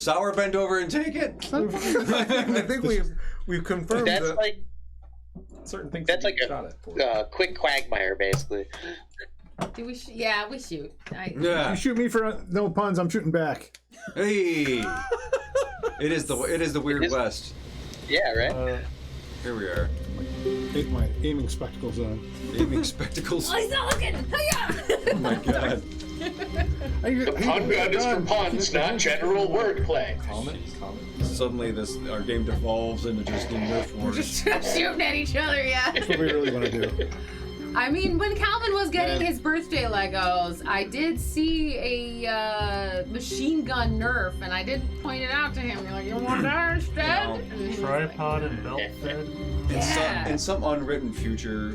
Sour bend over and take it. I think we've confirmed That's that like certain things. that's like shot at for. a quick quagmire, basically. Do we? Yeah, we shoot. Yeah. You shoot me for no puns. I'm shooting back. Hey. It is the Weird West. Yeah, right. Here we are. Take my aiming spectacles on. Aiming spectacles. Oh, he's not looking. Oh my god. The pun gun is for puns, not general wordplay. Comment. Suddenly, our game devolves into just the Nerf wars. Just shooting at each other, yeah. That's what we really want to do. I mean, when Calvin was getting his birthday Legos, I did see a machine gun Nerf, and I did point it out to him. You're like, you want that instead? Tripod and belt fed. In some unwritten future,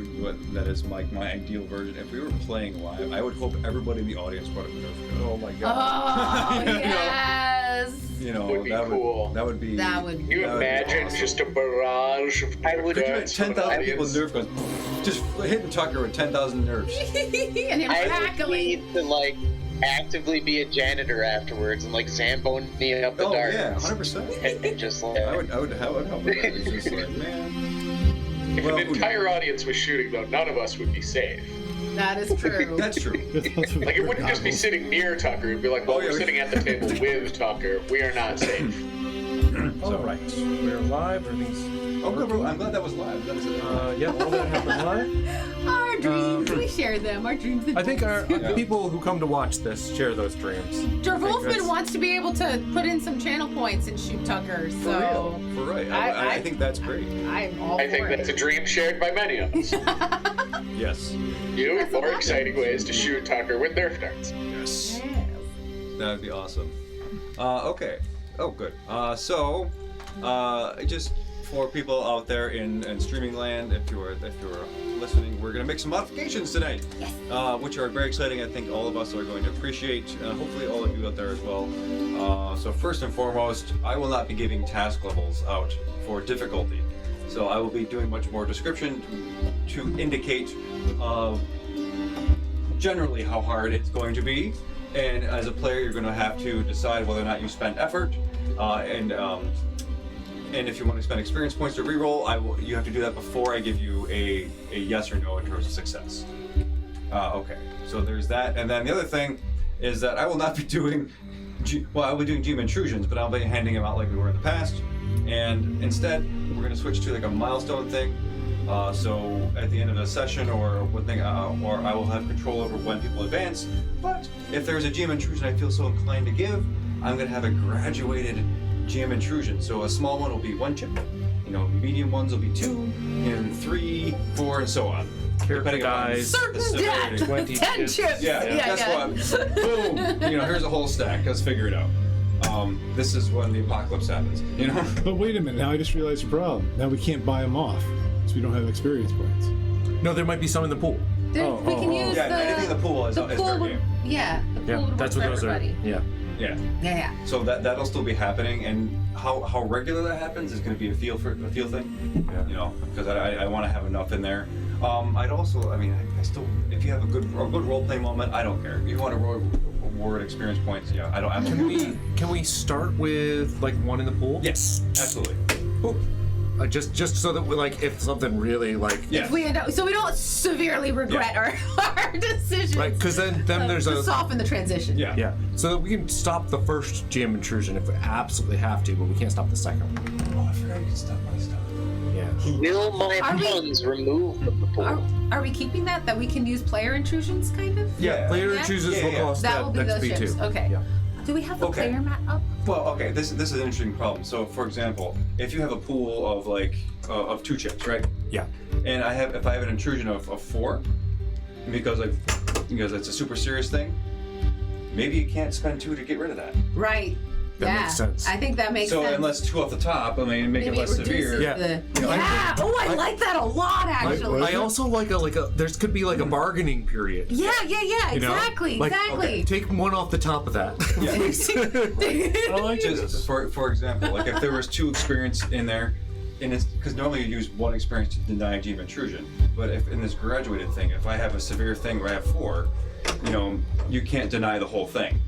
that is my ideal version. If we were playing live, I would hope everybody in the audience brought a Nerf gun. Oh my god. Oh, yes. You know, Would be cool. That would be. Can you imagine awesome. just a barrage of Nerf Could you guns from an 10,000 people with audience? Nerf guns? Just hitting Tucker with 10,000 Nerfs. And him I would crackling. need to like actively be a janitor afterwards and like Zamboni up the Oh dark. yeah, 100%. And just like I would help with that. It's just like, man. If Well, an entire audience was shooting, though, none of us would be safe. That is true. That's true. Like, it wouldn't just be sitting near Tucker. It'd be like, well, we're sitting at the table with Tucker. We are not safe. All right. We're live. Everything's. Oh, good. I'm glad that was live. That was it. Yeah, all that happened live. Our dreams, we share them. Our dreams and I think our Yeah. people who come to watch this share those dreams. Wolfman wants to be able to put in some channel points and shoot Tucker, so For right. I think that's great. I'm all I think for that's a it. dream shared by many of us. Yes. New and more exciting ways to shoot Tucker with Nerf darts. Yes. Yes. That would be awesome. Okay. Oh, good. Just for people out there in streaming land, if you're listening, we're gonna make some modifications tonight, which are very exciting. I think all of us are going to appreciate. Hopefully, all of you out there as well. So first and foremost, I will not be giving task levels out for difficulty. So I will be doing much more description to indicate generally how hard it's going to be. And as a player, you're going to have to decide whether or not you spend effort, and if you want to spend experience points to reroll, you have to do that before I give you a yes or no in terms of success. Okay, so there's that. And then the other thing is that I will not be doing, I will be doing GM intrusions, but I'll be handing them out like we were in the past. And instead, we're going to switch to like a milestone thing. So at the end of the session or one thing, or I will have control over when people advance. But if there's a GM intrusion I feel so inclined to give, I'm going to have a graduated GM intrusion. So a small one will be 1 chip, medium ones will be 2, and 3, 4, and so on. Character dies. Certain death. 10 chips. Yeah, guess what? Boom. Here's a whole stack. Let's figure it out. This is when the apocalypse happens. But wait a minute. Now I just realized the problem. Now we can't buy them off because we don't have experience points. No, there might be some in the pool. We can use Yeah, anything in the pool is fair game. Yeah, the pool Yeah, would that's work what for those everybody. are. Yeah. Yeah. So that'll still be happening, and how regular that happens is going to be a feel thing. Yeah. Because I want to have enough in there. I'd also, I still, if you have a good role play moment, I don't care. If you want to award experience points, yeah, I don't. Can we start with like 1 in the pool? Yes, absolutely. Cool. Just so that we if something really Yeah. If we end up, so we don't severely regret our decisions. right, because then there's to soften the transition. Yeah. So that we can stop the first GM intrusion if we absolutely have to, but we can't stop the second one. Oh, I forgot you can stop my stuff. Yeah. Will my puns removed from the pool? Are we keeping that we can use player intrusions, kind of? Yeah. Player Yeah? intrusions will cost That will be the XP ships. too. Okay. Yeah. Do we have the Okay. player mat up? Well, okay, this is an interesting problem. So, for example, if you have a pool of of 2 chips, right? Yeah. And if I have an intrusion of 4, because it's a super serious thing, maybe you can't spend 2 to get rid of that. Right. That makes sense. I think that makes sense. So unless 2 off the top, make Maybe it less severe. Yeah. I like that a lot, actually. I also like there could be like a bargaining period. Yeah, You know? exactly, Like, exactly. Take 1 off the top of that. I like just for example, if there was 2 experience in there, and it's because normally you use 1 experience to deny a GM intrusion, but if in this graduated thing, if I have a severe thing where I have 4, you can't deny the whole thing.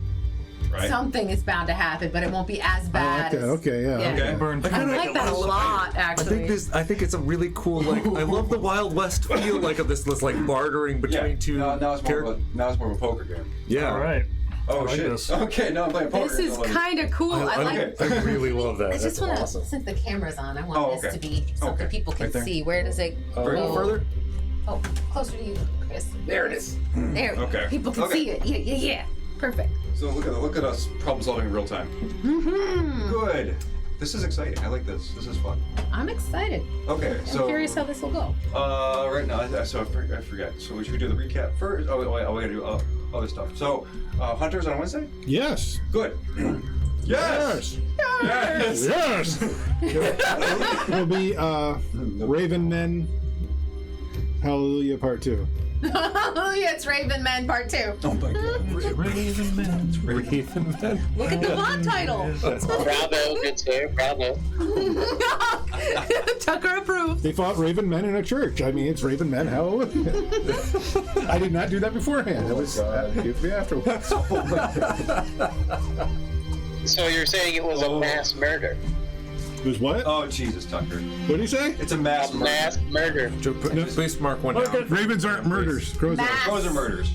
right? Something is bound to happen, but it won't be as I bad. like that. Okay, yeah. Okay. Burn I like that a lot, I actually. think it's a really cool I love the Wild West feel like of this like bartering between two now it's more characters. of a poker game. Yeah. All right. Oh I like shit. this. Okay, now I'm playing poker. This is Somebody- kind of cool. I like. I really love that. I That's just want to, awesome. since the camera's on, I want Oh, this okay. to be something Okay. people can Right there. see. Where does it A little go? further. Oh, closer to you, Chris. There it is. There. Okay. People can Okay. see it. Yeah. Perfect. So look at us problem solving in real time. Mm-hmm. Good. This is exciting. I like this. This is fun. I'm excited. Okay, I'm so curious how this will go. right now, I forget. So we should do the recap first. Oh, we gotta do other stuff. So, Hunters on Wednesday. Yes. Good. Yes. Yes. Yes. It'll be Raven Men. Hallelujah Part 2. It's Raven Men Part 2. Oh my God. Raven Man. Raven Men. Look at the mod title. Bravo, good sir. Bravo. Tucker approved. They fought Raven Men in a church. I mean, it's Raven Men. Hallelujah. I did not do that beforehand. It was give me afterwards. So you're saying it was a mass murder? It was what? Oh Jesus, Tucker. What did he say? It's a mass A murder. mass murder. Please mark one down. Ravens aren't murders. Crows are. Mass. Those are murders.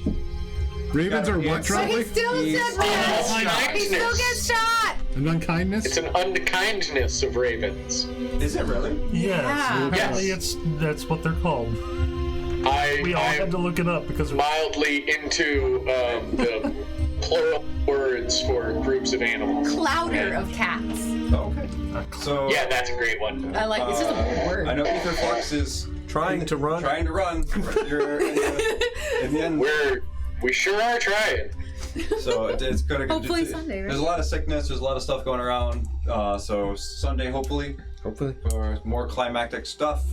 Ravens are what, But But Charlie? he still said mass. He still gets shot. An unkindness? It's an unkindness of ravens. Is it really? Yes. Yeah. Apparently that's what they're called. We all had I'm to look it up because mildly into the plural words for groups of animals. Clouder of cats. Oh, okay. So Yeah, that's a great one. I like it's just a word. I know Ether Flux is Trying to run. Trying to run. You're in the end. We sure are trying. So it's gonna. Hopefully Sunday, right? There's a lot of sickness. There's a lot of stuff going around. So Sunday, hopefully, for more climactic stuff.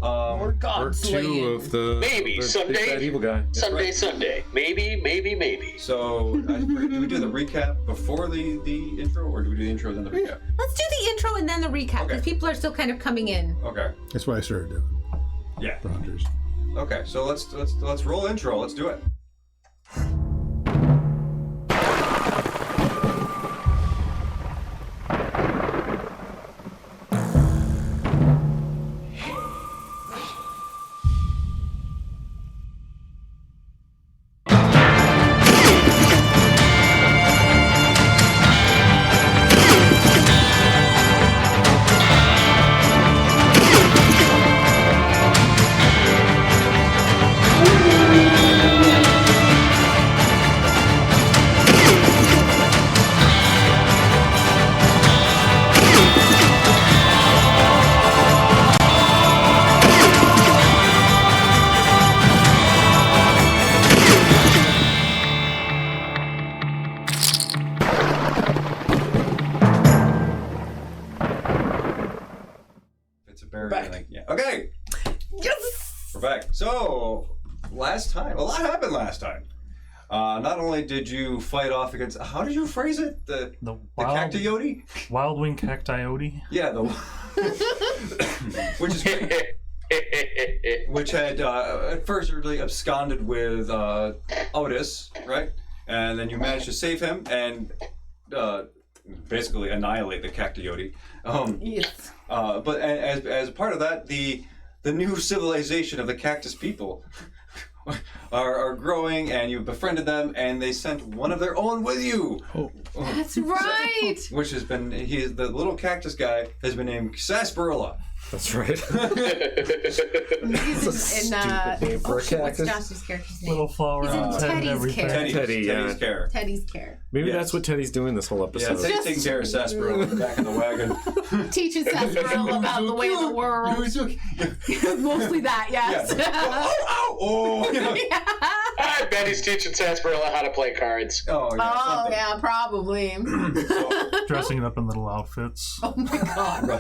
God Part 2 slaying. of the Maybe the someday. big bad evil guy. Sunday. Maybe. So do we do the recap before the intro, or do we do the intro and then the recap? Let's do the intro and then the recap because Okay. people are still kind of coming in. Okay. That's what I started doing Yeah. for Hunters. Okay. So let's roll intro. Let's do it. It's a bear. Back. Yeah. Okay. Yes. We're back. So, last time, a lot happened last time. Not only did you fight off against, how did you phrase it? The cactiote? Wild wing cactiote. Yeah, which is great. Which had at first really absconded with Otis, right? And then you managed to save him and basically annihilate the cactiote. Yes. But as part of that, the new civilization of the cactus people are growing, and you've befriended them, and they sent one of their own with you. That's right. Which has been the little cactus guy has been named Sarsaparilla. That's right. He's in Stupid name for a what's cactus. Josh's character's name? Little flower He's in on head and Teddy's everything. care. Teddy's care. Teddy's care. Maybe Yes. that's what Teddy's doing this whole Yeah, episode. Teddy's taking care of Sarsaparilla back in the wagon. Teaches Sarsaparilla about the way of the world. Mostly that, yes. Oh, I bet he's teaching Sarsaparilla how to play cards. Oh, yeah. Oh, something. yeah, probably. Dressing it up in little outfits. Oh my god.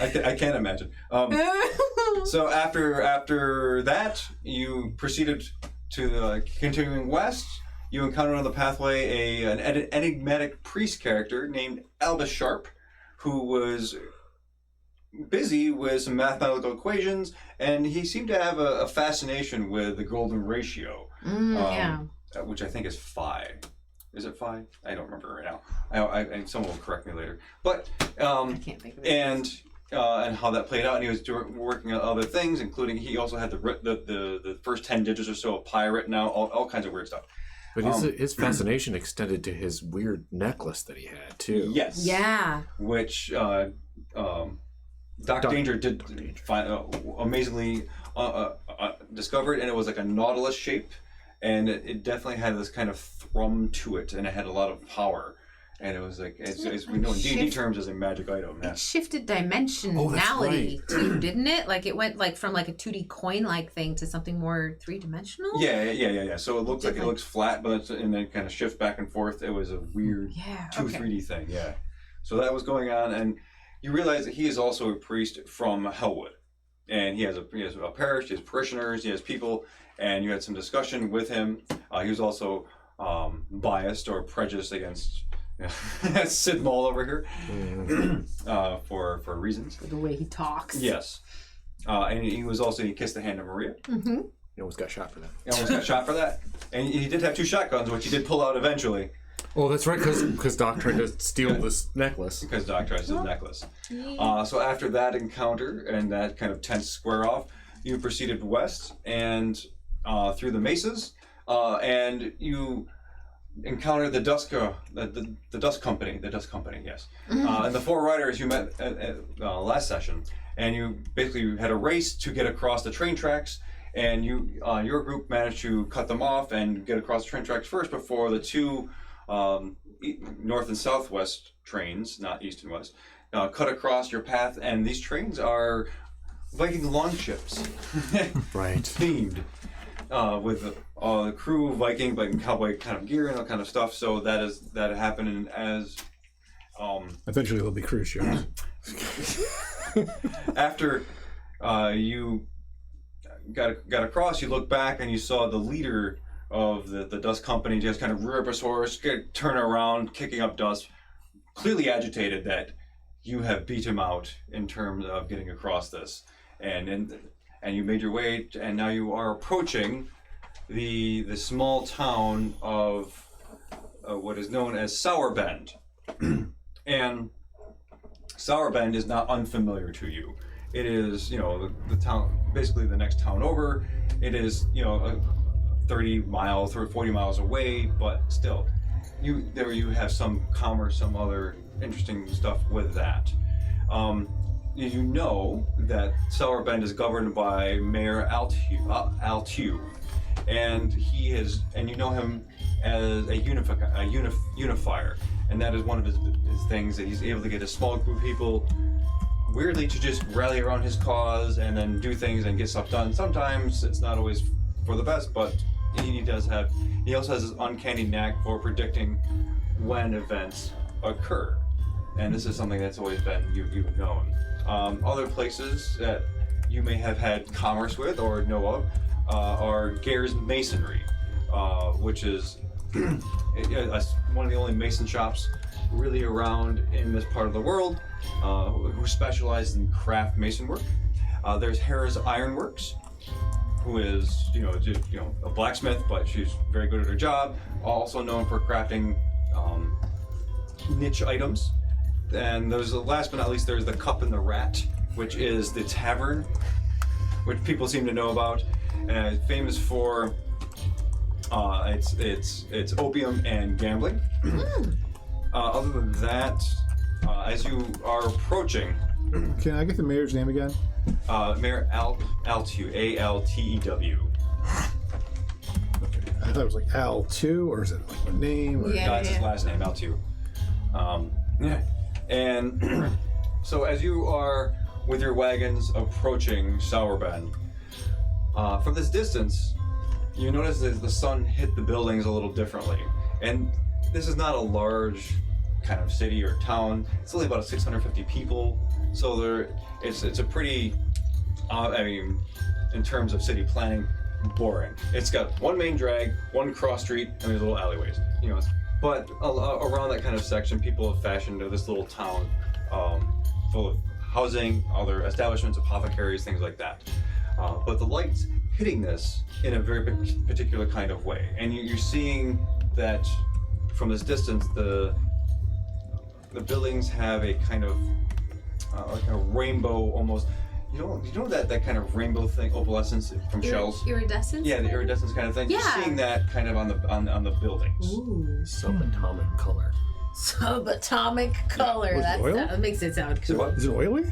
I can't imagine. So after that, you proceeded to continuing west. You encountered on the pathway an enigmatic priest character named Albus Sharp, who was busy with some mathematical equations, and he seemed to have a fascination with the golden ratio, Yeah. which I think is phi. Is it 5? I don't remember right now. I someone will correct me later. But I can't think of it. And how that played out, and he was working on other things, including he also had the first 10 digits or so of pi written out, all kinds of weird stuff. But his fascination extended to his weird necklace that he had too. Yes. Yeah. Which Doc Danger did find amazingly discovered, and it was like a nautilus shape, and it definitely had this kind of thrum to it, and it had a lot of power. And it was like, as we know in D&D terms, as a magic item. It shifted dimensionality right. too, didn't it? Like it went like from like a 2D coin-like thing to something more three-dimensional. Yeah. So it looks like it looks flat, but and then kind of shifts back and forth. It was a weird 3D thing. Yeah. So that was going on, and you realize that he is also a priest from Hellwood, and he has a parish, he has parishioners, he has people, and you had some discussion with him. He was also biased or prejudiced against Sid Maul over here for reasons. For the way he talks. Yes. And he kissed the hand of Maria. Mm-hmm. He almost got shot for that. He almost got shot for that. And he did have 2 shotguns, which he did pull out eventually. Oh, that's right, because Doc tried to steal this necklace. Because Doc tries his necklace. So after that encounter and that kind of tense square off, you proceeded west and through the mesas, and you encountered the Dusk Company. The Dusk Company, yes. And the 4 riders you met at last session, and you basically had a race to get across the train tracks, and your group managed to cut them off and get across the train tracks first before the 2 north and southwest trains, not east and west, cut across your path. And these trains are Viking longships, Right. themed. With the crew, Viking, but in cowboy kind of gear and all kind of stuff. So that happened as Eventually there'll be cruise ships. after you got across, you look back and you saw the leader of the Dust Company just kind of rear up his horse, turn around, kicking up dust, clearly agitated that you have beat him out in terms of getting across this, and you made your way, and now you are approaching the small town of what is known as Sourbend. And Sourbend is not unfamiliar to you. It is, the town, basically the next town over. It is, 30 miles or 40 miles away, but still, you have some commerce, some other interesting stuff with that. You know that Sourbend is governed by Mayor Altew, and you know him as a unifier, and that is one of his things, that he's able to get a small group of people weirdly to just rally around his cause and then do things and get stuff done. Sometimes it's not always for the best, but he also has this uncanny knack for predicting when events occur, and this is something that's always been you've known. Other places that you may have had commerce with or know of are Gare's Masonry, which is one of the only mason shops really around in this part of the world, who specializes in craft mason work. There's Hera's Ironworks, who is a blacksmith, but she's very good at her job, also known for crafting niche items. And last but not least, there's the Cup and the Rat, which is the tavern, which people seem to know about, and it's famous for its opium and gambling. Other than that, as you are approaching, Can I get the mayor's name again? Mayor Altew, A-L-T-E-W. I thought it was like Al2, or is it like a name? Or... Yeah. That's his last name, Altew. And so as you are with your wagons approaching Sourbend, from this distance, you notice that the sun hit the buildings a little differently. And this is not a large kind of city or town. It's only about 650 people. So it's a pretty, in terms of city planning, boring. It's got one main drag, one cross street, and there's little alleyways. But around that kind of section, people have fashioned this little town full of housing, other establishments, apothecaries, things like that. But the light's hitting this in a very particular kind of way. And you're seeing that from this distance, the buildings have a kind of like a rainbow almost. You know that kind of rainbow thing, opalescence from shells. Iridescence. Yeah, the iridescence kind of thing. Yeah. You're seeing that kind of on the buildings. Ooh. Subatomic color. Subatomic color. Was it oil? That makes it sound So cool. what? Is it oily?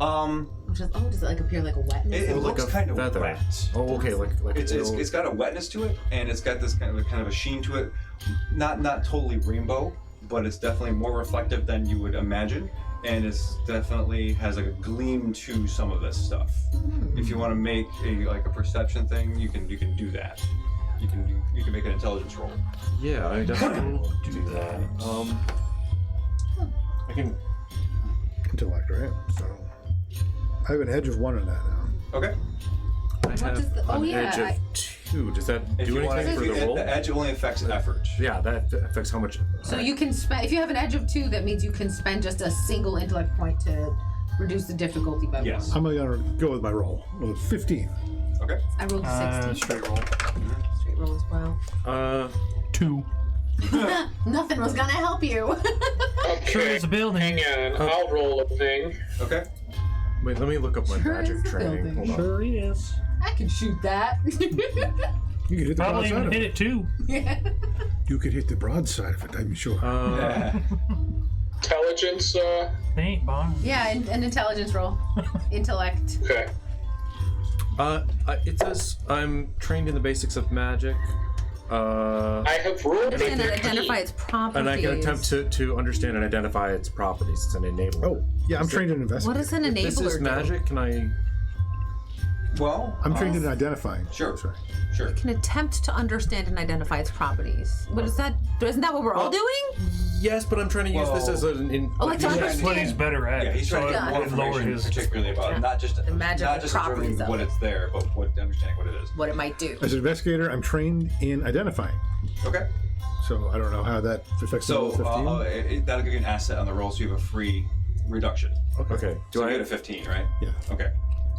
Does it like appear like a wetness? It looks kind of feather. wet. Oh, okay, like It's got a wetness to it, and it's got this kind of a sheen to it. Not totally rainbow, but it's definitely more reflective than you would imagine, and it's definitely has like a gleam to some of this stuff. If you want to make a perception thing, you can do that. You can make an intelligence roll. Yeah, I definitely will do that. I can. Intellect, right? So I have an edge of 1 on that now. Okay. I have does the- an oh, yeah, edge of 2. Does that If do you want anything for the roll? The edge only affects effort. Yeah, that affects how much. So you can spend, if you have an edge of 2, that means you can spend just a single intellect point to reduce the difficulty by Yes. 1. I'm gonna go with my roll. Well, 15. Okay. I rolled a 16. Straight roll. Straight roll as well. 2. Nothing was gonna help you. Sure Okay, is a building. hang on. I'll roll a thing. Okay. Wait, let me look up my Sure magic is a training. building. Hold on. Sure is. I can shoot that. You could hit the Probably broadside even of hit it. it too. You could hit the broadside of it, I'm sure. Intelligence, They ain't bomb. Yeah, an intelligence roll. Intellect. okay. It says I'm trained in the basics of magic. I have rolled a Understand and 13. identify its properties. And I can attempt to understand and identify its properties. It's an enabler. Oh, yeah, I'm trained in investigation. What does an If enabler this is do? magic, can I? Well. I'm trained in identifying. Sure. Sorry. Sure. Can attempt to understand and identify its properties. What is that? Isn't that what we're all doing? Yes, but I'm trying to use this as an. Oh, like to he's That's understand. what he's better at. Yeah, he's trying to so get more it'd lower information, his. particularly about it. not just The magical not just properties observing of what it. it's there, but understanding what it is. What it might do. As an investigator, I'm trained in identifying. Okay. So I don't know how that affects the So roll 15. that'll give you an asset on the roll, so you have a free reduction. Okay. Do So I you get a 15, right? Yeah. Okay.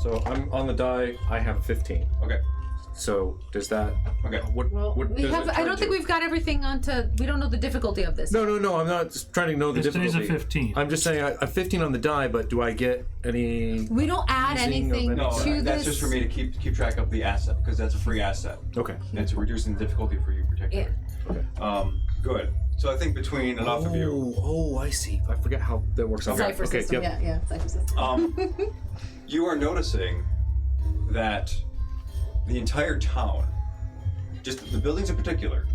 So I'm on the die. I have a 15. Okay. So does that? Okay. What? Well, what we does have. it I turn don't think to? we've got everything onto. We don't know the difficulty of this. No. I'm not just trying to know the This is difficulty. a 15. I'm just saying I'm 15 on the die, but do I get any? We don't add Using of anything any- No, to that's this. just for me to keep track of the asset because that's a free asset. Okay. And it's reducing the difficulty for you particularly. Good. So I think between enough of you, Oh, I see. I forget how that works. Cipher okay. system. Yep. Yeah, cipher system. you are noticing that the entire town, just the buildings in particular,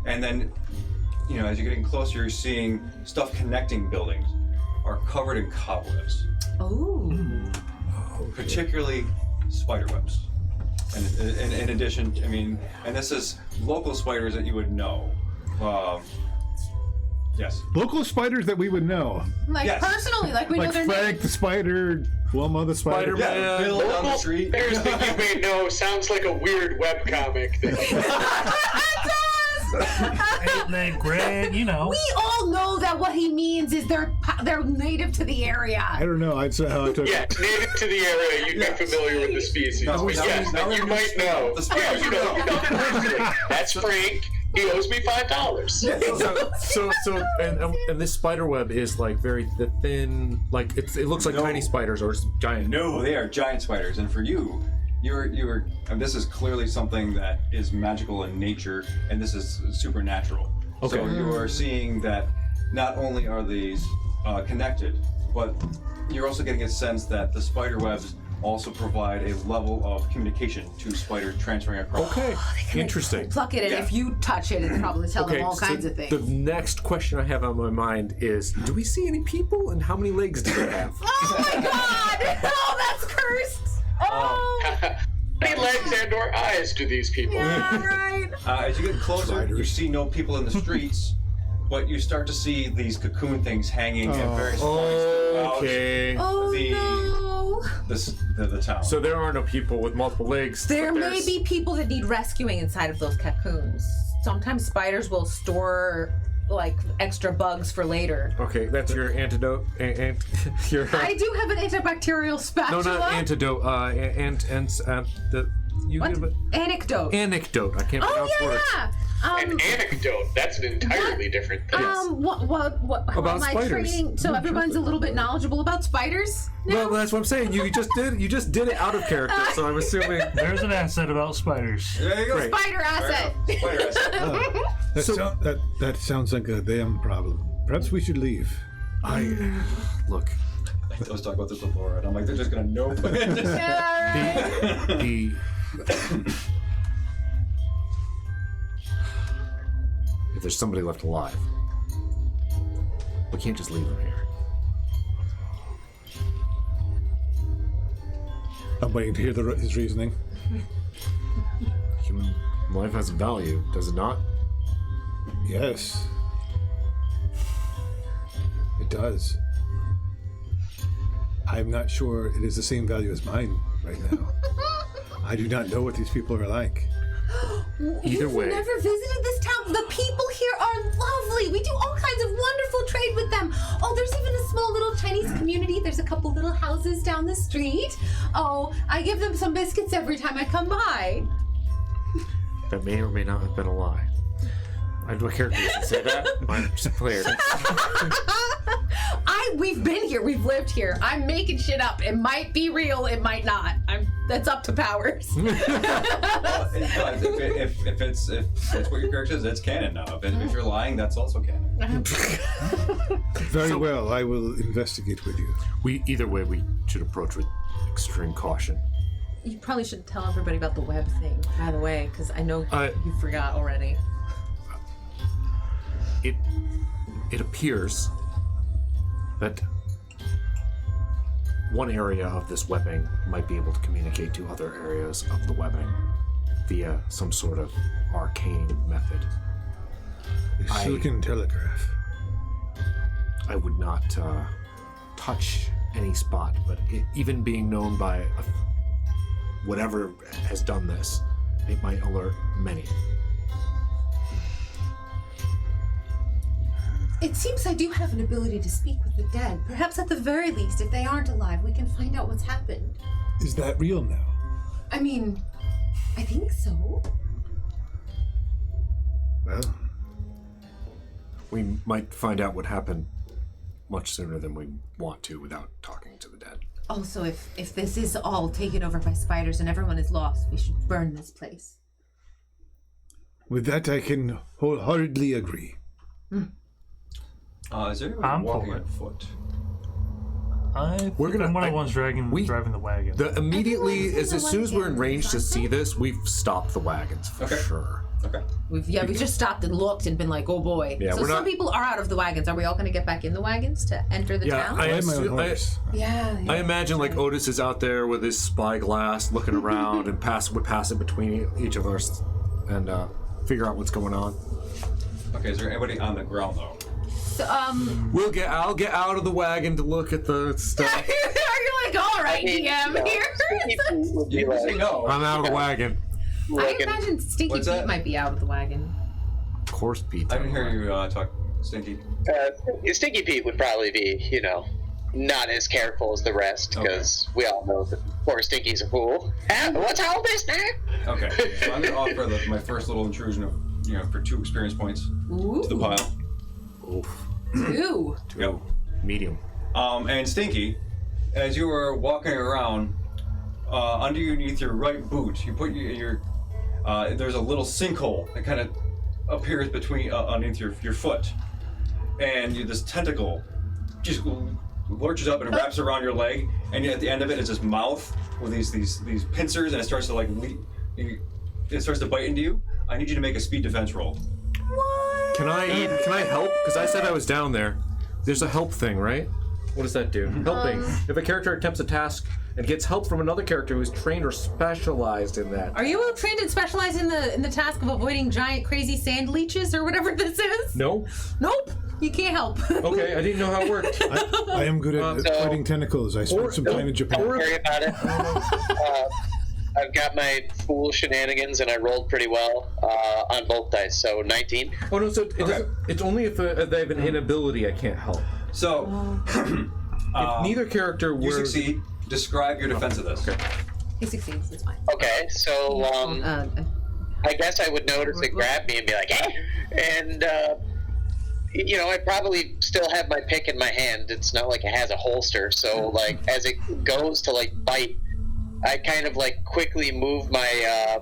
and then, as you're getting closer, you're seeing stuff connecting buildings are covered in cobwebs, Oh. particularly spider webs. And in addition, and this is local spiders that you would know. Yes. Local spiders that we would know. Like Yes. personally, like we know Like their Frank names. the spider, Wilma the spider. Spider-Man. Yeah, Bill down the street. There's that you may know sounds like a weird webcomic. Ain't they Greg? You know. We all know that what he means is they're native to the area. I don't know. I'd say how I took Yeah, it. native to the area, you'd be familiar with the species. No, but now yes, we you know might know. the species. Yeah, you know personally. That's Frank. He owes me $5. So and this spider web is like very thin, like it looks like No. tiny spiders or giant. No, they are giant spiders, and for you, you're. This is clearly something that is magical in nature, and this is supernatural. Okay. So you are seeing that not only are these connected, but you're also getting a sense that the spider webs also provide a level of communication to spider transferring across. Okay, interesting. Pluck it, and Yeah. if you touch it, it probably tell them all so kinds of things. The next question I have on my mind is: do we see any people, and how many legs do they have? Oh my god! Oh, that's cursed! Oh! How many legs and/or eyes do these people? Yeah, right. As you get closer, you see no people in the streets, but you start to see these cocoon things hanging at various points throughout Okay. Oh The- no! the town. So there are no people with multiple legs. There but may there's- be people that need rescuing inside of those cocoons. Sometimes spiders will store like extra bugs for later. Okay, that's your antidote. Your I do have an antibacterial no, spatula. not antidote. The You What? give it Anecdote. anecdote. I can't Oh, pronounce yeah, words. yeah. An anecdote. That's an entirely different thing. What About am I spiders. training? So everyone's a little bit knowledgeable about spiders now? Well, that's what I'm saying. You just did it out of character, so I'm assuming. There's an asset about spiders. There you go. Great. Spider asset. Spider asset. That sounds like a them problem. Perhaps we should leave. Look. I was talking about this before, and I'm like, they're just gonna nope. Yeah, right. The if there's somebody left alive, we can't just leave them here. I'm waiting to hear his reasoning. Human life has value, does it not? Yes. It does. I'm not sure it is the same value as mine right now. I do not know what these people are like. Either You've way. never visited this town. The people here are lovely. We do all kinds of wonderful trade with them. Oh, there's even a small little Chinese community. There's a couple little houses down the street. Oh, I give them some biscuits every time I come by. That may or may not have been a lie. I do a character doesn't say that. I'm just a player. We've been here. We've lived here. I'm making shit up. It might be real. It might not. That's up to Powers. Well, if it's what your character is, it's canon now. If you're lying, that's also canon. Very well, I will investigate with you. Either way, we should approach with extreme caution. You probably should tell everybody about the web thing, by the way, because I know you forgot already. It appears that one area of this webbing might be able to communicate to other areas of the webbing via some sort of arcane method. A silicon telegraph. I would not touch any spot, but even being known by whatever has done this, it might alert many. It seems I do have an ability to speak with the dead. Perhaps at the very least, if they aren't alive, we can find out what's happened. Is that real now? I mean, I think so. Well, We might find out what happened much sooner than we want to without talking to the dead. Also, if this is all taken over by spiders and everyone is lost, we should burn this place. with that I can wholeheartedly agree. Is there anyone I'm walking for on it. foot? I'm one of the ones driving the wagon. Immediately, Everyone's in as the soon as we're wagons, enraged to aren't see they? this, we've stopped the wagons for Okay. sure. Okay. We just stopped and looked and been like, oh boy. Yeah, so we're some not- people are out of the wagons. Are we all going to get back in the wagons to enter the Yeah, town? I have my own assume- horse. Yeah. I imagine like Otis is out there with his spyglass, looking around and would pass it between each of us, and figure out what's going on. Okay. Is there anybody on the ground though? So, I'll get out of the wagon to look at the stuff. are you like, all right, DM here? You can say no. I'm out of the wagon. I imagine Stinky What's Pete that? might be out of the wagon. Of course, Pete. I didn't hear you talk, Stinky. Stinky Pete would probably be, not as careful as the rest, because we all know that poor Stinky's a fool. What's all this now? Okay. So I'm gonna offer my first little intrusion of for 2 experience points Ooh. to the pile. Oof. Ooh. Yep. Medium. And Stinky, as you were walking around, underneath your right boot, you put your there's a little sinkhole that kind of appears between underneath your foot, and this tentacle just lurches up and it wraps around your leg, and at the end of it is this mouth with these pincers, and it starts to it starts to bite into you. I need you to make a speed defense roll. What? Can I help? Because I said I was down there. There's a help thing, right? What does that do? Helping. If a character attempts a task and gets help from another character who's trained or specialized in that. Are you trained and specialized in the task of avoiding giant crazy sand leeches or whatever this is? No? Nope. You can't help. Okay, I didn't know how it worked. I am good at fighting tentacles. I spent some time in Japan. Don't worry about it. I've got my fool shenanigans, and I rolled pretty well on both dice, so 19. Oh no, so it's only if they have an inability I can't help. So, If neither character were... you succeed. Describe your defense of this. Okay. He succeeds. It's fine. Okay, so I guess I would notice it grab me and be like, hey! And, you know, I probably still have my pick in my hand. It's not like it has a holster. So, like, as it goes to, like, bite, I kind of, like, quickly move my,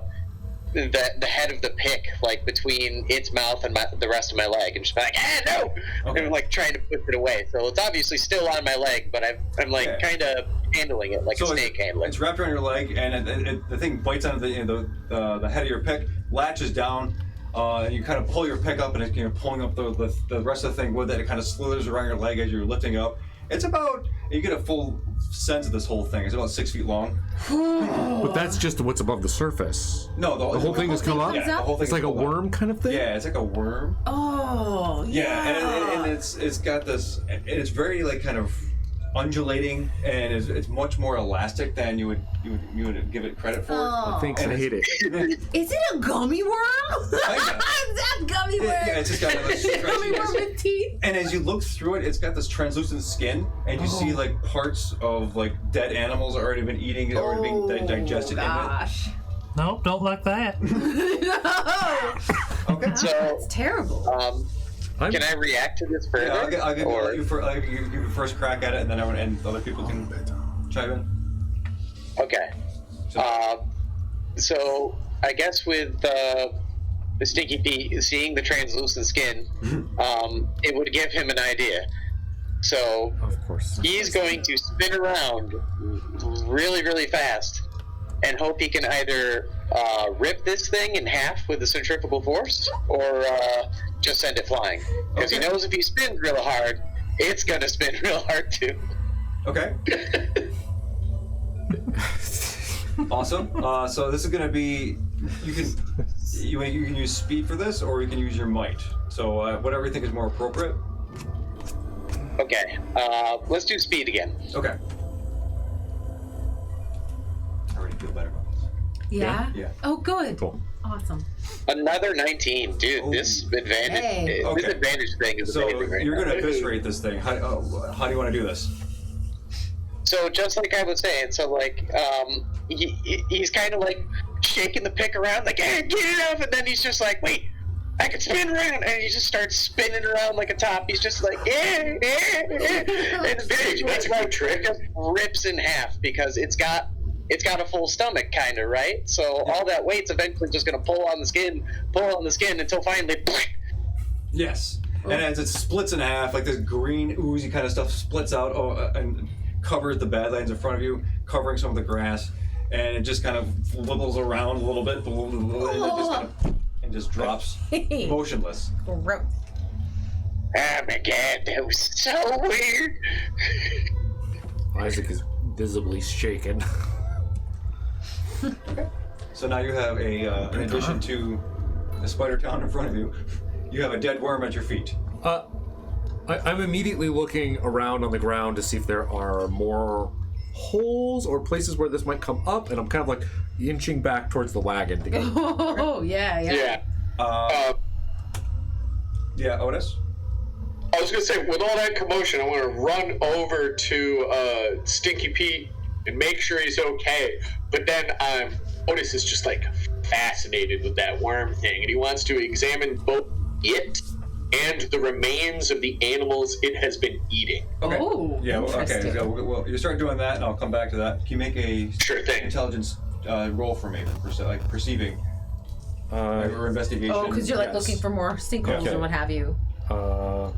the head of the pick, like, between its mouth and the rest of my leg. And just be like, no! Okay. And, like, trying to push it away. So it's obviously still on my leg, but I'm like, kind of handling it like a snake handler. It's wrapped around your leg, and the thing bites onto the head of your pick, latches down, and you kind of pull your pick up, and it's pulling up the rest of the thing with it. It kind of slithers around your leg as you're lifting up. It's about, you get a full sense of this whole thing. It's about 6 feet long. But that's just what's above the surface. No, the whole thing has come up? Yeah, the whole thing It's like a worm kind of thing? Yeah, it's like a worm. Oh, Yeah, and it's got this, and it's very like kind of undulating, and it's much more elastic than you would give it credit for. I think I hate it. Is it a gummy worm? Is that gummy worm? Yeah, it's just got this gummy worm with teeth. And as you look through it, it's got this translucent skin, and you see like parts of like dead animals already been eating, already being digested in it. Nope, don't like that. No. Okay. So That's terrible. Can I react to this further? Yeah, I'll give you first crack at it, and then and other people can chime in. Okay. So I guess with the Stinky Pete seeing the translucent skin, it would give him an idea. So Of course. he's going to spin around really, really fast and hope he can either rip this thing in half with the centrifugal force or just send it flying. Because he knows if he spins real hard, it's going to spin real hard too. Okay. Awesome. So this is going to be, you can use speed for this, or you can use your might. So whatever you think is more appropriate. Okay. Let's do speed again. Okay. I already feel better about this. Yeah? Yeah. Oh, good. Cool. Awesome. Another 19, dude. This advantage, Hey. this advantage thing is So amazing right you're now. going to eviscerate this thing. How do you want to do this? So just like I was saying, so like he's kind of like shaking the pick around, like, hey, get it off, and then he's just like, wait, I can spin around, and he just starts spinning around like a top. He's just like, and eventually, That's a good trick. It just rips in half because it's got a full stomach, kind of, right? So all that weight's eventually just gonna pull on the skin until finally. Yes. And as it splits in half, like this green oozy kind of stuff splits out and covers the Badlands in front of you, covering some of the grass, and it just kind of wibbles around a little bit, and just drops motionless. Gross. Oh my god, that was so weird. Isaac is visibly shaken. Okay. So now you have in addition to a spider town in front of you, you have a dead worm at your feet. I'm immediately looking around on the ground to see if there are more holes or places where this might come up, and I'm kind of like inching back towards the wagon to get. Oh, yeah. Yeah. Otis? I was gonna say, with all that commotion, I want to run over to Stinky Pete and make sure he's okay. But then Otis is just like fascinated with that worm thing, and he wants to examine both it and the remains of the animals it has been eating. Okay. Oh, yeah. Okay. interesting. So well, you start doing that, and I'll come back to that. Can you make a Sure thing. intelligence roll for me, like perceiving or investigation? Oh, because you're like Yes. looking for more sinkholes Okay. or what have you. I don't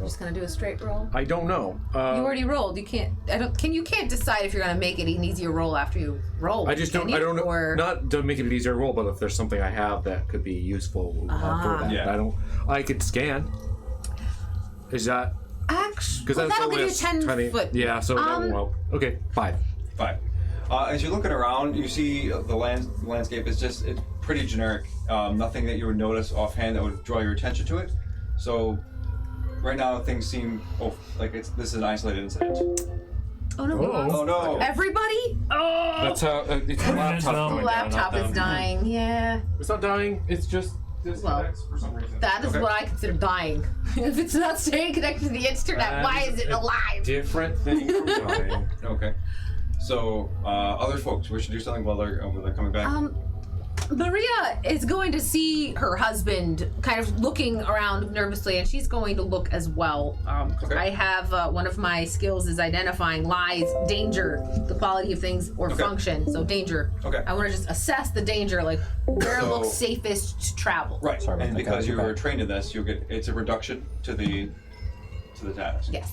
know. Just gonna do a straight roll. I don't know. You already rolled. You can't. You can't decide if you're gonna make it an easier roll after you roll. I just don't. can you? I don't know. Or... Not to make it an easier roll, but if there's something I have that could be useful for that. Yeah. I could scan. Is that? Actually, Because that'll give you 10 foot. Yeah. So that won't help. Okay. 5. 5. As you're looking around, you see the landscape is it's pretty generic. Nothing that you would notice offhand that would draw your attention to it. So right now things seem like this is an isolated incident. Oh no! Oh no! Everybody? Oh! That's how it's the laptop. well. The going down, laptop not is them. dying. Yeah. It's not dying. It's just disconnects for some reason. That is Okay. what I consider dying. If it's not staying connected to the internet, That why is is it a alive? Different thing from dying. Okay. So, other folks wish to do something while they're coming back? Maria is going to see her husband kind of looking around nervously, and she's going to look as well. Okay. I have one of my skills is identifying lies, danger, the quality of things, or function. So danger. Okay. I want to just assess the danger, like where it So- looks safest to travel. Right. Sorry, And I because got you you were back. trained in this, it's a reduction to the task. Yes.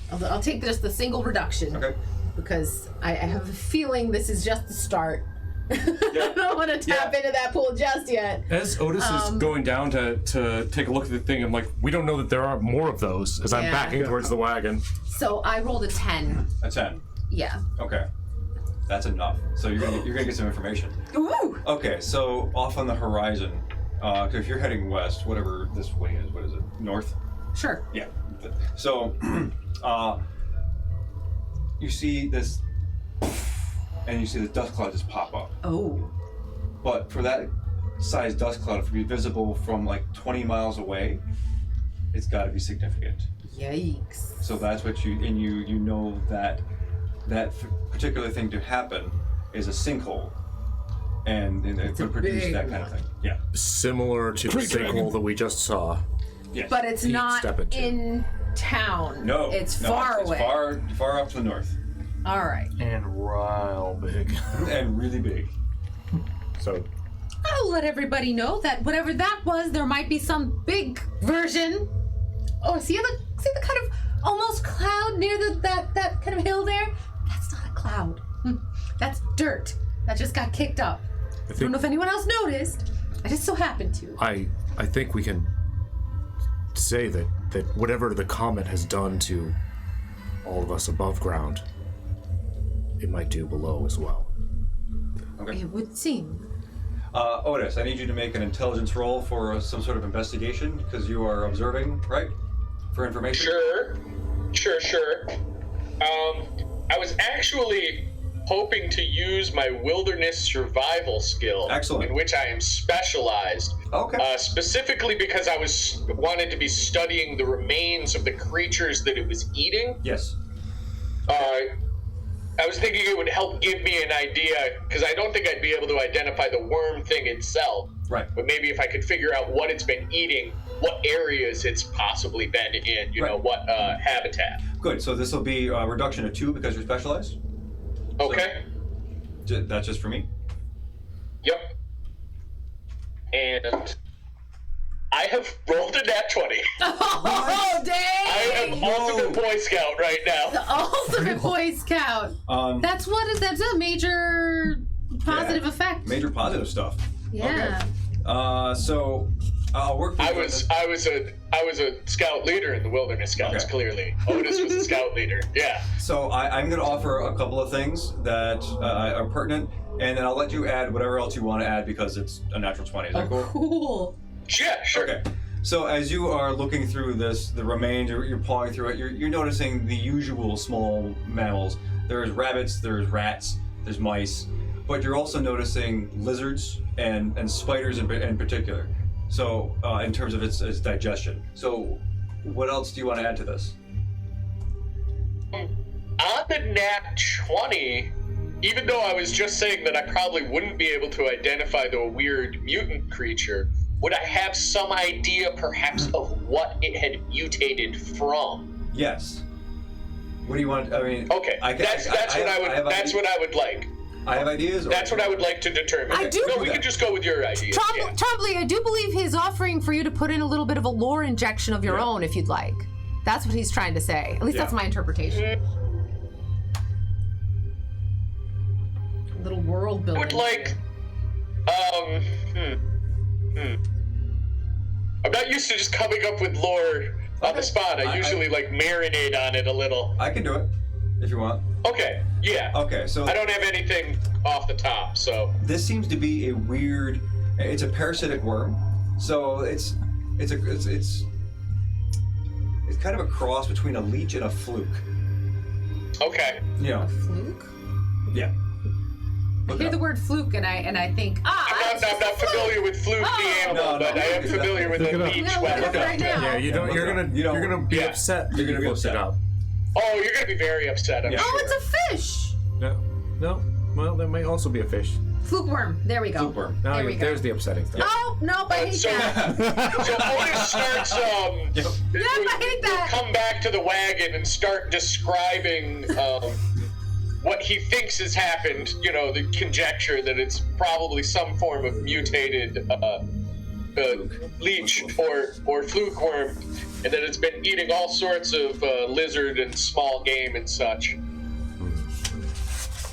I'll take just the single reduction. Okay. Because I have a feeling this is just the start. I don't want to tap into that pool just yet. As Otis is going down to take a look at the thing, I'm like, we don't know that there are more of those. As I'm Yeah. backing towards the wagon. So I rolled a 10. A 10. Yeah. Okay. That's enough. So you're gonna get some information. Ooh! Okay. So off on the horizon, if you're heading west, whatever this way is, what is it? North. Sure. Yeah. So, you see this, and you see the dust cloud just pop up. Oh. But for that size dust cloud to be visible from like 20 miles away, it's got to be significant. Yikes. So that's what you know that particular thing to happen is a sinkhole, and it could produce big that kind of thing. Yeah. Similar to the sinkhole that we just saw. Yes. But it's not step into. in town. no, It's no, far it's away. far up to the north, All right. And real big. and really big. So I'll let everybody know that whatever that was, there might be some big version. Oh, see the kind of almost cloud near that kind of hill there? That's not a cloud. That's dirt. That just got kicked up. I don't know if anyone else noticed. I just so happened to. I think we can say that whatever the comet has done to all of us above ground, it might do below as well. Okay. It would seem. Otis, I need you to make an intelligence roll for some sort of investigation because you are observing, right? For information. Sure. I was actually hoping to use my wilderness survival skill. Excellent. In which I am specialized. Okay. Specifically because I wanted to be studying the remains of the creatures that it was eating. Yes. I was thinking it would help give me an idea, because I don't think I'd be able to identify the worm thing itself. Right. But maybe if I could figure out what it's been eating, what areas it's possibly been in, you know, what habitat. Good. So this will be a reduction of 2 because you're specialized. Okay. That's just for me. Yep. And I have rolled a nat 20. Oh, dang! I am ultimate Boy Scout right now. The ultimate Boy Scout. That's a major positive effect. Major positive stuff. Yeah. Okay. So I'll work. I was a scout leader in the Wilderness Scouts. Okay. Clearly, Otis was a scout leader. Yeah. So I'm going to offer a couple of things that are pertinent, and then I'll let you add whatever else you want to add because it's a natural 20. Is that cool? Cool. Yeah, sure. Okay. So as you are looking through the remains, you're pawing through it, you're noticing the usual small mammals. There's rabbits, there's rats, there's mice, but you're also noticing lizards and spiders in particular. So in terms of its digestion. So what else do you want to add to this? On the nat 20, even though I was just saying that I probably wouldn't be able to identify the weird mutant creature, would I have some idea perhaps of what it had mutated from? Yes. What do you want? I mean, Okay, that's what I would like. I have ideas. That's what I would like to determine. I do- No, we can just go with your idea. Trombley, I do believe he's offering for you to put in a little bit of a lore injection of your own if you'd like. That's what he's trying to say. At least that's my interpretation. A little world I building. would like. I'm not used to just coming up with lore on the spot. I usually like marinate on it a little. I can do it if you want. Okay, yeah. Okay, so I don't have anything off the top, so. this seems to be a weird. It's a parasitic worm, so it's kind of a cross between a leech and a fluke. Okay. You know, Fluke? yeah. I hear the word fluke and I think, I'm not familiar with Fluke the animal, No, but I am familiar with the leech I'm gonna look it up weapon. right now. Yeah, you're gonna be Yeah. upset. You're gonna be look upset. it up. Oh, you're gonna be very upset, I'm Yeah. sure. Oh, it's a fish. No. Well, there may also be a fish. Fluke worm. There we go. Fluke worm. Now There we go. there's the upsetting stuff. Oh, no, I hate So, that. so Otis starts. I hate that. Come back to the wagon and start describing what he thinks has happened. You know, the conjecture that it's probably some form of mutated leech or fluke worm, and that it's been eating all sorts of lizard and small game and such.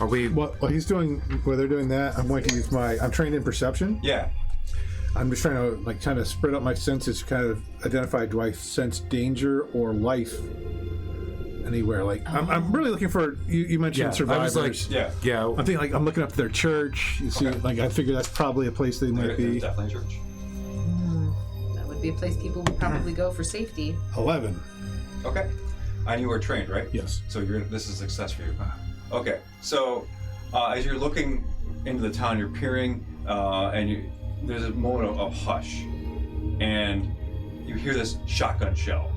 Are we? While they're doing that, I'm going to use I'm trained in perception. Yeah. I'm just trying to kind of spread out my senses to kind of identify, do I sense danger or life anywhere? I'm really looking for, you mentioned survivors. I was like, yeah. I'm thinking I'm looking up to their church. You see, I figure that's probably a place they might be. Definitely a church. That would be a place people would probably go for safety. 11. Okay. And you were trained, right? Yes. So this is a success for you. Okay. So as you're looking into the town, you're peering, and there's a moment of hush, and you hear this shotgun shell.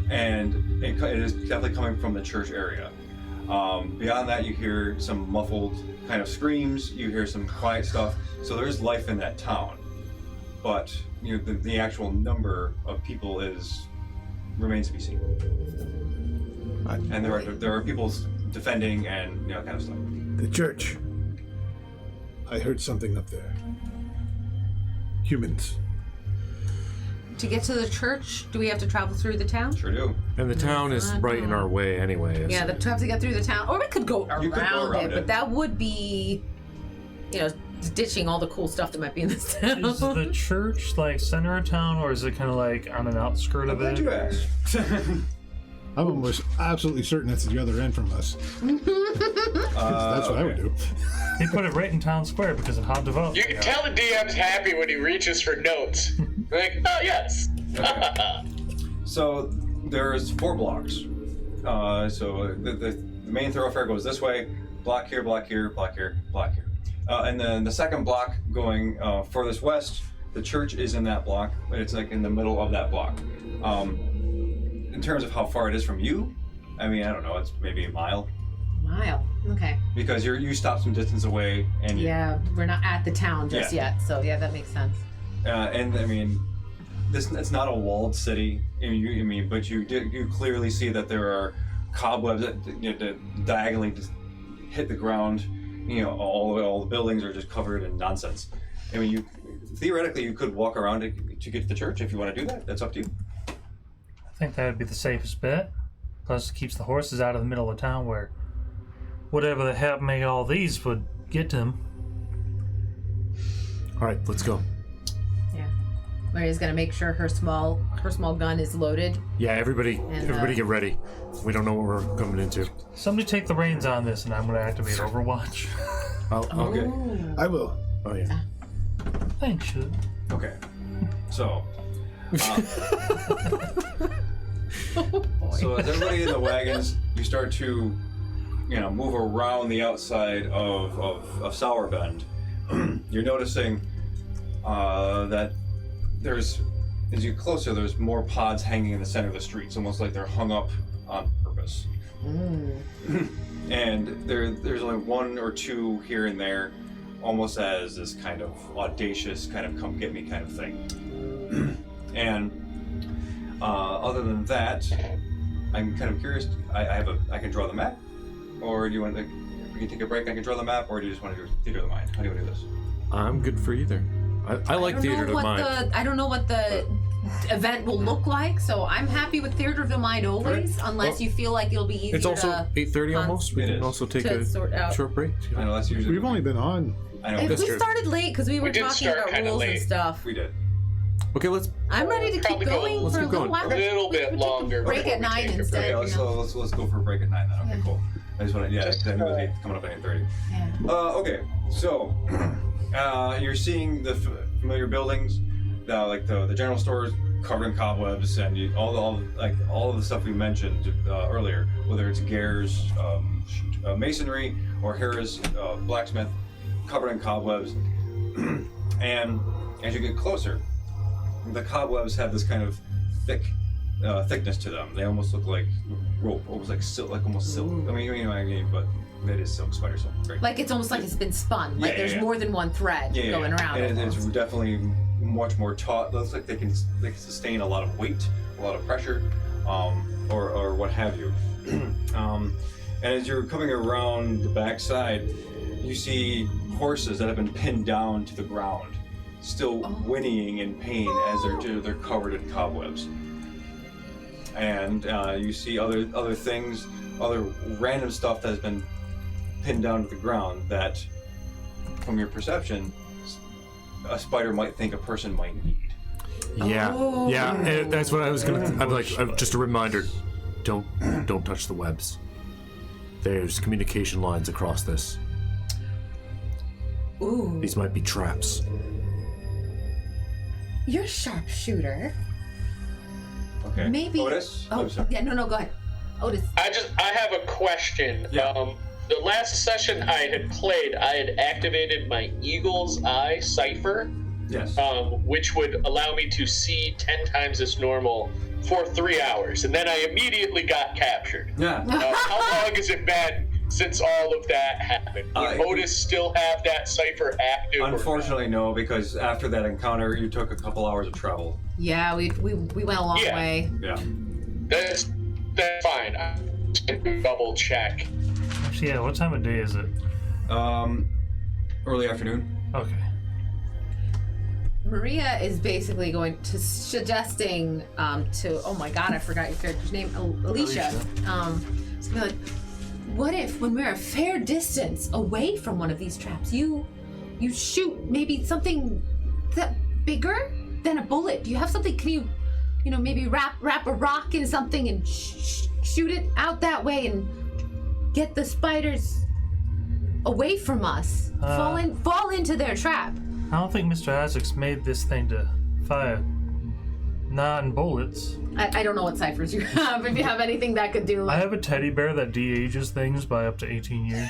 And it is definitely coming from the church area. Beyond that, you hear some muffled kind of screams. You hear some quiet stuff. So there is life in that town, but the actual number of people remains to be seen. And there are people defending and kind of stuff. The church. I heard something up there. Humans. To get to the church, do we have to travel through the town? Sure do. And the town is right in our way anyway. Yeah, the have to get through the town, or we could go around it, but that would be, ditching all the cool stuff that might be in this town. Is the church center of town, or is it kind of on an outskirt of it? Glad you asked. I'm almost absolutely certain that's the other end from us. That's what I would do. They put it right in town square because of how developed. You can tell the DM's happy when he reaches for notes. Like, oh yes. Okay. So there's 4 blocks. So the main thoroughfare goes this way: block here, block here, block here, block here. And then the second block going furthest west, the church is in that block. It's in the middle of that block. In terms of how far it is from you, I don't know. It's maybe a mile. Okay. Because you stopped some distance away, and we're not at the town just yet, so that makes sense. And it's not a walled city. But you clearly see that there are cobwebs that diagonally just hit the ground. All the buildings are just covered in nonsense. Theoretically you could walk around to get to the church if you want to do that. That's up to you. I think that would be the safest bet. Plus, it keeps the horses out of the middle of town where whatever the hell make all these would get to them. All right, let's go. Yeah. Maria's gonna make sure her small gun is loaded. Yeah, everybody get ready. We don't know what we're coming into. Somebody take the reins on this, and I'm going to activate Overwatch. Okay. I will. Oh yeah. Thanks, you. Okay. So. So as everybody in the wagons, you start to, move around the outside of Sourbend. You're noticing that as you get closer, there's more pods hanging in the center of the street. It's almost like they're hung up on purpose. And there's only 1 or 2 here and there, almost as this kind of audacious kind of come get me kind of thing. And other than that, I'm kind of curious. I can draw the map, or do you want to? We can take a break. I can draw the map, or do you just want to do theater of the mind? How do you want to do this? I'm good for either. I like theater of the mind. I don't know what the event will look like, so I'm happy with theater of the mind always, unless you feel like it'll be easier. It's also 8:30 almost. We can also take a short break. I know that's usually. We've only been on. I know. We started late because we were did talking start about kinda rules late. and stuff. We did. Okay, I'm ready to keep Probably going let's for a keep little going. while. A little bit longer Break before at we 9 take a break. instead. Let's go for a break at 9 then. Okay, cool. I just want to, because I knew it was coming up at 8:30. Yeah. Okay, so you're seeing the familiar buildings, the general stores covered in cobwebs, and all of the stuff we mentioned earlier, whether it's Gare's masonry or Harris blacksmith, covered in cobwebs. And as you get closer, the cobwebs have this kind of thick thickness to them. They almost look like rope, almost like silk, almost silk. I mean, you know what I mean, but it is silk, spider silk. Great. Like it's almost like it's been spun. Like there's more than one thread going around. And it's definitely much more taut. Looks like they can sustain a lot of weight, a lot of pressure, or what have you. And as you're coming around the backside, you see horses that have been pinned down to the ground, still whinnying in pain as they're covered in cobwebs. And you see other things, other random stuff that has been pinned down to the ground that, from your perception, a spider might think a person might need. Yeah, and that's what I was gonna. I'm like, just a reminder: don't touch the webs. There's communication lines across this. Ooh. These might be traps. You're a sharpshooter. Okay. Maybe. Otis? Oh, sorry. yeah. No. Go ahead. Otis. I have a question. Yeah. The last session I had played, I had activated my Eagle's Eye cipher. Yes. Which would allow me to see 10 times as normal for 3 hours, and then I immediately got captured. Yeah. How long has it been since all of that happened? Would Otis still have that cipher active? Unfortunately, no, because after that encounter, you took a couple hours of travel. Yeah, we went a long way. Yeah. That's fine. I'm just gonna double check. Actually, yeah, what time of day is it? Early afternoon. Okay. Maria is basically suggesting to, oh my god, I forgot your character's name, Alicia. It's gonna be like, what if when we're a fair distance away from one of these traps, you shoot maybe something that bigger than a bullet? Do you have something? Can you maybe wrap a rock in something and shoot it out that way and get the spiders away from us? Fall into their trap. I don't think Mr. Isaacs made this thing to fire non-bullets. I don't know what ciphers you have. If you have anything that could do. I have a teddy bear that de-ages things by up to 18 years.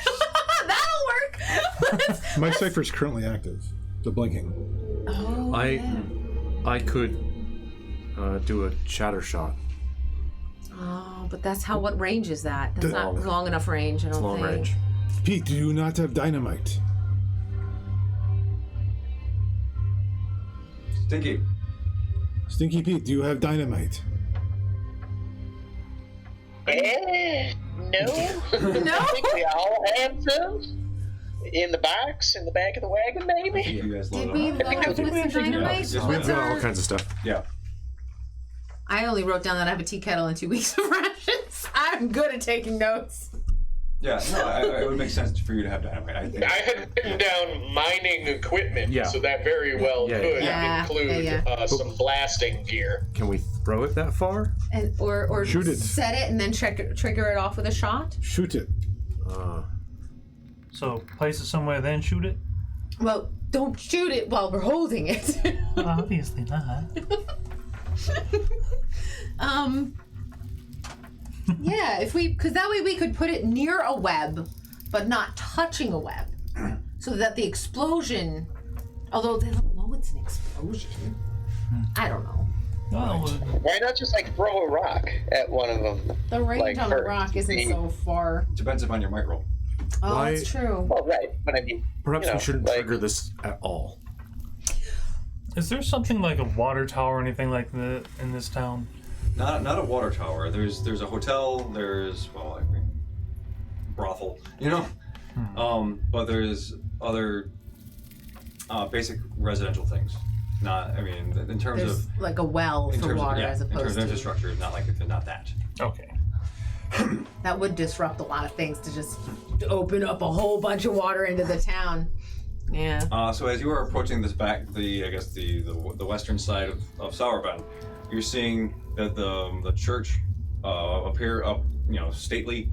That'll work. My cipher is currently active. The blinking. Oh. I could do a shatter shot. Oh, but what range is that? That's not long enough range. I don't Long think. range. Pete, do you not have dynamite? Stinky Pete, do you have dynamite? No. No? I think we all have some. In the box, in the back of the wagon, maybe? You guys Did load we it up. load with some dynamite? Yeah. What's All our... kinds of stuff. Yeah. I only wrote down that I have a tea kettle and 2 weeks of rations. I'm good at taking notes. Yeah, no, it would make sense for you to have dynamite. I think. I had written down mining equipment, Yeah. so that very well could include some blasting gear. Can we throw it that far? And or Shoot it. set it and then trigger it off with a shot? Shoot it. So place it somewhere, then shoot it? Well, don't shoot it while we're holding it. Well, obviously not. Yeah, because that way we could put it near a web, but not touching a web, so that the explosion, although they don't know it's an explosion, I don't know. Well, Why not just throw a rock at one of them? The range on the first. rock isn't so far. Depends upon your might roll. Oh, Why- that's true. Well, right, but I mean, Perhaps you know, we shouldn't like- trigger this at all. is there something like a water tower or anything like that in this town? Not a water tower. There's a hotel. There's brothel. But there's other basic residential things. In terms There's of like a well for water as in terms opposed of to. infrastructure, not that. Okay. That would disrupt a lot of things to just open up a whole bunch of water into the town. Yeah. So as you are approaching this the western side of Sourbend, you're seeing that the church appear up, stately.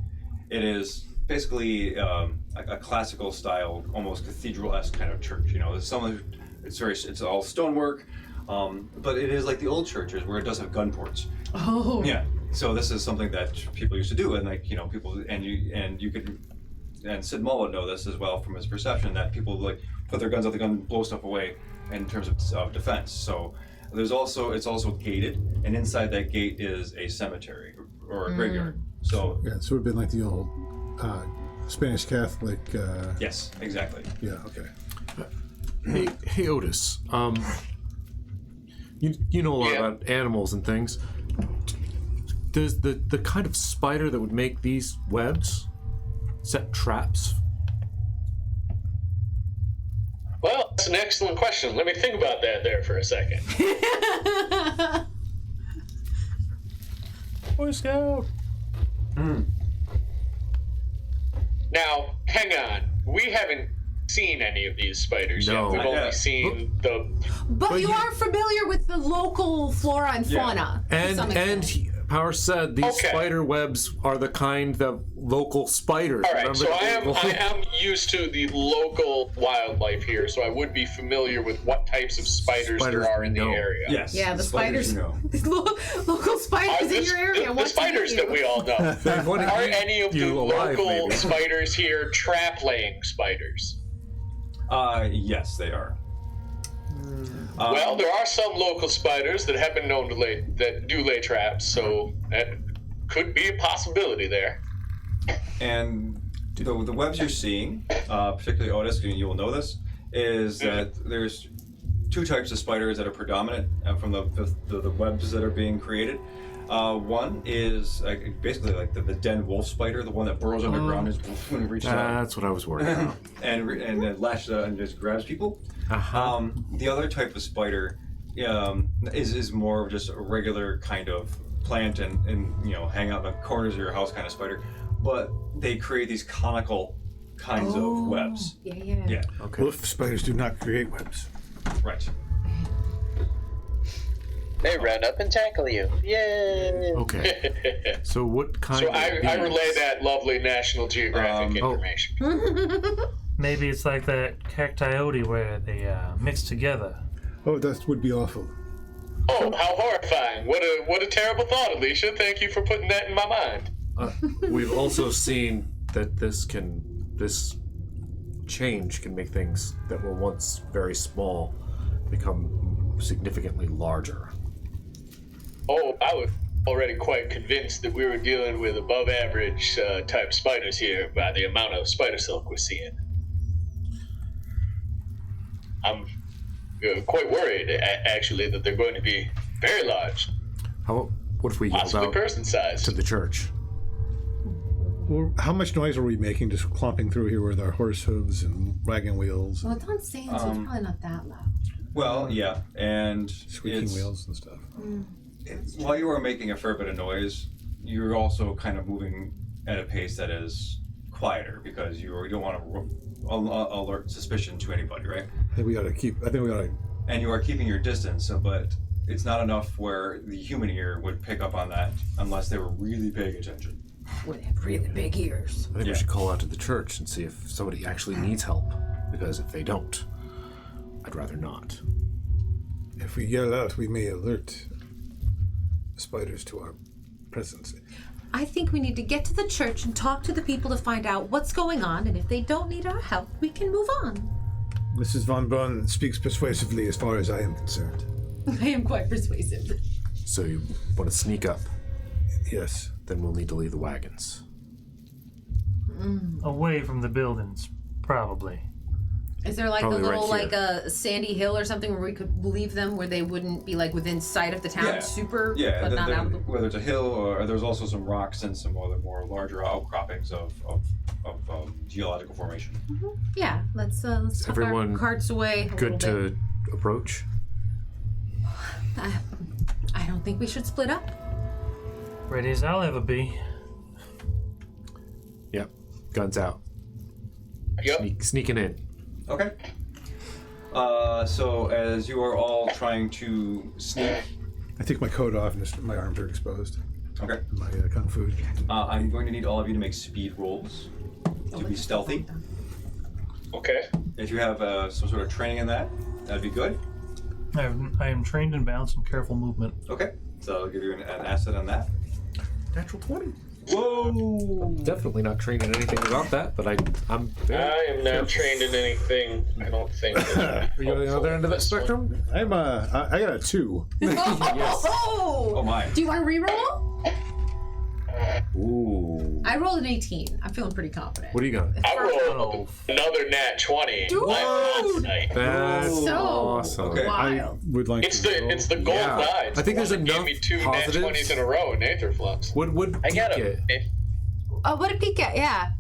It is basically a classical style, almost cathedral-esque kind of church. It's all stonework, but it is like the old churches where it does have gun ports. Oh. Yeah. So this is something that people used to do, and people and Sid Mull would know this as well from his perception that people put their guns out the gun, blow stuff away in terms of defense. So It's also gated, and inside that gate is a cemetery or a graveyard. So Yeah, so it would have been like the old Spanish Catholic. yes, exactly. Yeah, okay. Hey Otis. You know a lot Yeah. about animals and things. Does the kind of spider that would make these webs set traps? Well, that's an excellent question. Let me think about that there for a second. Boy Scout. Now, hang on. We haven't seen any of these spiders No. yet. We've Not only yet. seen the... But you are familiar with the local flora and fauna. to some extent. Power said these Okay. spider webs are the kind of local spiders. All right, Remember so the I local- am used to the local wildlife here, so I would be familiar with what types of spiders Spiders there are in the we know. area. Yes. Yeah, the spiders. You know. Local spiders in The- your area. the want to spiders eat that we all know. What Are keep any of the you alive, local maybe? spiders here trap-laying spiders? Yes, they are. Well, there are some local spiders that have been known to lay traps, so that could be a possibility there. And the webs you're seeing, particularly Otis, you will know this, is that there's two types of spiders that are predominant from the webs that are being created. One is basically like the den wolf spider, the one that burrows underground and reaches out That's what I was worried about. and then lashes out and just grabs people. The other type of spider is more of just a regular kind of plant and hang out in the corners of your house kind of spider, but they create these conical kinds of webs. Yeah. Okay. Wolf spiders do not create webs. Right. They run up and tackle you. Yay! Okay. So what kind So of I bees? relay that lovely National Geographic information. Maybe it's like that cactiote where they mix together. Oh, that would be awful. Oh, how horrifying! What a terrible thought, Alicia. Thank you for putting that in my mind. We've also seen that this change can make things that were once very small become significantly larger. Oh, I was already quite convinced that we were dealing with above average type spiders here by the amount of spider silk we're seeing. I'm quite worried, actually, that they're going to be very large, What if we yelled possibly out person-sized. to the church? Well, how much noise are we making just clomping through here with our horse hooves and wagon wheels, Well, it's on sand, so it's probably not that loud. Well, yeah, and squeaking wheels and stuff? while you are making a fair bit of noise, you're also kind of moving at a pace that is quieter because you don't want to alert suspicion to anybody, right? I think we ought to. And you are keeping your distance, but it's not enough where the human ear would pick up on that unless they were really paying attention. Well, they have really big ears. I think we should call out to the church and see if somebody actually needs help. Because if they don't, I'd rather not. If we yell out, we may alert the spiders to our presence. I think we need to get to the church and talk to the people to find out what's going on, and if they don't need our help, we can move on. Mrs. Von Braun speaks persuasively as far as I am concerned. I am quite persuasive. So you want to sneak up? Yes. Then we'll need to leave the wagons. Away from the buildings, probably. Is there like Probably a little right here. like a sandy hill or something where we could leave them where they wouldn't be like within sight of the town? Yeah. Super, Yeah, but not out of the... whether it's a hill or there's also some rocks and some other more larger outcroppings of geological formation. Yeah, let's tuck everyone our carts away a Good little bit. to approach? I don't think we should split up. Ready as I'll ever be. Yep. Guns out. Yep. Sneaking in. Okay. So as you are all trying to sneak, I take my coat off and just, my arms are exposed. okay, My kung fu. I'm going to need all of you to make speed rolls to be stealthy. Okay. If you have some sort of training in that, that'd be good. I am trained in balance and careful movement. Okay, so I'll give you an asset on that. Natural 20. Whoa! Definitely not trained in anything about that, but I'm very I am not trained in anything. I don't think. Are you on the other end of that spectrum? I got a 2. Yes. Oh my. Do you want to reroll? Ooh. I rolled an 18. I'm feeling pretty confident. What do you got? I rolled another nat 20. Dude! Tonight. That's So awesome. Okay. I wild. would like It's to. the gold Yeah. die. I think there's One that enough gave me 2 nat positives. 20s in a row in Aetherflux. Would I got peak a. it. Oh, what did Pete get? Yeah.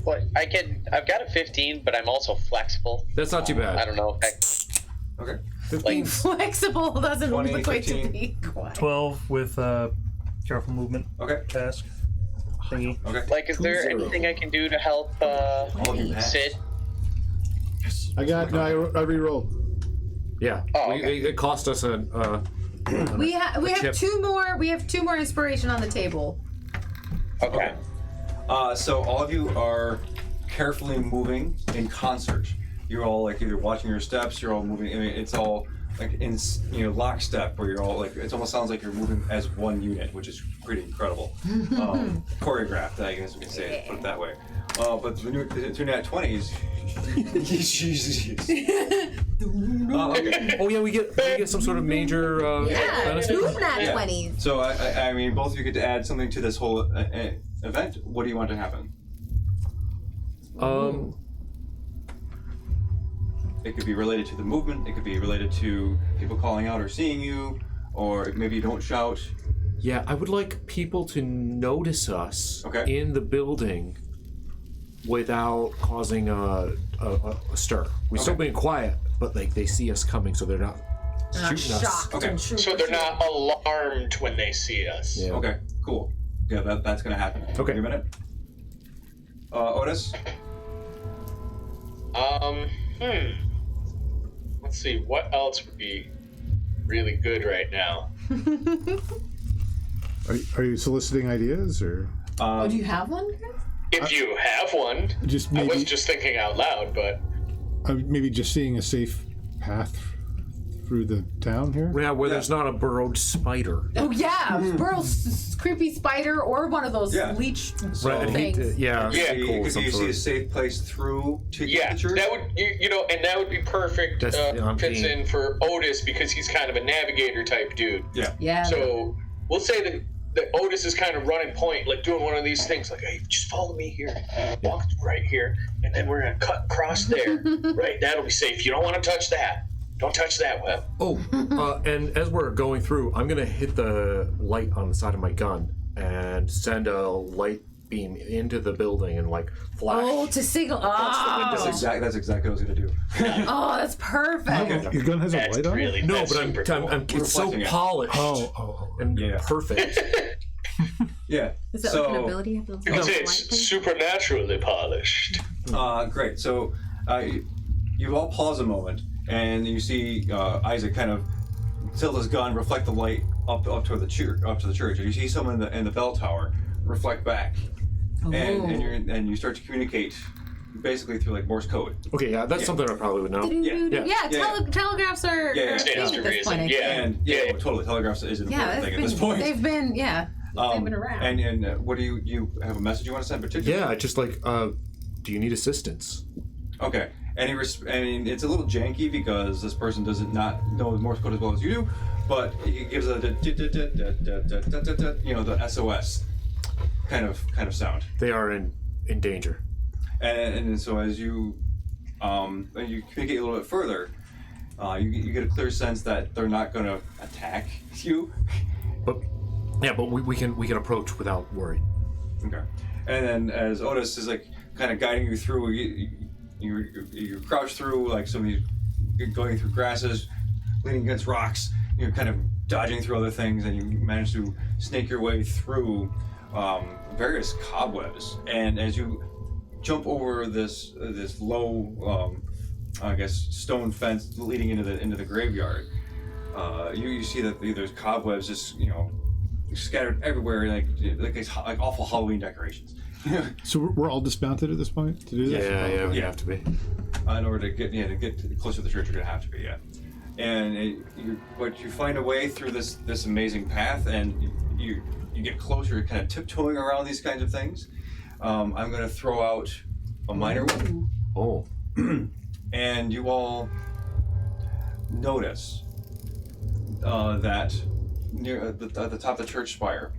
What I've got a 15, but I'm also flexible. That's not too bad. I don't know. Okay. 15. Flexible doesn't 20, equate to 15. be quiet. 12 with careful movement Okay. task thingy. Okay. Like, is there 2-0. anything I can do to help you passed. Sid? I re-rolled. Yeah. Oh, okay. It cost us a. We have chip. 2 more. We have 2 more inspiration on the table. Okay. So all of you are carefully moving in concert. You're all like either watching your steps. You're all moving. I mean, it's all like in lockstep, where you're all like. It almost sounds like you're moving as one unit, which is pretty incredible. Choreographed, I guess we can say, put it that way. But the 2 nat 20s. Okay. Oh yeah, we get some sort of major Yeah, benefit. 2 nat Yeah. 20s. So I mean, both of you get to add something to this whole event. What do you want to happen? It could be related to the movement. It could be related to people calling out or seeing you, or maybe you don't shout. Yeah, I would like people to notice us Okay. in the building without causing a stir. We're still being quiet, but like they see us coming, so they're not shooting us. Shocked. Okay. and So super they're shocked. not alarmed when they see us. Yeah. Okay, cool. Yeah, that's gonna happen. Okay. Give me a minute. Otis. Let's see, what else would be really good right now? Are you soliciting ideas or Oh, do you have one, Chris? If you have one. just I maybe was just thinking out loud, but maybe just seeing a safe path through the town here? Yeah, where there's not a burrowed spider. Oh yeah, Burl's creepy spider or one of those Yeah. leech So- I'd hate things. to, yeah, Yeah, You cool, could some you see sort a of- safe place through to yeah, the church? that would and that would be perfect. That's- I'm Fits being- in for Otis because he's kind of a navigator type dude. Yeah. Yeah. So we'll say that Otis is kind of running point, like doing one of these things, like, hey, just follow me here, walk right here, and then we're gonna cut across there, right? That'll be safe. You don't want to touch that. Don't touch that, Webb. Oh, and as we're going through, I'm gonna hit the light on the side of my gun and send a light beam into the building and like flash. Oh, to signal. That's Oh, exactly what I was gonna do. oh, that's perfect. Your gun has a That's light on it? really No, that's but super cool. it's so Reflecting it. polished Oh. and Yeah. perfect. Yeah. Is that so, like an ability? You have to You can say it's supernaturally polished. Great. So you all pause a moment, and you see Isaac kind of tilt his gun, reflect the light up to the church, and you see someone in the bell tower reflect back, and you start to communicate basically through like Morse code. Okay, yeah, that's something I probably would know. Yeah, telegraphs are Yeah, yeah. king at this point. I think. And Yeah. totally, telegraphs is an Yeah, important thing at this point. they've been they've been around. And what do you have a message you want to send in particular? Yeah, just like, do you need assistance? Okay. And it's a little janky because this person doesn't not know Morse code as well as you do, but it gives a the SOS kind of sound. They are in danger. And so as you communicate a little bit further, you get a clear sense that they're not going to attack you. But we can approach without worry. Okay. And then as Otis is like kind of guiding you through, you crouch through like some of these, going through grasses, leaning against rocks. You're kind of dodging through other things, and you manage to snake your way through various cobwebs. And as you jump over this low, I guess, stone fence leading into the graveyard, you see that there's cobwebs just scattered everywhere, like awful Halloween decorations. So we're all dismounted at this point to do this? Yeah, we Yeah. have to be. In order to get closer to the church, you're gonna have to be, yeah. And but you find a way through this amazing path, and you you get closer, you're kind of tiptoeing around these kinds of things. I'm going to throw out a minor one. Oh. And you all notice that near at the top of the church spire,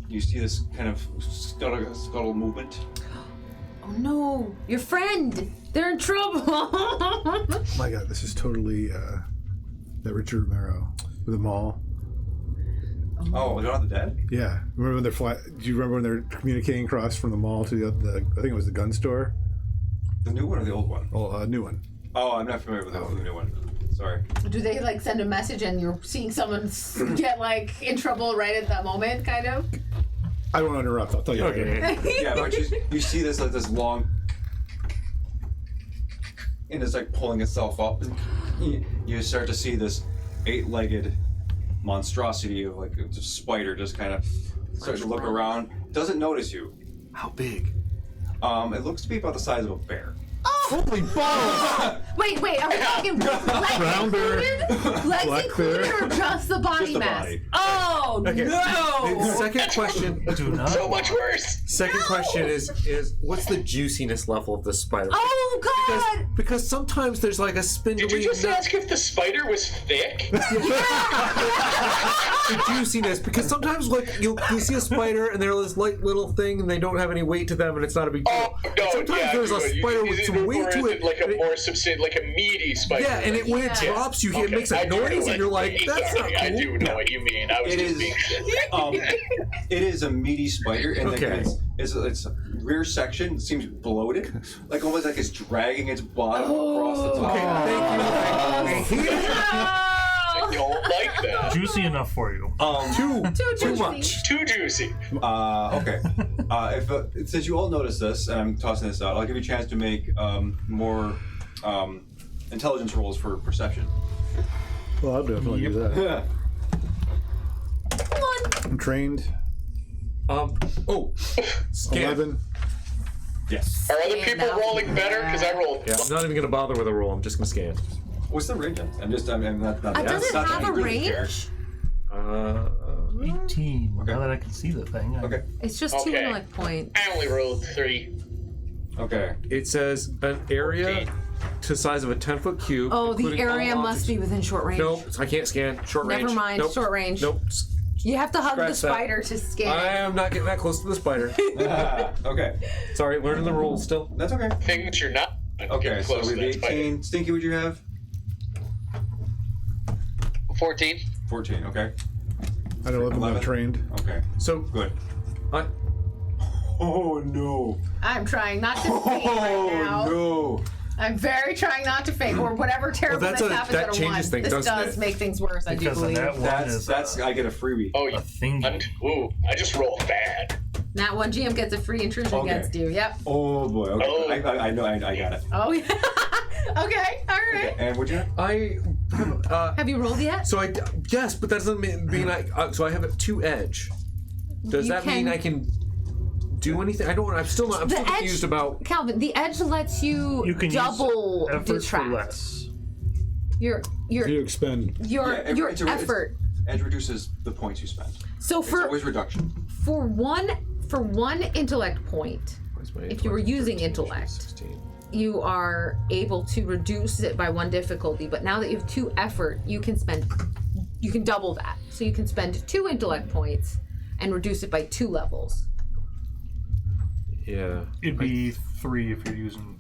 you see this kind of scuttle movement. Oh no, your friend! They're in trouble! My God, this is totally that Richard Romero with the mall. Oh, they're not the dead? Yeah, remember when they're do you remember when they're communicating across from the mall to the I think it was the gun store? The new one or the old one? Oh, new one. Oh, I'm not familiar with the new one. Sorry. Do they like send a message and you're seeing someone get like in trouble right at that moment, kind of? I don't want to interrupt. I'll tell you. Okay. Yeah, but you see this like this long, and it's like pulling itself up. And you start to see this 8-legged monstrosity of like a spider just kind of starts to look around. Doesn't notice you. How big? It looks to be about the size of a bear. Holy balls! Wait, are we talking legs included? Legs Black included bear? or just the body Just the mass? body. Oh, Okay. The no! second question. Do not. So much worse. Second question is what's the juiciness level of the spider? Oh, God! Because sometimes there's like a spindly. Did you just ask if the spider was thick? the juiciness? Because sometimes like you'll see a spider and they're this light little thing and they don't have any weight to them and it's not a big deal. Oh no! Sometimes Yeah, there's a you- spider you- with you- some weight or to is it. like a and it- more substantial, like a meaty spider. Yeah, and when it Yeah. drops, it Okay, makes a I do know noise, what and you're like, you mean. "That's not I cool." do know what you mean. I was It just is. being. It is a meaty spider, and Okay. its rear section seems bloated, like almost like it's dragging its bottom across the top. Okay, thank you. I don't like that. Juicy enough for you. Too juicy. much. Too juicy. Okay. If since you all noticed this, and I'm tossing this out, I'll give you a chance to make more intelligence rolls for perception. Well, I'll definitely do that. Yeah. I'm trained. Scan. 11. Yes. Are other Yeah, people no. rolling better? Because I rolled. Yeah, I'm not even gonna bother with a roll. I'm just gonna scan. What's the range? I'm not. Does it not have that I a really care. range? 18. Okay. Now that I can see the thing. Okay. It's just 2 Okay. intellect points. I only rolled 3. Okay. It says an area to size of a 10-foot cube. Oh, the including area all must objects. be within short range. Nope, I can't scan. Short range. Never mind, Nope. short range. Nope. You have to hug the Scratch that. spider to scan. I am not getting that close to the spider. Okay. Sorry, learning the rules still. That's okay. Things you're not. Okay. Getting So close we to have that spider. 18. Stinky, what'd you have? 14. 14. Okay. I don't know if I'm 11. trained. Okay. So, Good. I, Oh no. I'm trying not to faint right now. no. I'm very trying not to faint, or whatever terribleness that happens at a changes 1. things, This doesn't does it? make things worse, I do Because of believe. that one That's is I get a freebie. Oh, a you. thing. Ooh, I just rolled bad. That one GM gets a free intrusion Okay. against you. Yep. Oh boy. Okay. Oh. I know. I got it. Oh, yeah. Okay, all right. And what'd you have? I Have you rolled yet? so I yes, but that doesn't mean so I have a 2 edge. Does You that mean can- I can do anything? I don't. I'm still The confused edge- about. Calvin, the edge lets you, You can double use effort detract. for less. Your You expend. effort. Edge reduces the points you spend. So It's for always reduction. one intellect point, if you were using intellect, 16. you are able to reduce it by 1 difficulty. But now that you have 2 effort, you can double that. So you can spend 2 intellect points and reduce it by 2 levels. Yeah. It'd be 3 if you're using.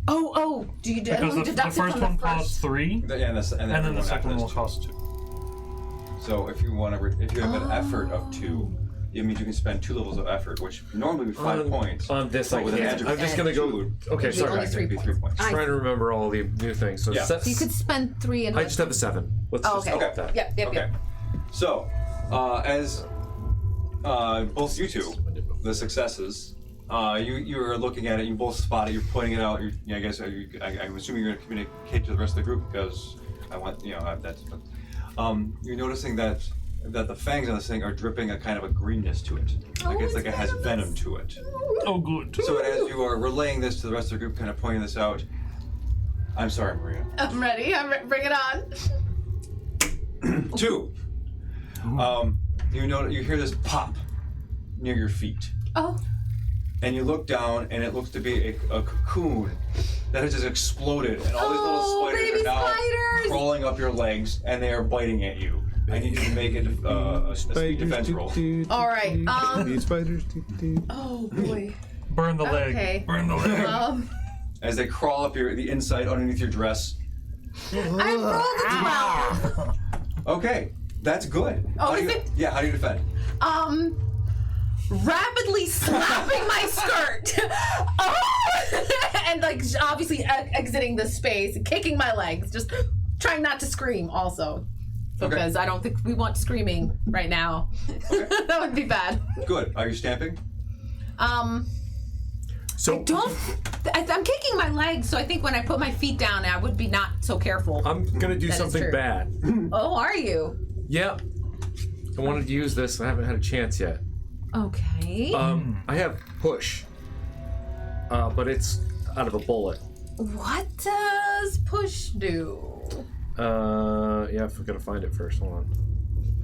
Oh, do you Because only the deduct it first from one the costs first? 3, Yeah, and then and then the everyone second one after will this cost 2. too. So if you want to, if you have an effort of 2, it means you can spend 2 levels of effort, which normally would be 5 points. On this, But I with an can't. edge of I'm just gonna go. 2, Okay, It'd be sorry. only it'd 3 be 3 points. I- Trying to remember all the new things. So Yeah. So you could spend 3 I intellect. just have a 7. Let's Oh, just okay. go with that. Yep. Okay. So, as both you two, the successes, you are looking at it. You both spot it. You're pointing it out. I guess I'm assuming you're going to communicate to the rest of the group because I want that's. You're noticing that the fangs on this thing are dripping a kind of a greenness to it. Like it's like it has venom to it. Oh, good. So as you are relaying this to the rest of the group, kind of pointing this out. I'm sorry, Maria. I'm ready. Bring it on. 2. You hear this pop near your feet. Oh. And you look down, and it looks to be a cocoon that has just exploded, and all these little spiders baby are now spiders! crawling up your legs, and they are biting at you. I need you to make a sneak defense roll. All right. Spiders. Oh boy. Burn the leg. Okay. Burn the leg. As they crawl up the inside underneath your dress. I rolled a 12. Okay, that's good. Oh, is it? Yeah, how do you defend? Rapidly slapping my skirt. And like obviously exiting the space, kicking my legs, just trying not to scream also. Because I don't think we want screaming right now. Okay. That would be bad. Good. Are you stamping? So I'm kicking my legs, so I think when I put my feet down, I would be not so careful. I'm gonna do That is something true. bad. Oh, are you? Yeah. I wanted to use this. I haven't had a chance yet. Okay. I have push, but it's out of a bullet. What does push do? Yeah, I've got to find it first. Hold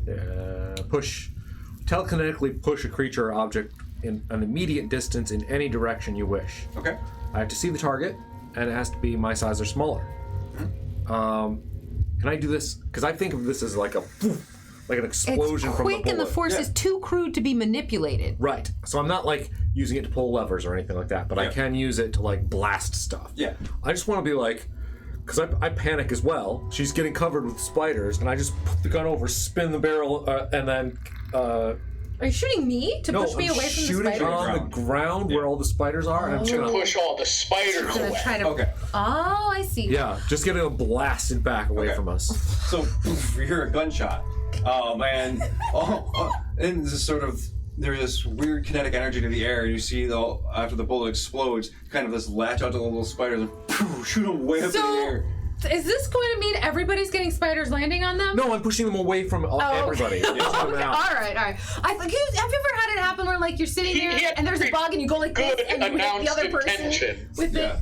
on. Push. Telekinetically push a creature or object in an immediate distance in any direction you wish. Okay. I have to see the target, and it has to be my size or smaller. Can I do this? Because I think of this as like an explosion It's from the quick and the bullet. force is too crude to be manipulated. Right. So I'm not like using it to pull levers or anything like that, but I can use it to like blast stuff. Yeah. I just want to be like, because I panic as well. She's getting covered with spiders, and I just put the gun over, spin the barrel, and then. Are you shooting me to push me I'm away from the shooting spider? on the ground where all the spiders are, and I'm just To gonna. push all the spiders Gonna away. try to. Okay. Oh, I see. Yeah, just getting a blasted back away Okay. from us. So you hear a gunshot, and this is sort of there's this weird kinetic energy to the air, and you see after the bullet explodes, kind of this latch onto the little spiders and shoot them way up in the air. Is this going to mean everybody's getting spiders landing on them? No, I'm pushing them away from everybody. Okay. Just let them out. All right. I think have you ever had it happen where like you're sitting He here had and there's a bug and you go like this good and you hit the announced other person intention. with it?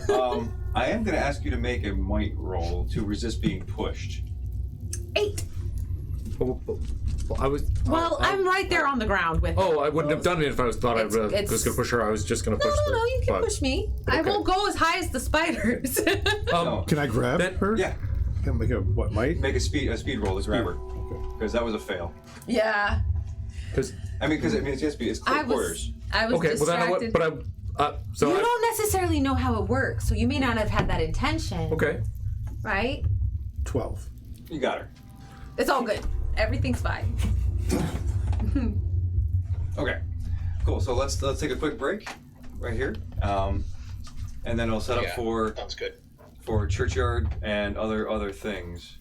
Yeah. I am going to ask you to make a might roll to resist being pushed. 8. I was. I'm right there on the ground with. Oh, I wouldn't have done it if I thought I was going to push her. I was just going to push No, you can bug. push me. I Okay. won't go as high as the spiders. No. Can I grab her? Yeah. Can I make a what might? Make a speed roll to grab her. Because that was a fail. Yeah. Because It's just it's close quarters. I was okay, well then distracted. so you I, don't necessarily know how it works, so you may not have had that intention. okay. Right? 12. You got her. It's all good. Everything's fine. Okay. Cool. So let's take a quick break right here. And then I'll set up Sounds good. for churchyard and other things.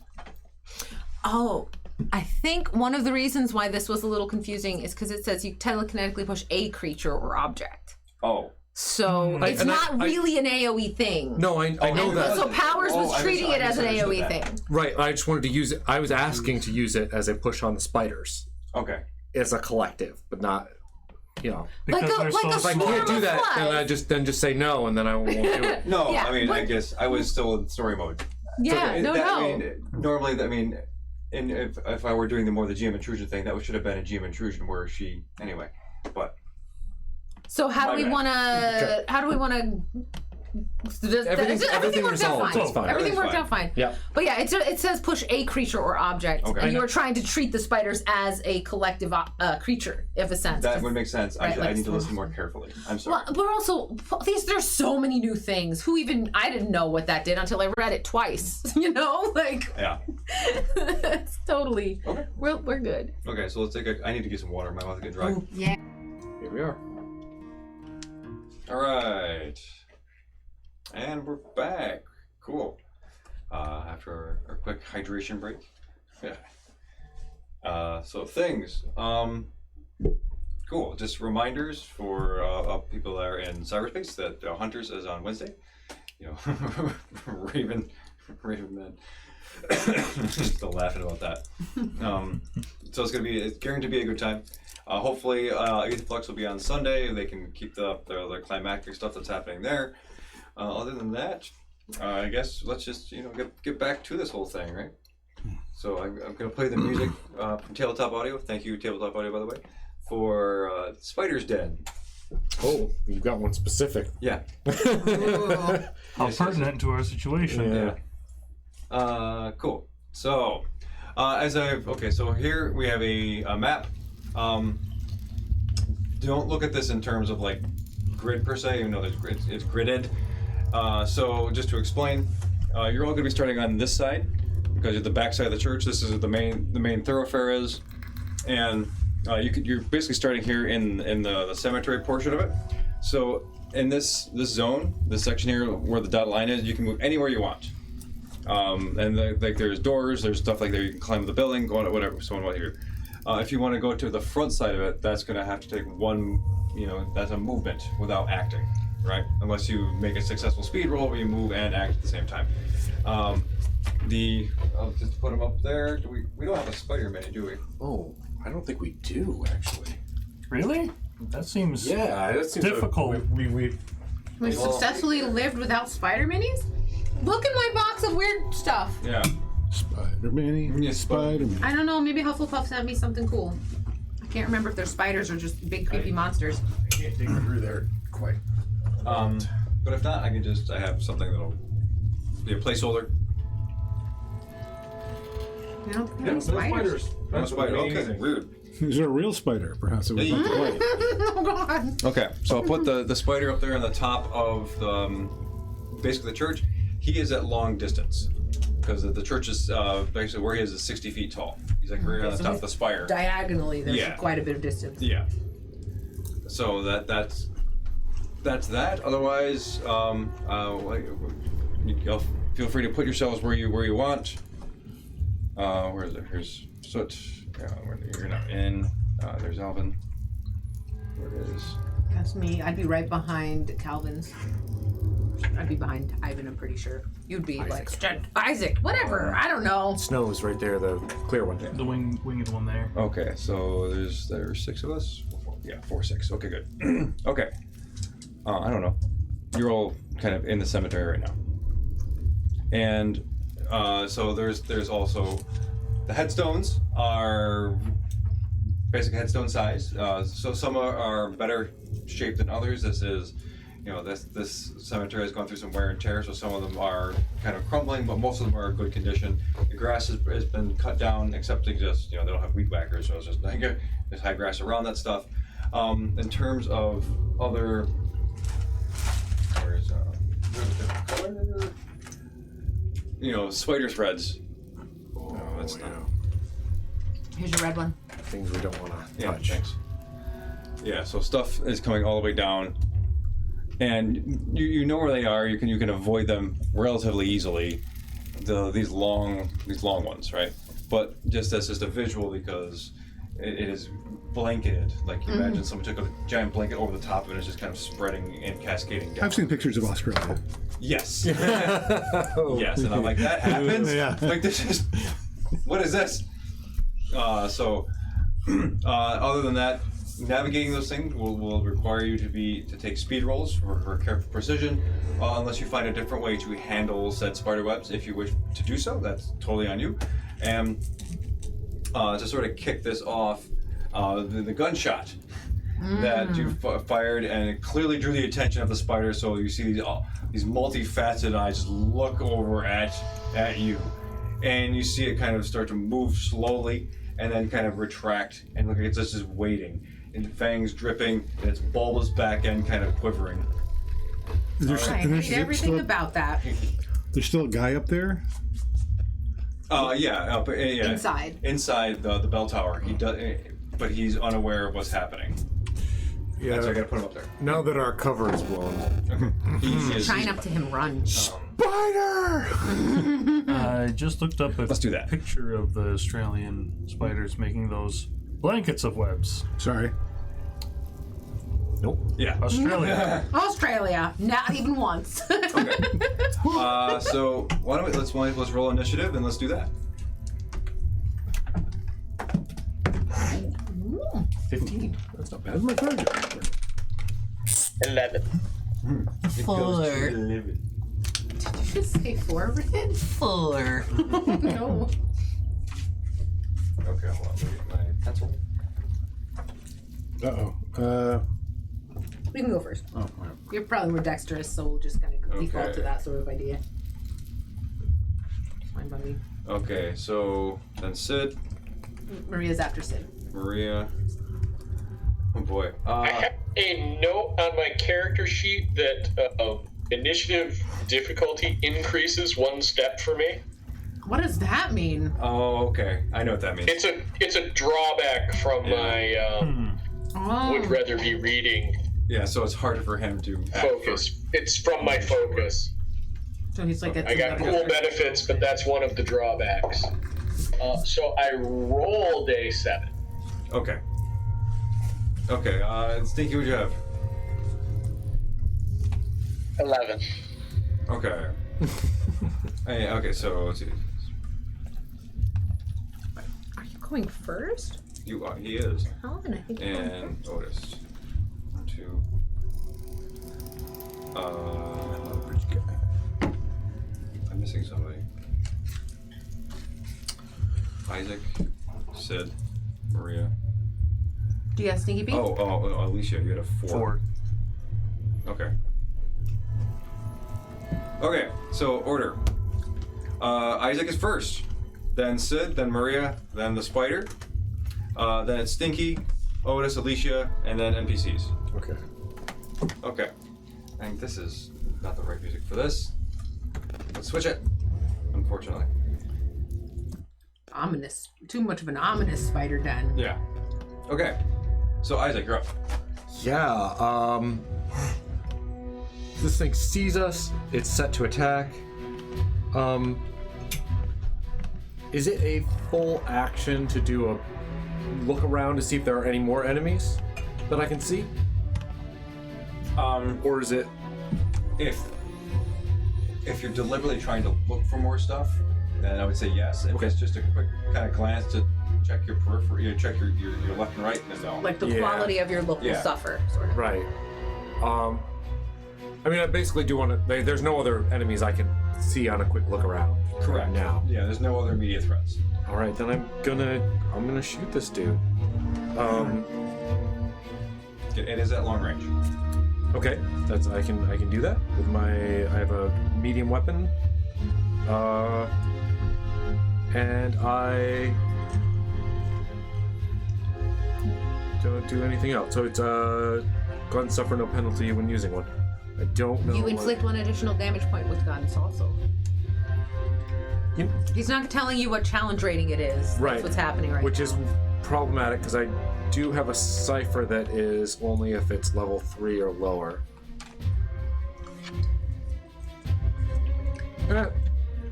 Oh, I think one of the reasons why this was a little confusing is because it says you telekinetically push a creature or object. Oh. So it's not really an AoE thing. No, I know that. So Powers was treating it as an AoE thing. Right. I just wanted to use it. I was asking to use it as a push on the spiders Okay. as a collective, but not. Because Like a- they're like a If I Swarm can't do of that, flies. then I just say no, and then I won't do it. No, Yeah, I mean, but- I guess I was still in story mode. Yeah, no. Normally, and if I were doing the GM intrusion thing, that should have been a GM intrusion where she anyway. But So how do we want to? How do we want to? Everything worked out resolved. fine. It's fine. Everything worked out fine. Yeah. But yeah, it says push a creature or object, Okay. and you were trying to treat the spiders as a collective creature, if a sense. that would make sense. Right, I like need to Swarm. listen more carefully. I'm sorry. Well, but also, there's so many new things. I didn't know what that did until I read it twice. Yeah. It's totally. Okay. We're good. Okay, so let's take I need to get some water. My mouth is getting dry. Yeah. Here we are. All right. And we're back. Cool. After our quick hydration break. Yeah. So things. Cool. Just reminders for people that are in cyberspace that Hunters is on Wednesday. Raven Man. Still laughing about that. So it's guaranteed to be a good time. Hopefully, Aetherflux will be on Sunday. They can keep their climactic stuff that's happening there. Other than that, I guess let's just get back to this whole thing, right? So I'm going to play the music from Tabletop Audio. Thank you, Tabletop Audio, by the way, for Spider's Den. Oh, you've got one specific. Yeah. How pertinent to our situation. Yeah. Cool. So, so here we have a map. Don't look at this in terms of like grid per se, even though there's grids. It's gridded. So just to explain, you're all going to be starting on this side because at the back side of the church, this is the main thoroughfare is, and you're basically starting here in the cemetery portion of it. So in this zone, this section here where the dotted line is, you can move anywhere you want. And there's doors, there's stuff like that. You can climb the building, go on it, whatever. So on what here. If you want to go to the front side of it, that's going to have to take one. That's a movement without acting, right? Unless you make a successful speed roll where you move and act at the same time. I'll just put them up there. We don't have a spider mini, do we? Oh, I don't think we do actually. Really? That seems that seems difficult. We successfully lived without spider minis? Look in my box of weird stuff. Yeah. Spider-Man. Yeah, Spider-Man. I don't know, maybe Hufflepuff sent me something cool. I can't remember if they're spiders or just big creepy monsters. I can't dig through there quite. But if not, I have something that'll be a placeholder. I don't think any spiders. No spider. Okay, weird. Is there a real spider? Perhaps it was not the light. Oh god. Okay, so I'll put the spider up there on the top of basically the church. He is at long distance because the church is basically where he is 60 feet tall. He's like right on the top of the spire. Diagonally, there's Yeah. quite a bit of distance. Yeah. So that's that. Otherwise, feel free to put yourselves where you want. Where is it? Here's Soot. You're not in. There's Alvin. Where it is? That's me. I'd be right behind Calvin's. I'd be behind Ivan, I'm pretty sure. You'd be Isaac, whatever. I don't know. Snow's right there, the clear one. The winged one there. Okay, so there's 6 of us. 4, 6. Okay, good. Okay. I don't know. You're all kind of in the cemetery right now, and so there's also the headstones are basic headstone size. So some are better shaped than others. This is. This cemetery has gone through some wear and tear, so some of them are kind of crumbling, but most of them are in good condition. The grass has been cut down, except they just, they don't have weed whackers, so it's just there's high grass around that stuff. In terms of other, where's a different color? Spider threads. Oh, that's not. Here's your red one. Things we don't want to touch. Thanks. Yeah, so stuff is coming all the way down. And you know where they are. You can avoid them relatively easily. These long ones, right? But that's just a visual because it is blanketed. Like you imagine someone took a giant blanket over the top of it and it's just kind of spreading and cascading down. I've seen pictures of Australia. Yes. Yes, and I'm like, that happens. Yeah. Like this is what is this? Other than that. Navigating those things will require you to take speed rolls for careful precision, unless you find a different way to handle said spider webs. If you wish to do so, that's totally on you. And to sort of kick this off, the gunshot that you fired, and it clearly drew the attention of the spider. So you see these multifaceted eyes just look over at you, and you see it kind of start to move slowly, and then kind of retract, and look, it's just waiting. And fangs dripping, and its bulbous back end kind of quivering. I hate everything about that. There's still a guy up there? Yeah. Inside. Inside the bell tower. He does, but he's unaware of what's happening. Yeah. So I gotta put him up there. Now that our cover is blown. Okay. Shine up to him, run. Spider! I just looked up a Let's do that. picture of the Australian spiders making those blankets of webs. Sorry. Nope. Yeah. Australia. Australia, not even once. Okay. So why don't let's roll initiative and let's do that. 15. That's not bad. My target. 11. 4. Did you just say 4, Red? 4. No. Okay, hold on. Let me get my pencil. We can go first. Oh, all right. You're probably more dexterous, so we'll just kind of default to that sort of idea. Fine by me. Okay, so then Sid, Maria's after Sid. Maria. Oh boy. I have a note on my character sheet that initiative difficulty increases 1 step for me. What does that mean? Oh, okay. I know what that means. It's a drawback from my would rather be reading Yeah, so it's harder for him to focus. It's from my focus. So he's like, I got cool benefits, but that's one of the drawbacks. So I rolled a 7. Okay. Okay, Stinky, what'd you have? 11. Okay. Hey, okay, so let's see. Are you going first? You are, he is. Helen, I think you're going And first. Otis. 1, 2. I'm missing somebody. Isaac, Sid, Maria. Do you have Stinky Pete? Oh, Alicia, you had a 4. Okay. Okay, so order. Isaac is first, then Sid, then Maria, then the spider, then it's Stinky, Otis, Alicia, and then NPCs. Okay. Okay. I think this is not the right music for this. Let's switch it, unfortunately. Ominous. Too much of an ominous spider den. Yeah. Okay. So Isaac, you're up. Yeah, this thing sees us, it's set to attack. Is it a full action to do a look around to see if there are any more enemies that I can see? Or is it... If you're deliberately trying to look for more stuff, then I would say yes. If it's just a quick kind of glance to check your periphery, check your left and right, then no. Like the quality of your local suffer, sort of. Right. I mean, I basically do want to... There's no other enemies I can see on a quick look around. Correct. Right now. Yeah, there's no other immediate threats. All right, then I'm gonna shoot this dude. It is at long range. Okay, I can do that with I have a medium weapon. And I don't do anything else. So it's guns suffer no penalty when using one. I don't know. You inflict 1 additional damage point with guns also. He's not telling you what challenge rating it is. Right. That's what's happening right now. Which is problematic because I do have a cipher that is only if it's level 3 or lower.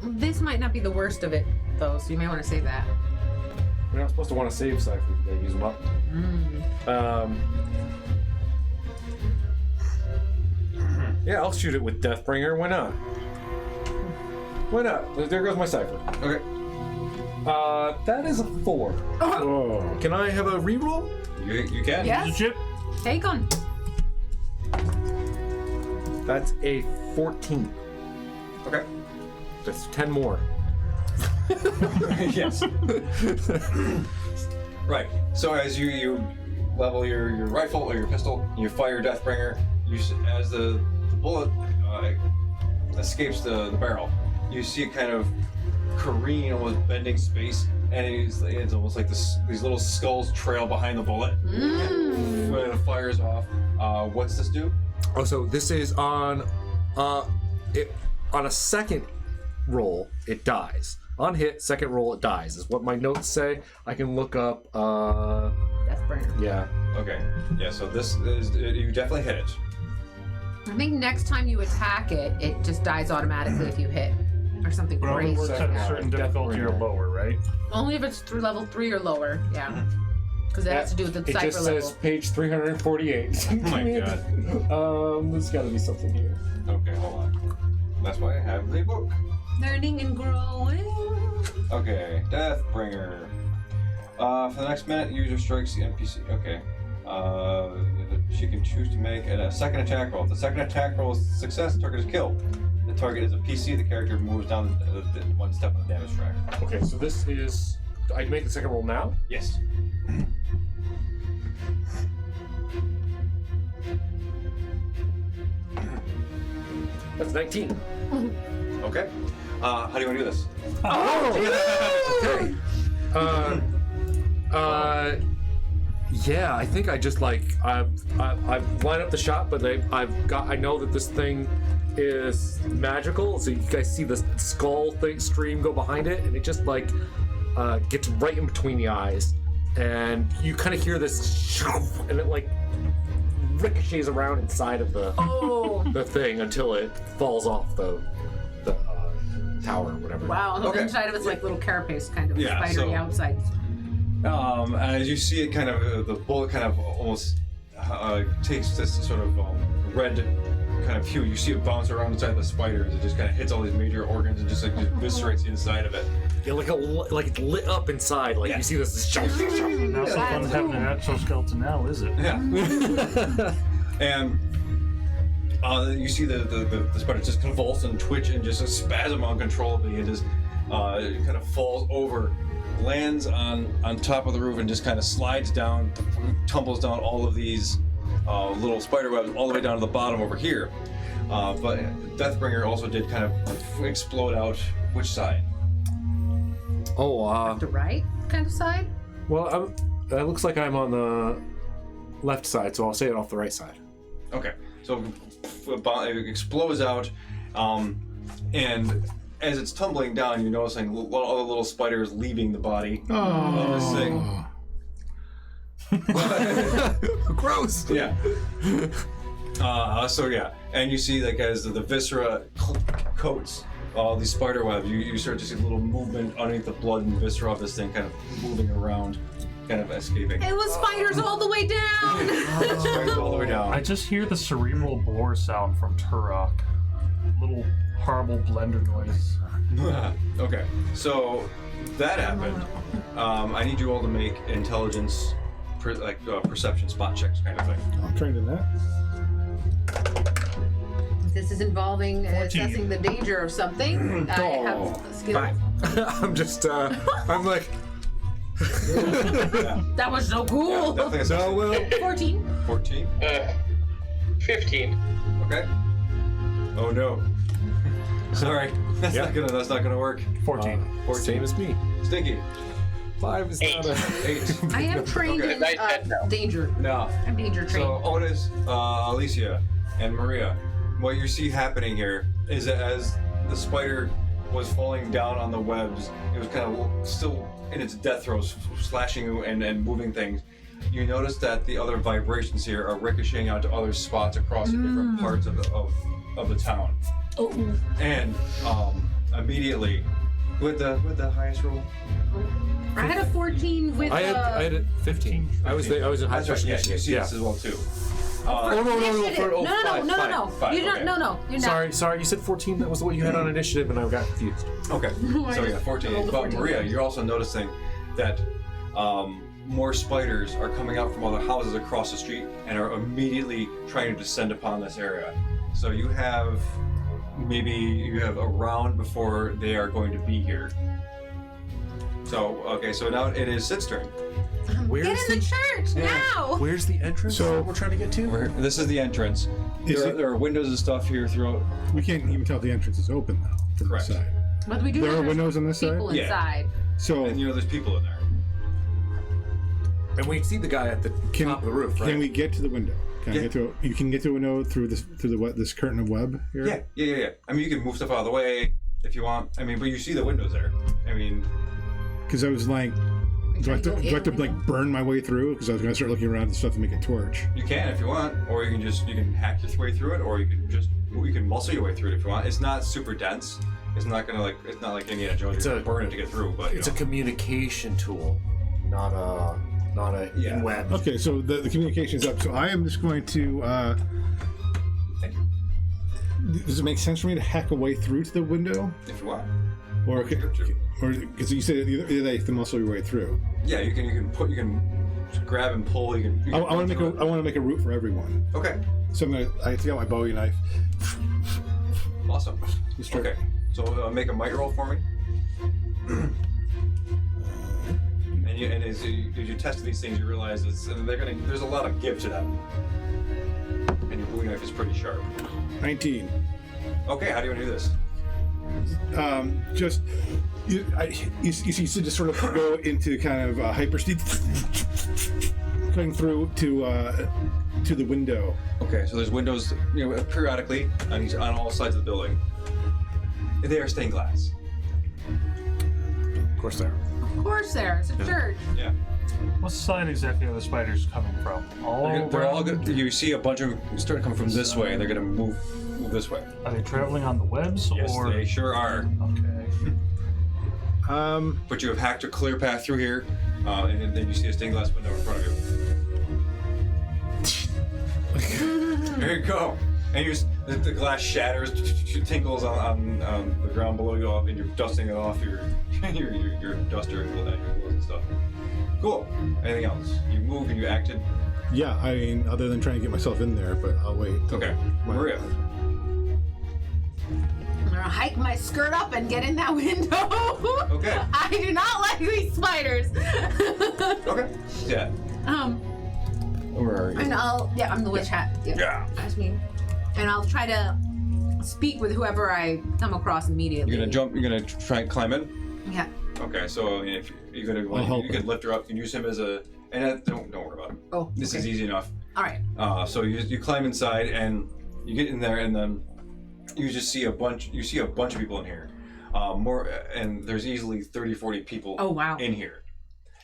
This might not be the worst of it, though, so you may want to save that. We're not supposed to want to save ciphers. You gotta use them up. Yeah, I'll shoot it with Deathbringer. Why not? Why not? There goes my cipher. Okay. That is a 4. Oh. Can I have a reroll? You can. Yes. Chip? Take on. That's a 14. Okay. That's 10 more. Yes. Right. So as you level your rifle or your pistol, you fire Deathbringer. As the bullet escapes the barrel, you see it kind of careen, almost bending space, and it's almost like these little skulls trail behind the bullet. When it fires off, what's this do? Oh, so this is on a second roll, it dies. On hit, second roll, it dies, is what my notes say. I can look up, Deathbringer. yeah. Okay. Yeah, so this is, you definitely hit it. I think next time you attack it, it just dies automatically if you hit. Or something But only crazy. works at a certain difficulty or lower, right? Only if it's through level 3 or lower, yeah. Because it has to do with the It cipher just level. says page 348. Oh my god. There's gotta be something here. Okay, hold on. That's why I have the book. Learning and growing. Okay, Deathbringer. For the next minute, user strikes the NPC. Okay. She can choose to make a second attack roll. If the second attack roll is a success, the target is killed. The target is a PC, the character moves down the 1 step on the damage track. Okay, so this is... I make the second roll now? Yes. That's 19. Okay. How do you want to do this? Okay. Yeah, I think I just I line up the shot, but I know that this thing is magical. So you guys see the skull thing stream go behind it, and it just gets right in between the eyes, and you kind of hear this, and it ricochets around inside of the thing until it falls off the tower or whatever. Wow, the Okay. inside of it's like little carapace kind of spidery so- outside. As you see it, kind of the bullet kind of almost takes this sort of red kind of hue. You see it bounce around inside the spider as it just kind of hits all these major organs and just eviscerates the inside of it. Yeah, like it's lit up inside. Like you see this. Not so fun having an exoskeleton now, is it? Yeah. And you see the spider just convulse and twitch and just spasm uncontrollably. It just kind of falls over, lands on top of the roof, and just kind of slides down, tumbles down all of these little spider webs all the way down to the bottom over here. But Deathbringer also did kind of explode out. Which side? Oh, The right kind of side? well, it looks like I'm on the left side, so I'll say it off the right side. Okay, so it explodes out, and as it's tumbling down, you're noticing all the little spiders leaving the body of this thing. Gross. Yeah. And you see as the viscera coats all these spider webs, you start to see a little movement underneath the blood and viscera of this thing kind of moving around, kind of escaping. It was spiders all the way down! Spiders all the way down. I just hear the cerebral bore sound from Turok. Little horrible blender noise. Okay, so that happened. I need you all to make intelligence, perception spot checks kind of thing. I'm trained in that. This is involving assessing the danger of something. I have skills. I'm just, I'm like, That was so cool! Definitely a no, well, 14. 14. 15. Okay. Oh no. Sorry. That's not gonna work. 14. 14. same as me. Stinky. 5 is not a... 8. I am trained Okay. in Nice head now. danger. No. I'm danger trained. So Otis, Alicia, and Maria, what you see happening here is that as the spider was falling down on the webs, it was kind of still in its death throes, slashing you and moving things. You notice that the other vibrations here are ricocheting out to other spots across the different parts of the town. Oh. And immediately, with the highest roll. I had a 14 with I had a 15. I was in high That's right. special Yeah, you initiative. see this as well too. Oh, no, initiative. no, No. Five, You don't. okay. No. You're not. Sorry, you said 14. That was what you had on initiative, and I got confused. Okay, so yeah, 14. But 14. Maria, you're also noticing that more spiders are coming out from other houses across the street and are immediately trying to descend upon this area. So you have a round before they are going to be here. So now it is Sid's turn. Where's Get in the church now! Where's the entrance So- that we're trying to get to? This is the entrance. Is There are windows and stuff here throughout. We can't even tell if the entrance is open though from Correct. this side. What do we do? There are There's windows on this side? people Yeah. inside. So And there's people in there. And we see the guy at the top of the roof, right? can we get to the window? Can I Yeah. get to? You can get to a window through this curtain of web here. Yeah. I mean, you can move stuff out of the way if you want. I mean, but you see the windows there. I mean, Because I was like, do I have to like burn my way through? Because I was gonna start looking around and stuff and make a torch. you can if you want, or you can hack your way through it, or you can muscle your way through it if you want. It's not super dense. It's not like Indiana Jones. It's You're gonna a- burn it to get through, but It's a communication tool, not a Yeah. web. Okay, so the communication is up. So I am just going to. Thank you. Does it make sense for me to hack a way through to the window, If you want. or because you said either you have to muscle your way through? Yeah, you can grab and pull. You can. I want to make a route for everyone. Okay. So I take out my Bowie knife. Awesome. Just try- Okay. So make a might roll for me. And as you test these things, you realize there's a lot of give to them. And your Bowie knife is pretty sharp. 19. Okay, how do you want to do this? Just you see Sid just sort of go into kind of hyperspeed, cutting through to the window. Okay, so there's windows, periodically on all sides of the building. They are stained glass. Of course they are. Of course, there. It's a church. Yeah. What side exactly are the spiders coming from? They're all good. You see a bunch of them start to come from this way, and they're gonna move this way. Are they traveling on the webs, Yes, or they sure are. okay? But you have hacked a clear path through here, and then you see a stained glass window in front of you. There you go. And the glass shatters, tinkles on the ground below you, and you're dusting it off your duster and gloves and stuff. Cool. Anything else? You moved and you acted. Yeah, I mean, other than trying to get myself in there, but I'll wait. Okay. Maria. I'm gonna hike my skirt up and get in that window. Okay. I do not like these spiders. Okay. Yeah. Where are you? And I'm the witch hat. Yeah. That's me. And I'll try to speak with whoever I come across immediately. You're gonna try and climb in? Yeah. Okay, so if you're gonna, you can lift her up. You can use him as a, and don't worry about him. Oh, This is easy enough. All right. So you climb inside and you get in there, and then you just see a bunch. You see a bunch of people in here. And there's easily 30-40 people. Oh, wow. In here,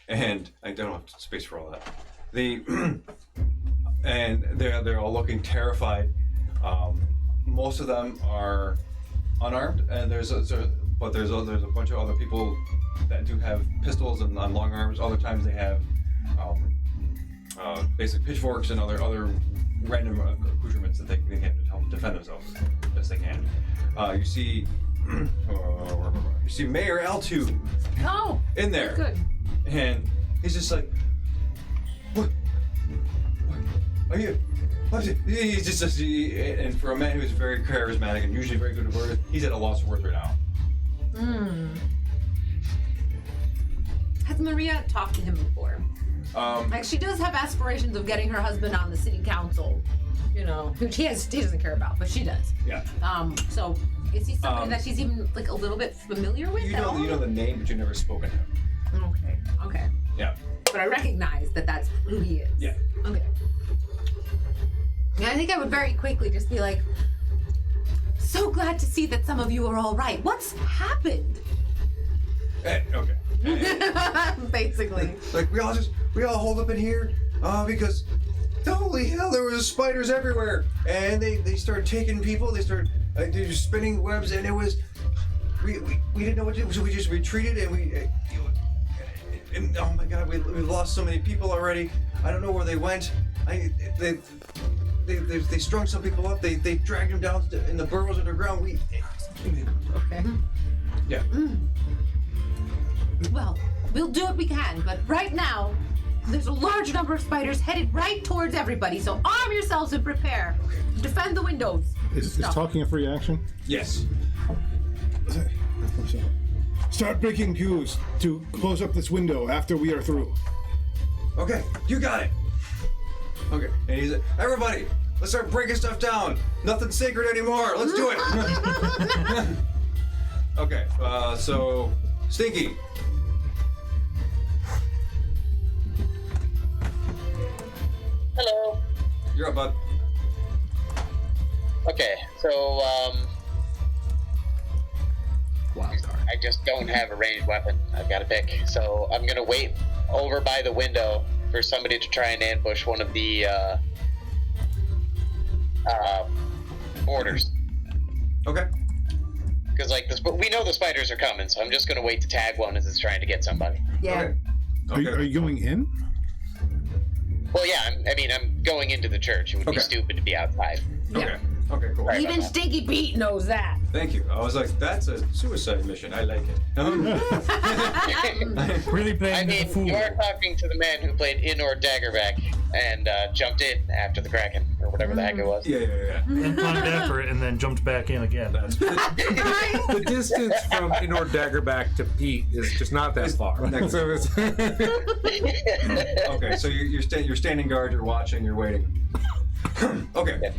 and I don't have space for all that. And they're all looking terrified. Most of them are unarmed, and there's a bunch of other people that do have pistols and on long arms. Other times they have basic pitchforks and other random accoutrements that they can to help defend themselves as best they can. You see Mayor L2 in there. Good. And he's just like, what are you? He's just and for a man who's very charismatic and usually very good at words, he's at a loss for words right now. Has Maria talked to him before? Like, she does have aspirations of getting her husband on the city council, which he doesn't care about, but she does. Yeah. So is he somebody that she's even like a little bit familiar with? You know the name, but you've never spoken to him. Okay. Yeah. But I recognize that that's who he is. Yeah. Okay. And I think I would very quickly just be like, so glad to see that some of you are all right. What's happened? Okay. Basically. Like we all hold up in here because holy hell, there was spiders everywhere, and they started taking people. They started they're spinning webs, and it was we didn't know what to do, so we just retreated, and and oh my god, we lost so many people already. I don't know where they went. They strung some people up. They dragged them down in the burrows underground. Okay. Yeah. Well, we'll do what we can, but right now, there's a large number of spiders headed right towards everybody, so arm yourselves and prepare. Defend the windows. Is talking a free action? Yes. Start breaking cues to close up this window after we are through. Okay, you got it. Okay, and he's like, everybody, let's start breaking stuff down. Nothing's sacred anymore. Let's do it. Okay, so Stinky. Hello. You're up, bud. Okay, so I just don't have a ranged weapon. I've got to pick. So I'm gonna wait over by the window for somebody to try and ambush one of the boarders. Okay. Because we know the spiders are coming, so I'm just gonna wait to tag one as it's trying to get somebody. Yeah. Okay. Are you going in? Well, yeah. I'm going into the church. It would be stupid to be outside. Okay. Okay, cool. Right. Even Stinky Pete knows that. Thank you. I was like, that's a suicide mission. I like it. Really playing the fool. You're talking to the man who played Inor Daggerback and jumped in after the Kraken, or whatever the heck it was. Yeah. And climbed after it and then jumped back in again. The distance from Inor Daggerback to Pete is just not that far. So it's Okay, so you're standing guard, you're watching, you're waiting. Okay. Yeah,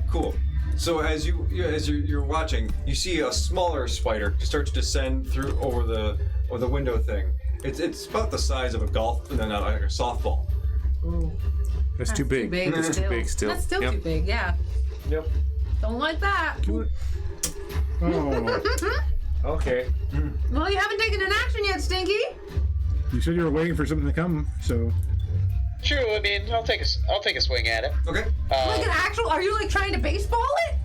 Cool. So as you're watching, you see a smaller spider start to descend through over the window thing. It's about the size of a like a softball. Ooh. That's too big. That's too big still. That's still Yep. too big, yeah. Yep. Don't like that. Oh, Okay. Well, you haven't taken an action yet, Stinky. you said you were waiting for something to come, so. True. I mean, I'll take a swing at it. Okay. Like an actual, are you like trying to baseball it?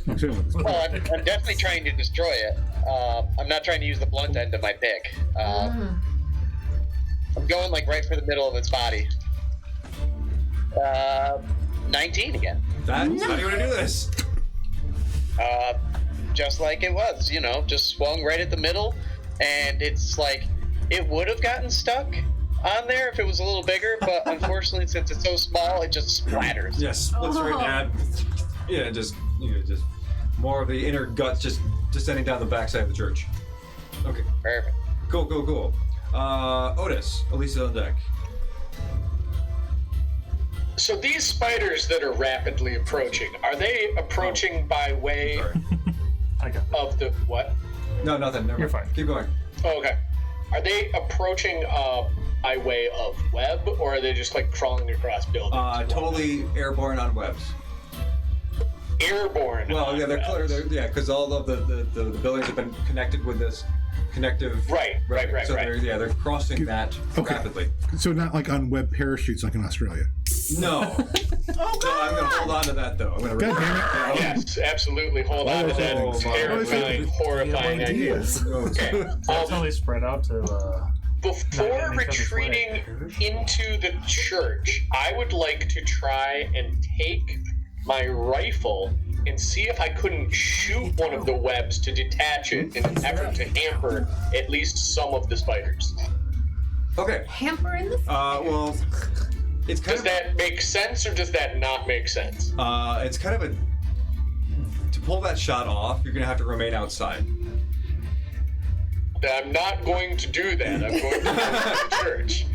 Well, I'm definitely trying to destroy it. I'm not trying to use the blunt end of my pick. I'm going like right for the middle of its body. 19 again. How do you want to do this? Just like it was, just swung right at the middle, and it's like it would have gotten stuck on there if it was a little bigger, but unfortunately, since it's so small, it just splatters. Yes, splits right now. Yeah, just more of the inner guts just descending down the backside of the church. Okay. Perfect. Cool. Otis, Elisa on deck. So these spiders that are rapidly approaching, are they approaching by way Sorry. I got it. of the what? No, nothing. Never You're mind. fine. Keep going. Oh, okay. Are they approaching by way of web, or are they just like crawling across buildings? Totally airborne on webs. Airborne. Well, on yeah, they're webs. clear. Because all of the buildings have been connected with this connective. Right. So they're crossing that Okay. rapidly. So not like on web parachutes like in Australia. No. Oh, So I'm gonna hold on to that though. I'm gonna. God damn it. Yes, absolutely. Hold on to that Oh, my terrifying, horrifying idea. Okay. That's how they spread out to. Before Not getting each other's retreating into the church, I would like to try and take my rifle and see if I couldn't shoot one of the webs to detach it in an effort to hamper at least some of the spiders. Okay. Hamper in the Well, it's kind Does that make sense, or does that not make sense? It's kind of a. To pull that shot off, you're gonna have to remain outside. I'm not going to do that. I'm going to go to the church.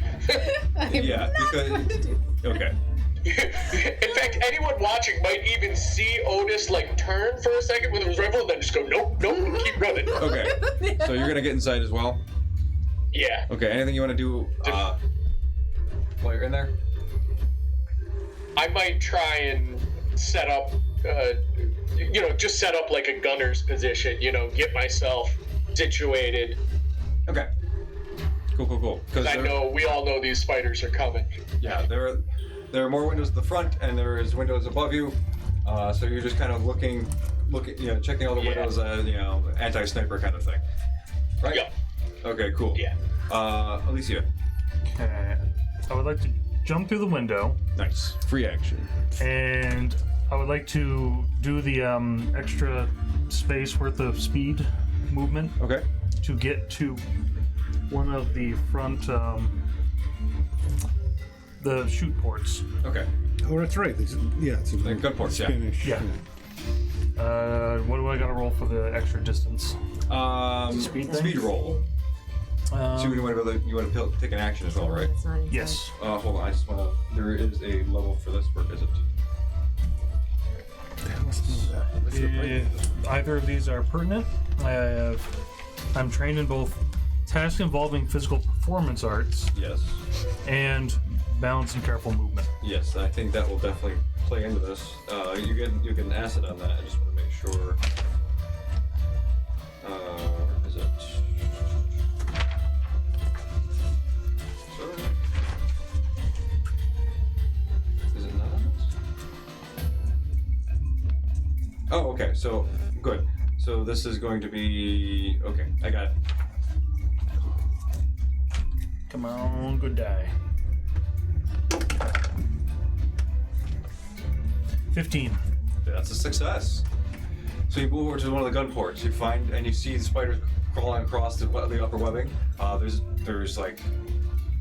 Yeah, because. Okay. In fact, anyone watching might even see Otis like turn for a second with his rifle and then just go, nope, and keep running. Okay. So you're gonna get inside as well. Yeah. Okay. Anything you want to do while you're in there? I might try and set up, just set up like a gunner's position, get myself situated. Okay. Cool. Because we all know these spiders are coming. Yeah, there are more windows at the front, and there is windows above you. So you're just kind of looking, checking all the Yeah. windows, anti-sniper kind of thing. Right? Yeah. Okay, cool. Yeah. Alicia. Okay. I would like to jump through the window, Nice. Free action. and I would like to do the extra space worth of speed movement Okay. to get to one of the front, the shoot ports. Okay. Oh, that's right. It's The gun ports, yeah. Spanish. Yeah. What do I gotta roll for the extra distance? Speed thing? roll. So you want to take an action as well, right? It's not inside. Yes. Hold on. I just want to. There is a level for this. Where is it? Either of these are pertinent. I'm trained in both tasks involving physical performance arts Yes. and balance and careful movement. Yes. I think that will definitely play into this. You get an asset on that. I just want to make sure. Where is it? Sorry. Is it not on this? Oh, okay. So good. So this is going to be okay. I got it. Come on, good die. 15. That's a success. So you move over to one of the gun ports. You find and you see the spiders crawling across the upper webbing. There's like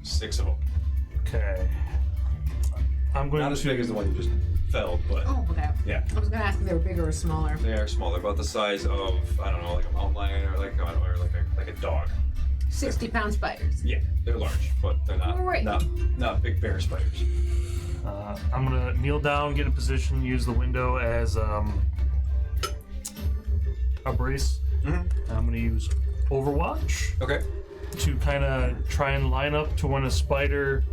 6 of them. Okay. I'm going Not as big as the one you just felled, but Oh, okay. yeah, I was gonna ask if they were bigger or smaller. they are small. They're about the size of like a mountain lion or like a dog. 60-pound spiders. Yeah, they're large, but they're not Right. not big bear spiders. I'm gonna kneel down, get in position, use the window as a brace. Mm-hmm. I'm gonna use Overwatch Okay. to kind of try and line up to when a spider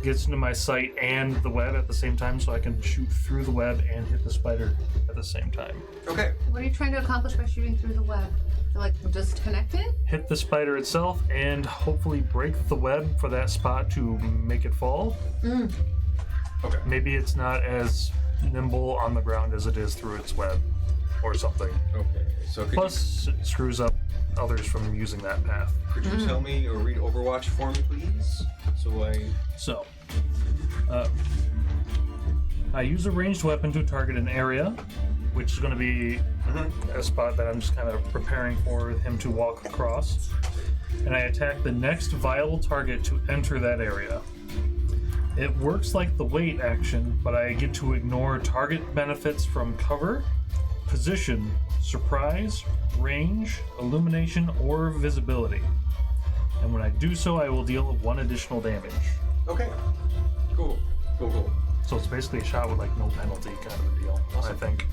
gets into my sight and the web at the same time, so I can shoot through the web and hit the spider at the same time. Okay. What are you trying to accomplish by shooting through the web? To, like, just connect it? Hit the spider itself and hopefully break the web for that spot to make it fall. Okay. Maybe it's not as nimble on the ground as it is through its web or something. Okay. So Plus, it screws up others from using that path. could you tell me or read Overwatch for me, please? So, I use a ranged weapon to target an area, which is going to be a spot that I'm just kind of preparing for him to walk across. And I attack the next viable target to enter that area. It works like the wait action, but I get to ignore target benefits from cover, position, surprise, range, illumination, or visibility. And when I do so, I will deal 1 additional damage. Okay. Cool. So it's basically a shot with like no penalty kind of a deal, I think.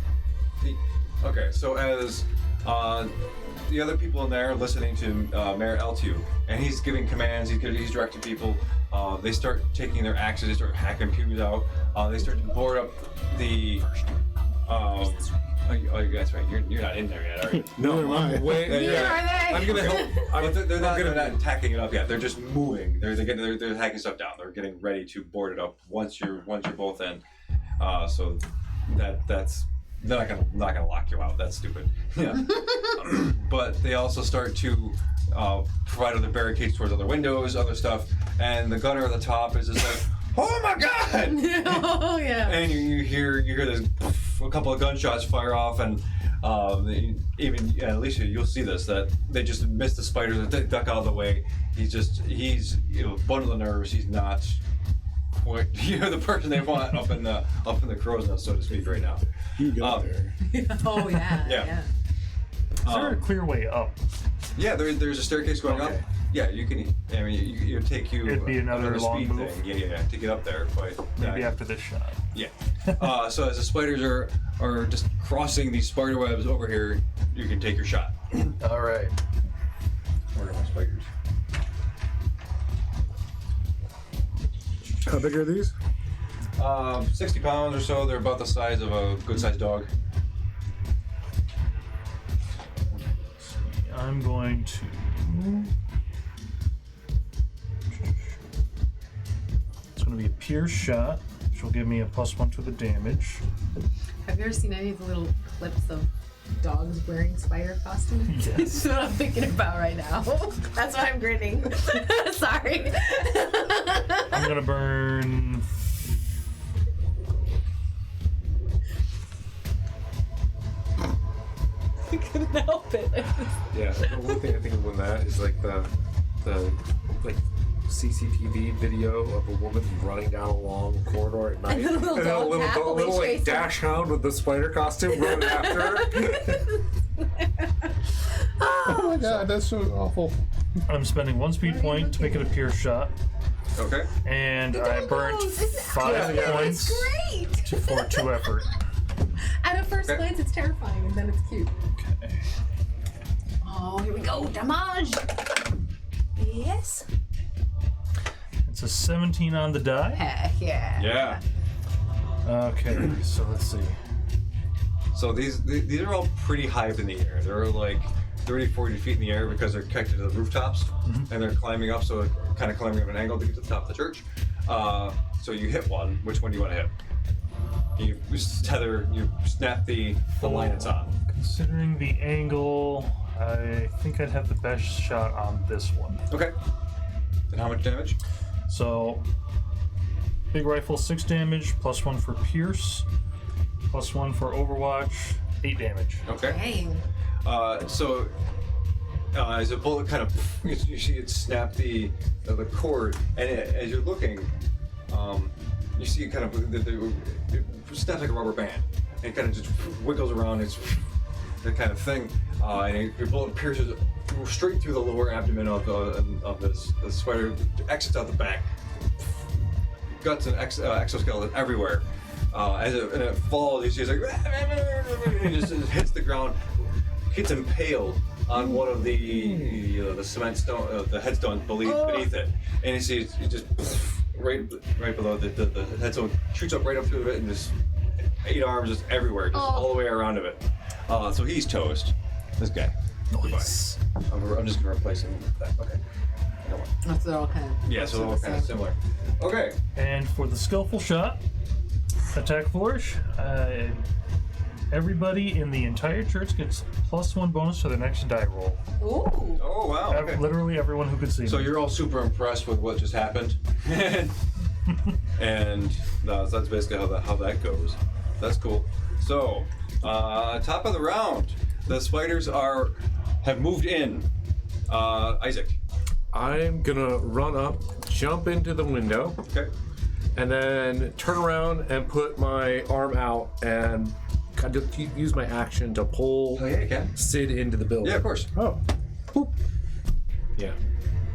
Okay, so as the other people in there listening to Mayor L2, and he's giving commands, he's directing people, they start taking their axes, they start hacking pews out, they start to board up the... oh, that's right, you're not in there yet, are you? Neither am I. Neither are they. I'm gonna help. But they're not tacking it up yet. They're just moving. They're hacking stuff down. They're getting ready to board it up once you're both in. So that's they're not gonna lock you out. That's stupid. Yeah. But they also start to provide other barricades towards other windows, other stuff, and the gunner at the top is just like, oh my god! Oh yeah. And you hear this a couple of gunshots fire off, and Alicia, you'll see this, that they just miss the spiders and they duck out of the way. He's bundle of nerves. He's not the person they want up in the crow's nest, so to speak, right now. You get up there. Oh yeah. Yeah. Is there a clear way up? Yeah, there's a staircase going up. Yeah, you can. I mean, it take you. It'd be another long speed move. thing. Yeah, to get up there. But Maybe after this shot. Yeah. So as the spiders are just crossing these spider webs over here, you can take your shot. All right. Where are my spiders? How big are these? 60 pounds or so. They're about the size of a good-sized dog. I'm going to. It's going to be a pierce shot, which will give me a +1 to the damage. Have you ever seen any of the little clips of dogs wearing spider costumes? Yes. That's what I'm thinking about right now. That's why I'm grinning. Sorry. I'm going to burn. I couldn't help it. Yeah, the one thing I think of when that is like the like CCTV video of a woman running down a long corridor at night. And a little dog a happily little like chasing. dash hound with the spider costume running after her. Oh my god, that's so awful. I'm spending 1 speed point to make it a pierce shot, Okay. and I burnt 5 points It's great. for 2 effort. At a first glance, it's terrifying, and then it's cute. Okay. Oh, here we go. Damage. Yes. It's a 17 on the die. Heck yeah. Yeah. Okay, so let's see. So these are all pretty high up in the air. They're like 30, 40 feet in the air because they're connected to the rooftops, and they're climbing up, so kind of climbing up an angle to get to the top of the church. So you hit one. Which one do you want to hit? You snap the line it's on. Considering the angle, I think I'd have the best shot on this one. Okay. And how much damage? So, big rifle, 6 damage, +1 for pierce, +1 for overwatch, 8 damage. Okay. Dang. So as a bullet kind of, you see it snap the cord, and as you're looking, you see it kind of it snaps like a rubber band, and it kind of just wiggles around. It's that kind of thing, and your bullet pierces straight through the lower abdomen of this spider, exits out the back, guts and exoskeleton everywhere. And it falls, you see it's like, it just hits the ground, gets impaled on one of the cement stone, the headstones beneath it, and you see it just right below the headstone shoots up right up through it, and just 8 arms just everywhere, just all the way around of it. So he's toast. This guy. Nice. I'm just gonna replace him with that. Okay. That's all kind of. Yeah, so they're all kind of similar. Okay. And for the skillful shot, attack flourish. Everybody in the entire church gets +1 bonus to their next die roll. Ooh. Oh wow. Okay. Literally everyone who could see. So me. you're all super impressed with what just happened, and that's basically how that goes. That's cool. So, top of the round, the spiders have moved in. Isaac. I'm gonna run up, jump into the window, Okay. and then turn around and put my arm out and kind of use my action to pull Oh yeah, you can. Sid into the building. Yeah, of course. Oh, Yeah.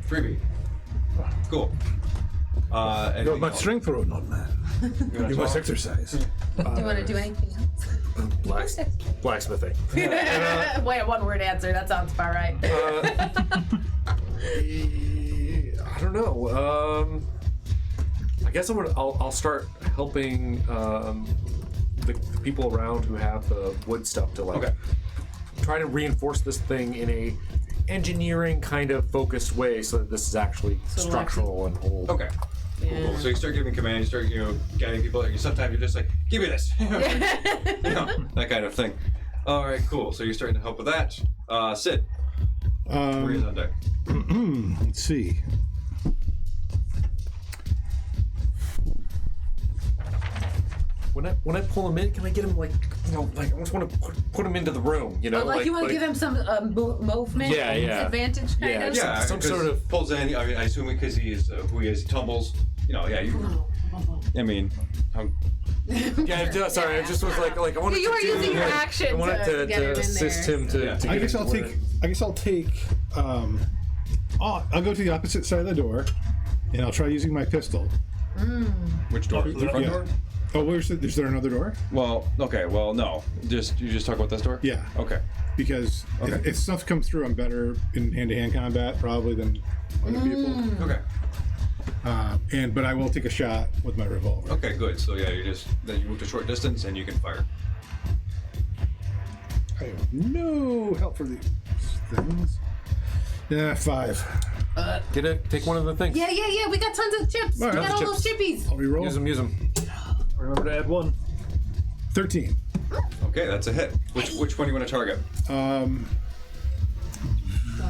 Freebie. Cool. no, Anything my else? strength road, not man. wanna You must talk? exercise. Do you want to do anything else? Blacksmithing. Wait, a one-word answer. That sounds about right. I don't know. I guess I'll start helping the people around who have the wood stuff to Okay. try to reinforce this thing in a engineering kind of focused way so that this is actually structural and whole. Okay. Cool. So you start giving commands, you start, guiding people. Sometimes you're just like, give me this. That kind of thing. All right, cool. So you're starting to help with that. Sid. Maria's on deck. Let's see. When I pull him in, can I get him like I just want to put him into the room, you want to give him some movement advantage, kind of? Yeah, some sort of pulls in. I mean, I assume because he is who he is, he tumbles. Yeah, you. I mean, yeah. Sorry, I just was like I wanted You to were do, using your action I wanted to get him in assist there. him to. Yeah. to I get guess him I'll to take. I'll go to the opposite side of the door, and I'll try using my pistol. which door? The front Yeah. door? Oh, is there another door? Well, okay. Well, no. You just talk about this door. Yeah. Okay. Because Okay. if stuff comes through, I'm better in hand-to-hand combat probably than other people. Okay. But I will take a shot with my revolver. Okay. Good. So yeah, then you move to short distance and you can fire. I have no help for these things. Yeah, 5. Take one of the things. Yeah. We got tons of chips. All right, We got all chips. those chippies. I'll reroll. Use them. Remember to add 1. 13. Okay, that's a hit. Which one do you want to target? One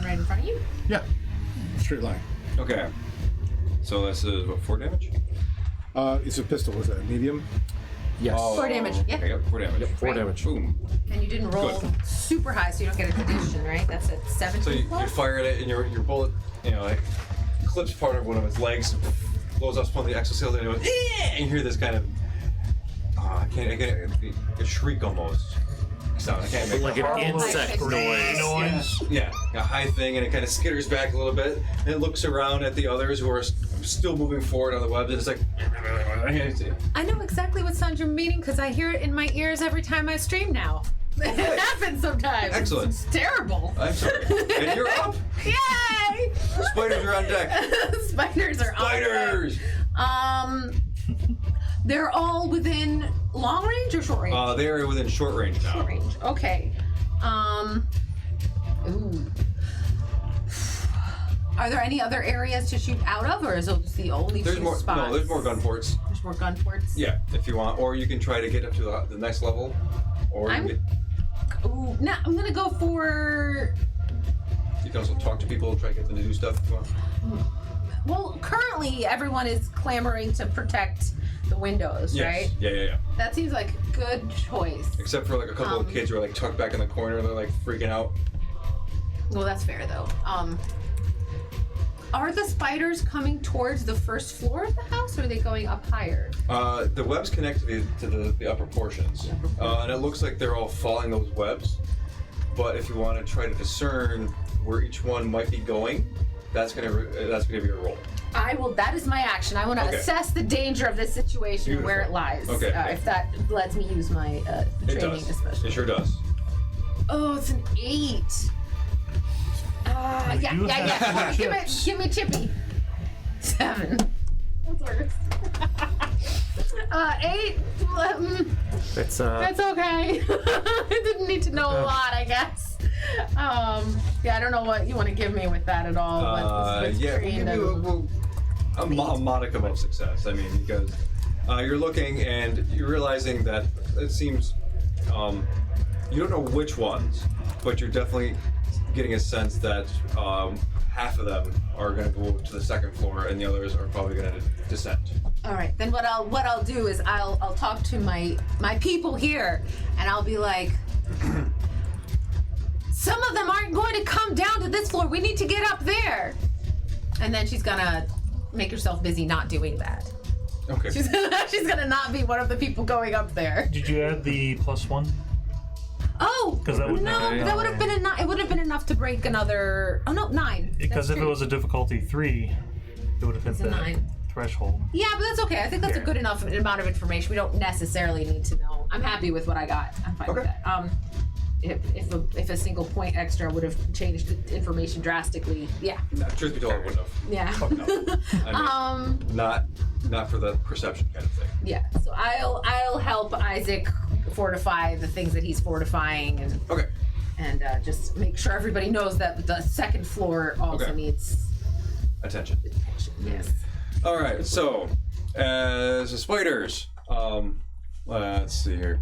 right in front of you. Yeah. Straight line. Okay. So this is what, 4 damage? It's a pistol. Was that medium? Yes. 4 damage. Yeah. Okay, yep, 4 damage. 4 Right. damage. Boom. And you didn't roll Good. super high, so you don't get a condition, right? That's at 17 So you plus? fire at it, and your bullet, like, clips part of one of its legs, blows off one of the exoskeleton, and it goes, and you hear this kind of, I can't a shriek almost. Sound. I can't make Like it. an insect noise. Yeah, a high thing, and it kind of skitters back a little bit, and it looks around at the others who are still moving forward on the web, and it's like, I know exactly what sound you're meaning because I hear it in my ears every time I stream now. It happens sometimes. Excellent. It's terrible. I'm sorry. And you're up. Yay! Spiders are on deck. Spiders are Spiders. on deck. They're all within long range or short range? They are within short range now. Short range. Okay. Ooh. Are there any other areas to shoot out of, or is it just the only There's two more. spots? No, there's more gun ports. There's more gun ports? Yeah, if you want, or you can try to get up to the next level, or you Ooh, no, I'm gonna go for. can also talk to people, try to get them to do stuff if you want. Well, currently everyone is clamoring to protect the windows, Yes. right? Yeah. That seems like a good choice. Except for like a couple of kids who are like tucked back in the corner, they're like freaking out. Well, that's fair though. Are the spiders coming towards the first floor of the house, or are they going up higher? The webs connect to the upper portions, and it looks like they're all following those webs. But if you want to try to discern where each one might be going, that's gonna be a roll. I will. That is my action. I want to Okay. assess the danger of this situation and where it lies. Okay. If that lets me use my It training, does. especially. It sure does. Oh, it's an 8. Yeah. You have Give me Chippy. 7. That's worse. 8. It's That's okay. I didn't need to know a lot, I guess. Yeah, I don't know what you want to give me with that at all. What's Yeah, we'll trained give you and- a modicum of success. I mean, because you're looking and you're realizing that it seems you don't know which ones, but you're definitely getting a sense that half of them are going to go to the second floor and the others are probably going to descend. All right, then what I'll do is I'll talk to my people here, and I'll be like, some of them aren't going to come down to this floor. We need to get up there. And then she's gonna make herself busy not doing that. Okay. She's gonna not be one of the people going up there. Did you add the +1? Oh, 'Cause that would no, make it- that would have been enough. It would have been enough to break another. Oh no, 9. Because if it was a difficulty 3, it would have hit It's a the 9. threshold. Yeah, but that's okay. I think that's a good enough amount of information. We don't necessarily need to know. I'm happy with what I got. I'm fine with Okay. that. If a single point extra would have changed the information drastically, yeah, No, truth be told, I wouldn't have. yeah. Fuck no. I mean, not for the perception kind of thing. Yeah. So I'll help Isaac fortify the things that he's fortifying Okay. and just make sure everybody knows that the second floor also Okay. needs Attention. attention. Yes. All right. So, as the spiders, let's see here.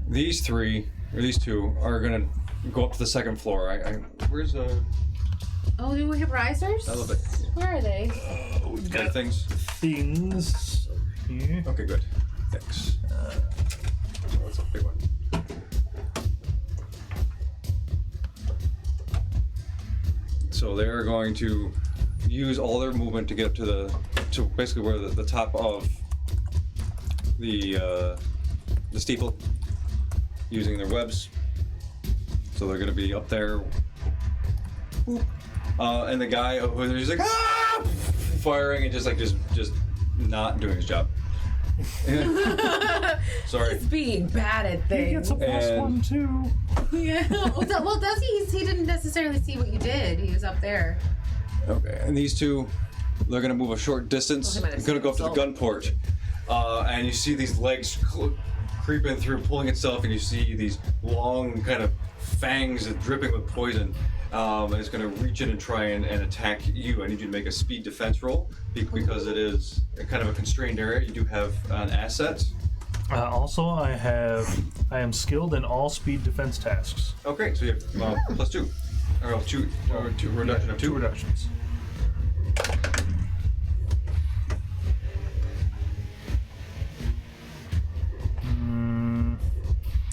These 2 are gonna go up to the second floor. Where's Oh, do we have risers? I love it. Where are they? We've Got got things. things here. Okay, good. Thanks. What's a big one? So they're going to use all their movement to get up to basically where the top of the steeple, using their webs. So they're going to be up there. And the guy over there is like, ah! Firing and just not doing his job. Sorry. He's being bad at He things. gets a +1 too. Yeah. Well, does he? He didn't necessarily see what you did. He was up there. Okay, and these 2, they're gonna move a short distance. Well, he might have They're gonna go up to the seen gun port, and you see these legs creeping through, pulling itself, and you see these long kind of fangs dripping with poison. And it's gonna reach in and try and attack you. I need you to make a speed defense roll because it is kind of a constrained area. You do have an asset. Also, I am skilled in all speed defense tasks. Okay, so you have +2, or 2 reduction of 2. 2 reductions.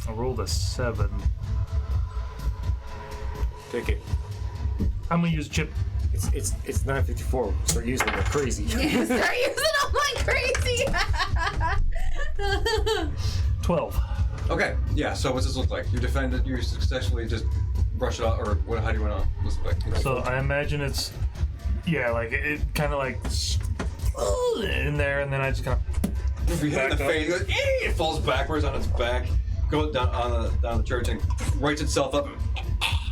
I rolled a 7. take it. I'm gonna use Chip. It's 9:54. Start using it crazy. Start using them like crazy. 12. Okay, yeah. So what's this look like? You defended. You successfully just brush it off, or what? How do you want to look like? So I imagine it's, yeah, like it kind of like in there, and then I just kind of If you hit it in the back up. face, it goes, "Ee!" It falls backwards on its back, goes down the church, and rights itself up.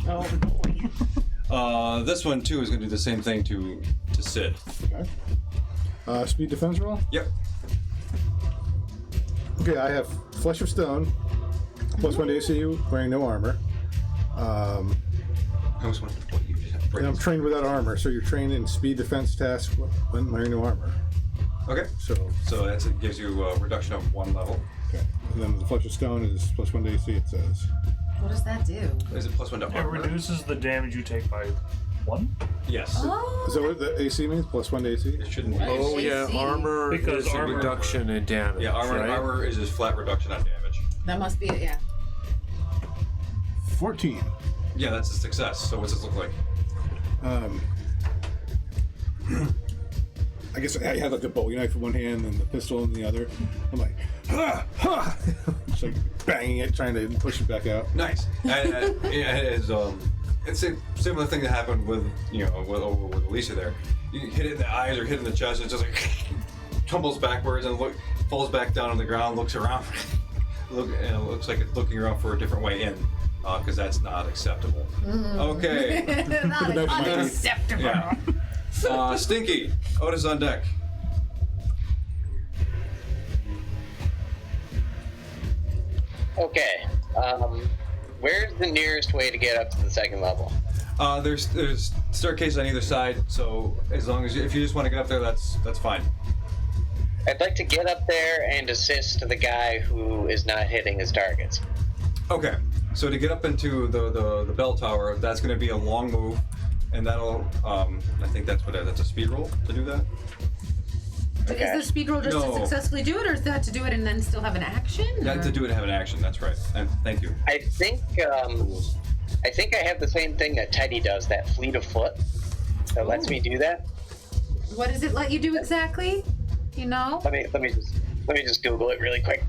Oh boy. This one too is going to do the same thing to Sid. Okay. Speed defense roll? Yep. Okay, I have Flesh of Stone, +1 to AC, wearing no armor. I almost wanted to put you. And I'm trained without armor, so you're trained in speed defense tasks when wearing no armor. Okay. So, So it gives you a reduction of 1 level. okay. And then the Flesh of Stone is +1 to AC, it says. What does that do? Is it +1 to it armor? reduces the damage you take by 1. Yes. Oh. Is that what the AC means? +1 to AC? It shouldn't be. Oh yeah, AC. armor Because is armor- a reduction in damage. Yeah, armor. right? Armor is just flat reduction on damage. That must be it. Yeah. 14. Yeah, that's a success. So what's this look like? I guess I had like the bowie knife in one hand and the pistol in the other. I'm like, ha, ha! Just like banging it, trying to push it back out. Nice. And, yeah, as it's a similar thing that happened with with Alicia there. You hit it in the eyes or hit it in the chest, it's just like tumbles backwards and falls back down on the ground, looks around, and it looks like it's looking around for a different way in, because that's not acceptable. Okay. That is unacceptable. Yeah. Stinky, Otis on deck. Okay. Where's the nearest way to get up to the second level? There's staircase on either side, so as long as if you just want to get up there, that's fine. I'd like to get up there and assist the guy who is not hitting his targets. Okay, so to get up into the bell tower, that's going to be a long move, and that'll I think that's a speed roll to do that. Okay. Is the speed roll just to No. successfully do it, or is that to do it and then still have an action? Yeah, or- to do it and have an action. That's right. And thank you. I think I have the same thing that Teddy does, that fleet of foot that lets me do that. What does it let you do exactly? You know? Let me just Google it really quick.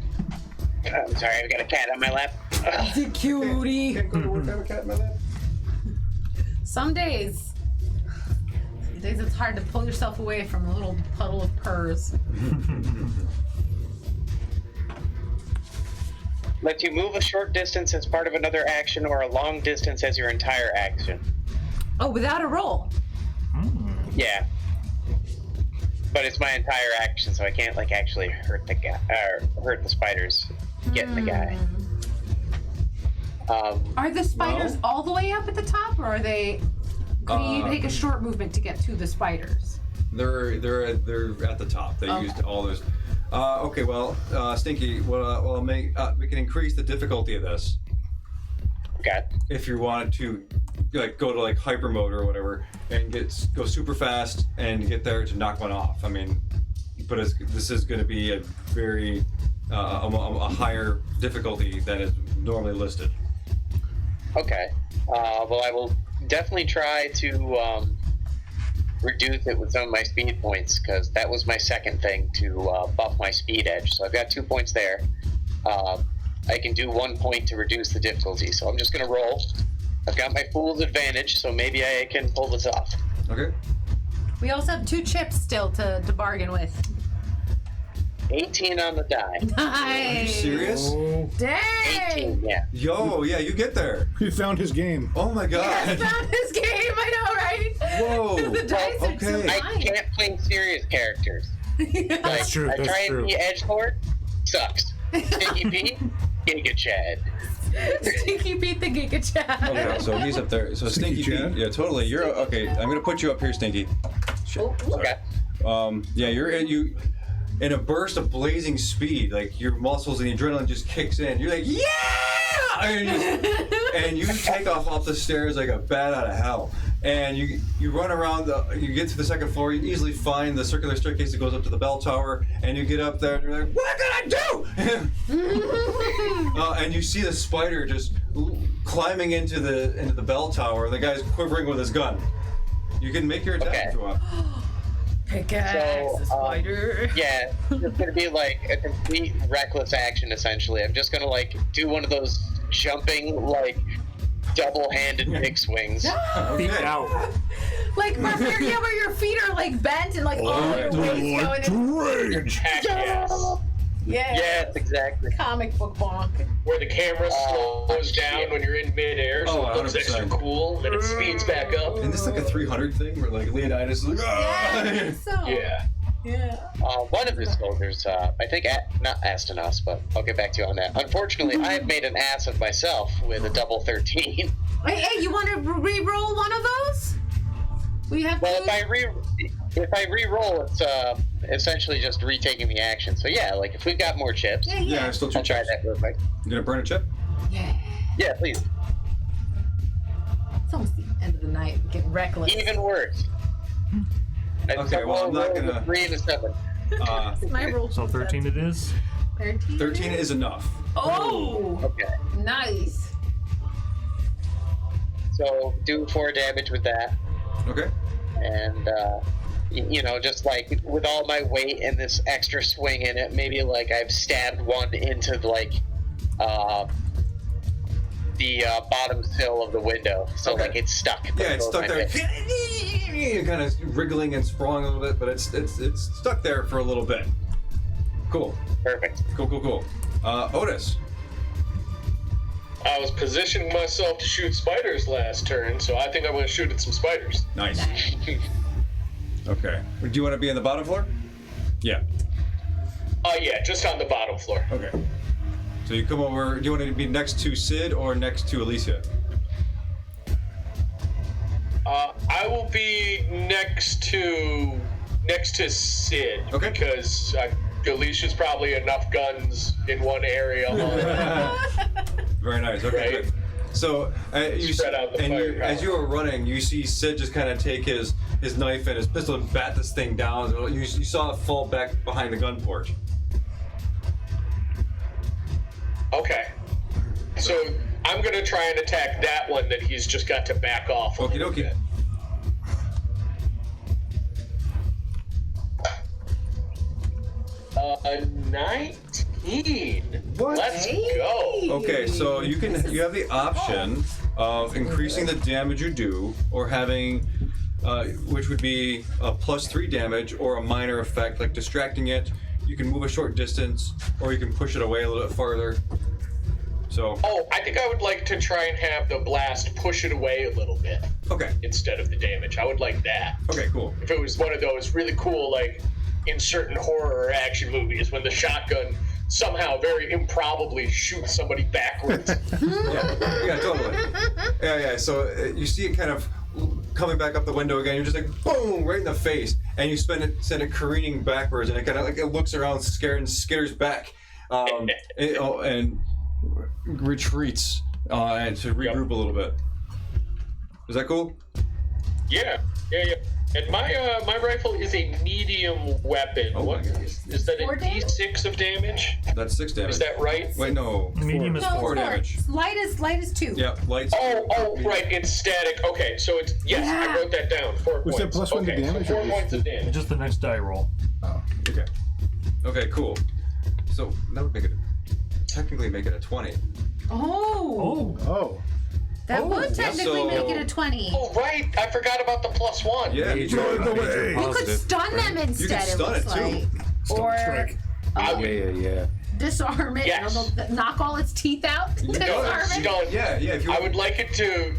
I'm sorry, I've got a cat on my lap. It's a cutie. Can't go to work, have a cat in my lap. Some days it's hard to pull yourself away from a little puddle of purrs. Lets you move a short distance as part of another action or a long distance as your entire action. Oh, without a roll. Yeah. But it's my entire action, so I can't actually hurt the guy or hurt the spiders getting the guy. Are the spiders all the way up at the top, or are they? Could you take a short movement to get to the spiders? They're at the top. They used all those. Okay, well, Stinky, we can increase the difficulty of this. Okay. If you wanted to, go to hyper mode or whatever, and go super fast and get there to knock one off. I mean, but this is going to be a very a higher difficulty than is normally listed. Okay. Well, I will definitely try to reduce it with some of my speed points, because that was my second thing to buff my speed edge. So I've got 2 points there. I can do 1 point to reduce the difficulty. So I'm just going to roll. I've got my fool's advantage, so maybe I can pull this off. Okay. We also have 2 chips still to bargain with. 18 on the die. Are you Nice. serious? Dang. 18, yeah. Yo, yeah, you get there. He found his game. Oh my god. Yes, found his game. I know, right? Whoa. The dice are too okay. I high. can't play serious characters. That's true. I That's try true. and be Edgelord, sucks. Sticky Pete, Giga Chad. Stinky Pete the Giga Chad. Okay, so he's up there. So Stinky Stinky Chad? Pete, yeah, totally. You're okay. I'm gonna put you up here, Stinky. Shit. Sorry. Okay. Yeah, you're in a burst of blazing speed. Like your muscles and the adrenaline just kicks in. You're like, yeah, and you take off the stairs like a bat out of hell. And you run around. You get to the second floor. You easily find the circular staircase that goes up to the bell tower. And you get up there, and you're like, what did I do? And you see the spider just climbing into the bell tower. The guy's quivering with his gun. You can make your attack Okay. if you want. Pickaxe, the spider. Yeah, it's gonna be like a complete reckless action. Essentially, I'm just gonna do one of those jumping double-handed big swings. Feet out. Like where your feet are bent and all your weight's going in. Rage. Heck yes. Yeah. Yes, exactly. Comic book bonk. Where the camera slows down when you're in midair, so it looks 100%. extra cool, then it speeds back up. And this is like a 300 thing where Leonidas is like, Yeah, I think so. Yeah. Yeah. One of his soldiers, I think, not Astanos, but I'll get back to you on that. Unfortunately, I have made an ass of myself with a double 13. Hey, you want to re-roll one of those? We have. Well, to... if I re-roll, it's essentially just retaking the action. So yeah, if we've got more chips, yeah, still 2 I'll try chips. that real quick. You gonna burn a chip? Yeah. Yeah, please. It's almost the end of the night. Get reckless. Even worse. Okay, well, I'm not gonna- 3 and a 7. My roll. So 13 it is. 13. 13 is enough. Oh, Okay. nice. So do 4 damage with that, Okay. and just with all my weight and this extra swing in it, maybe I've stabbed one into the the bottom sill of the window, so Okay. like it's stuck. Yeah, it's stuck there. Fist. Kind of wriggling and sprawling a little bit, but it's stuck there for a little bit. Cool. Perfect. Cool. Otis. I was positioning myself to shoot spiders last turn, so I think I'm going to shoot at some spiders. Nice. Okay. Do you want to be in the bottom floor? Yeah. Yeah, just on the bottom floor. Okay. So you come over. Do you want to be next to Sid or next to Alicia? I will be next to Sid. Okay. Because Alicia's probably enough guns in one area. Very nice. Okay, Right. good. So you Spread out the firepower. as you are running, you see Sid just kind of take his knife and his pistol and bat this thing down. You saw it fall back behind the gun porch. Okay. So I'm going to try and attack that one that he's just got to back off a Okie little dokie. bit. 19. What? Let's Hey. go. Okay, so you have the option of increasing the damage you do, or having, which would be a +3 damage, or a minor effect like distracting it. You can move a short distance, or you can push it away a little bit farther. So Oh, I think I would like to try and have the blast push it away a little bit okay, instead of the damage. I would like that. okay, cool. If it was one of those really cool, like in certain horror or action movies, when the shotgun somehow very improbably shoots somebody backwards. Yeah, totally. Yeah. So you see it kind of coming back up the window again. You're just like boom, right in the face, and you send it careening backwards, and it kind of like it looks around, scared, and skitters back, and retreats and to regroup a little bit. Is that cool? Yeah. And my rifle is a medium weapon. Oh my What goodness. is that? A 4 damage? D6 of damage? That's 6 damage. Is that right? Wait, no. Medium is No, 4 damage. Light is 2. Yeah, lights. Oh, right. It's static. Okay, so it's yes. Yeah. I wrote that down. 4 Was points. that plus 1 to okay, damage So or 4 just- points of damage. Just the next die roll. Okay. Okay, cool. So that would technically make it a 20. Oh, Oh. that would technically so- make it a 20. Oh, right. I forgot about the +1. Yeah, you No, could. way. You could stun them instead, stun it looks it, too. like. Or Yeah. disarm it, Yes. knock all its teeth out, disarm it. Yeah, if you I would like it to,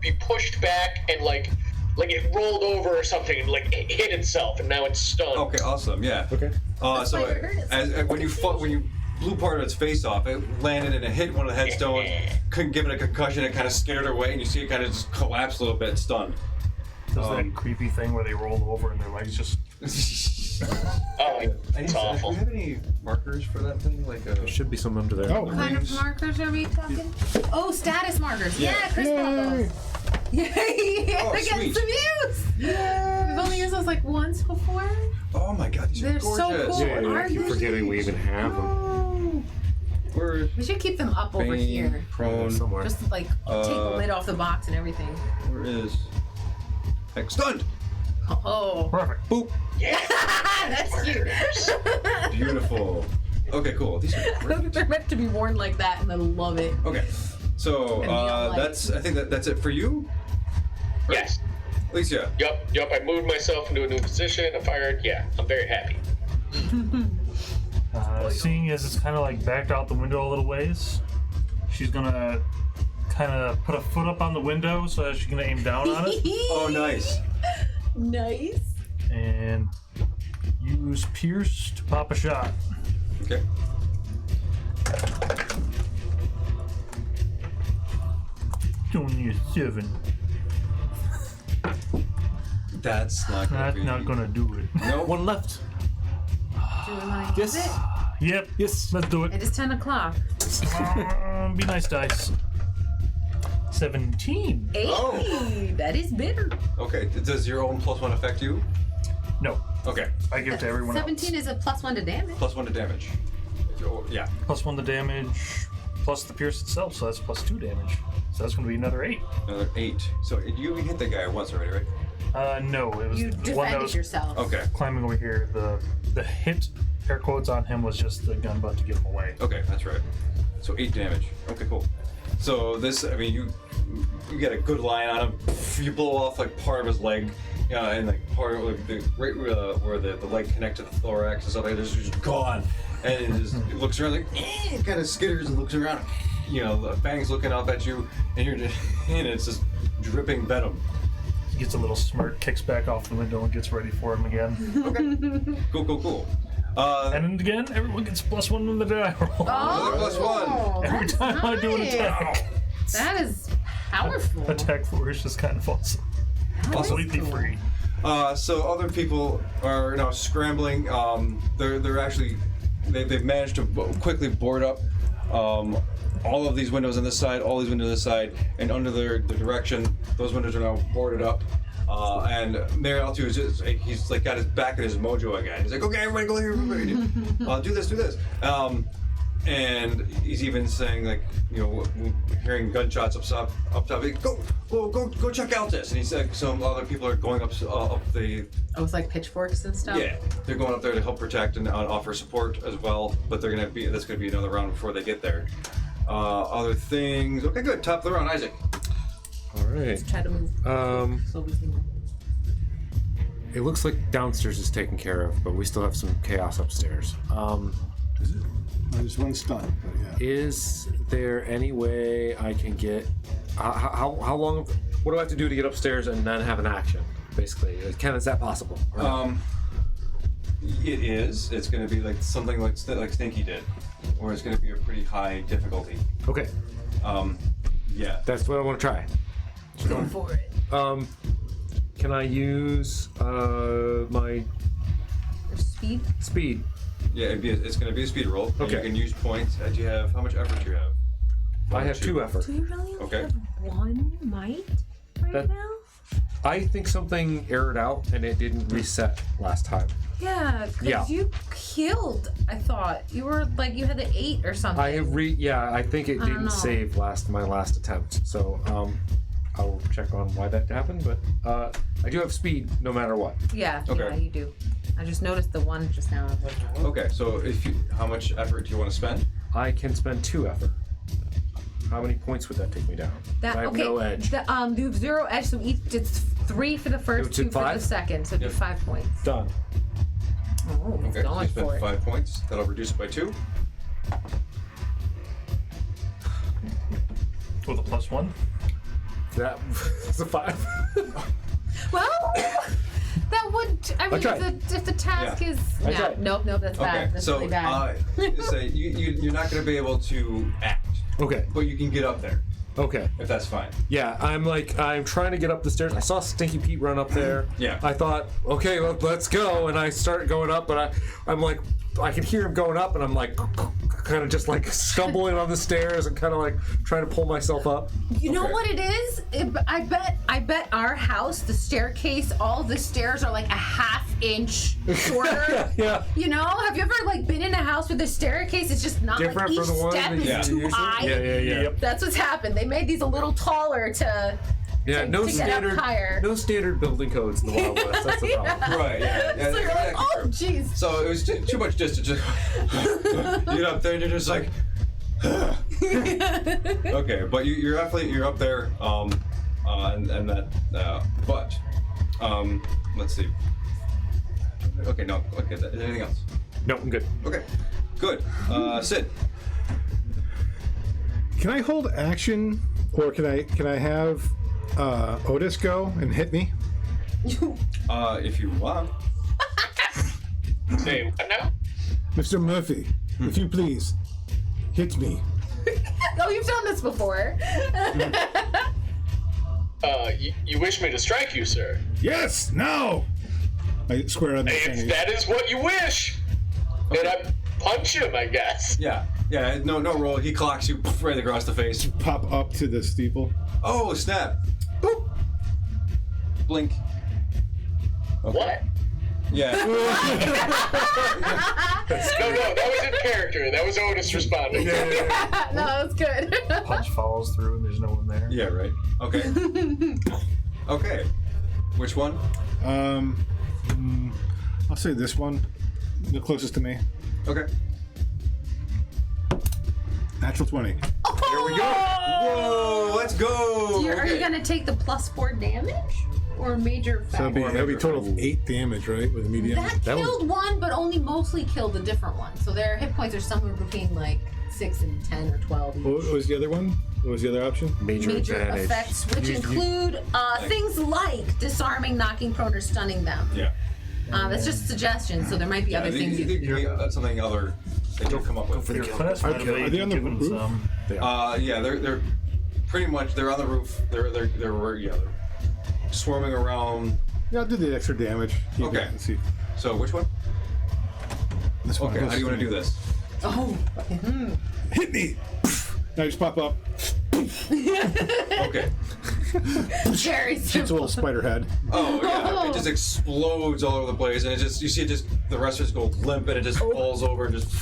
be pushed back and like it rolled over or something and like it hit itself and now it's stunned. Okay, awesome. Yeah. Okay. That's So why it hurt as when you blew part of its face off, it landed and it hit one of the headstones. Couldn't give it a concussion. It kind of scared it away, and you see it kind of just collapse a little bit, stunned. Does that creepy thing where they roll over and their legs just. Oh, it's awful. Do we have any markers for that thing? Like a. There should be some under there. Oh. What kind of markers are we talking? Oh, status markers. Yeah, Chris brought those. Yay! Oh, They're getting sweet. some use. We've only used those like once before. Oh my God, these are They're so gorgeous. cool. Yeah, I Aren't keep they? forgetting we even have them. We're We should keep them up over Bane, here. prone. Somewhere. Just like take the lid off the box and everything. Where is? Heck, stunned. Oh, Perfect. Boop. that's cute. Beautiful. Okay, cool. These are great. They're meant to be worn like that, and I love it. Okay, so neon lights. I think that's it for you, Yes. Alicia. Yep. I moved myself into a new position. I fired. Yeah, I'm very happy. Seeing as it's kind of like backed out the window a little ways, she's gonna kind of put a foot up on the window so that she can aim down on it Oh, nice. Nice. and use Pierce to pop a shot. Okay. Only a 7. That's not gonna That's be. not gonna do it. No. One left. Do we want to use it? Yep. Yes. Let's do it. It is 10 o'clock. Be nice, dice. 17. Hey, Oh. that is bitter. Okay. Does your own +1 affect you? No, Okay. I give it to everyone 17 else. is a +1 to damage. +1 to damage. Yeah. +1 to damage, plus the pierce itself, so that's +2 damage. So that's gonna be another 8. Another 8. So you hit the guy once already, right? No, it was You the one that defended was yourself. Okay. climbing over here. The hit air quotes on him was just the gun butt to get him away. Okay, that's right. So 8 damage. Okay, cool. So this, I mean, you get a good line on him. You blow off like part of his leg, and like part of like, the right where the leg connects to the thorax and stuff like that. It's just gone, and it looks around like kind of skitters and looks around. You know, the fangs looking up at you, and and it's just dripping venom. He gets a little smirk, kicks back off the window, and gets ready for him again. Okay. Cool. And again, everyone gets +1 on the die roll. Another +1. Every time I do an attack. That is powerful. Attack flourish is kind of awesome. Completely free. So other people are now scrambling. They're actually they've managed to quickly board up all of these windows on this side, all these windows on this side, and under their direction, those windows are now boarded up. And Mayor L2 is just, he's like got his back in his mojo again. He's like, okay, everybody go here, everybody do this. And he's even saying like, you know, hearing gunshots up top, like, go check out this. And he's like, some other people are going up the. Oh, it's like pitchforks and stuff. Yeah, they're going up there to help protect and offer support as well. But that's gonna be another round before they get there. Other things. Okay, good. Top of the round, Isaac. All right. Let's try to move. So we can... It looks like downstairs is taken care of, but we still have some chaos upstairs. Is it? There's one stun, but yeah. Is there any way I can get? How long? What do I have to do to get upstairs and then have an action? Basically, is that possible? It is. It's going to be like something like Stinky did, or it's going to be a pretty high difficulty. Okay. Yeah. That's what I want to try. Go for it. Can I use my Speed? speed? Yeah, it's going to be a speed roll. And Okay. you can use points. And you have how much effort do you have? I have 2 effort. Do you really only Okay. have 1 might right That- now? I think something errored out and it didn't reset last time. Yeah, because Yeah. you killed, I thought. You were like, you had the 8 or something. I think it I don't didn't know. save my last attempt. So I'll check on why that happened, but I do have speed no matter what. Yeah, Okay. yeah, you do. I just noticed the 1 just now. I was like, oh. Okay, so how much effort do you want to spend? I can spend 2 effort. How many points would that take me down? That, I have okay, no edge. you have 0 edge, so it's 3 for the first, It did 2 for the 5? second, so it'd be 5 points. Done. Oh, it's Okay, so going you for spend it. 5 points. That'll reduce it by 2. With a +1. That's a 5. Well, that would. I mean, tried. if the task Yeah. is. I No, tried. nope, that's bad. Okay, That's so really bad. say you're not going to be able to act, Okay. but you can get up there Okay. if that's fine. Yeah, I'm trying to get up the stairs. I saw Stinky Pete run up there. Yeah. I thought, okay, let's go, and I start going up, but I'm like, I can hear him going up, and I'm like, kind of just like stumbling on the stairs and kind of like trying to pull myself up. You know Okay. what it is? I bet our house, the staircase, all the stairs are like a ½ inch shorter. Yeah. You know? Have you ever like been in a house where the staircase is just not Different like each from the one step that is you too use it? high? Yeah. Yep. That's what's happened. They made these a little taller to Yeah, no to get up standard, higher. no standard building codes in the Wild West. That's the problem. Right. Yeah. So you're like, exactly oh true. jeez. So it was too much distance. Just you get up there and you're just like. Okay, but you're up there, and that. But let's see. Okay, no. Okay, anything else? No, I'm good. Okay, good. Sid. Can I hold action, or can I have Otis go and hit me? If you want. Say what now? Mr. Murphy, if you please, hit me. Oh, you've done this before. You wish me to strike you, sir? Yes, now! I square on the If Chinese. that is what you wish, then I punch him, I guess. Yeah. No roll. He clocks you right across the face. Pop up to the steeple. Oh snap! Boop. Blink. Okay. What? Yeah. No, that was in character. That was Otis responding. No, that's good. Punch follows through and there's no one there. Yeah. Right. Okay. Okay. Which one? I'll say this one, the closest to me. Okay. Natural 20. Here we go. Whoa, let's go. Are you gonna take the +4 damage or major effect? So that'd be a total of 8 damage, right? With a medium. That killed one, but only mostly killed a different one. So their hit points are somewhere between like 6 and 10 or 12 each. What was the other one? What was the other option? Major advantage. Effects, which include things like disarming, knocking prone, or stunning them. Yeah. It's just suggestions, so there might be other things. Something other that you'll come up with. Your class Are they on the given roof? some. Yeah, they're pretty much they're on the roof. They're swarming around. Yeah, I'll do the extra damage. Okay. Let's see. So which one? This one. Okay, how do you want to do this? Oh. Hit me! Now you just pop up. Okay. Very Shoots a simple. little spider head. Oh yeah, it just explodes all over the place, and you see the rest just go limp, and it just falls over and just.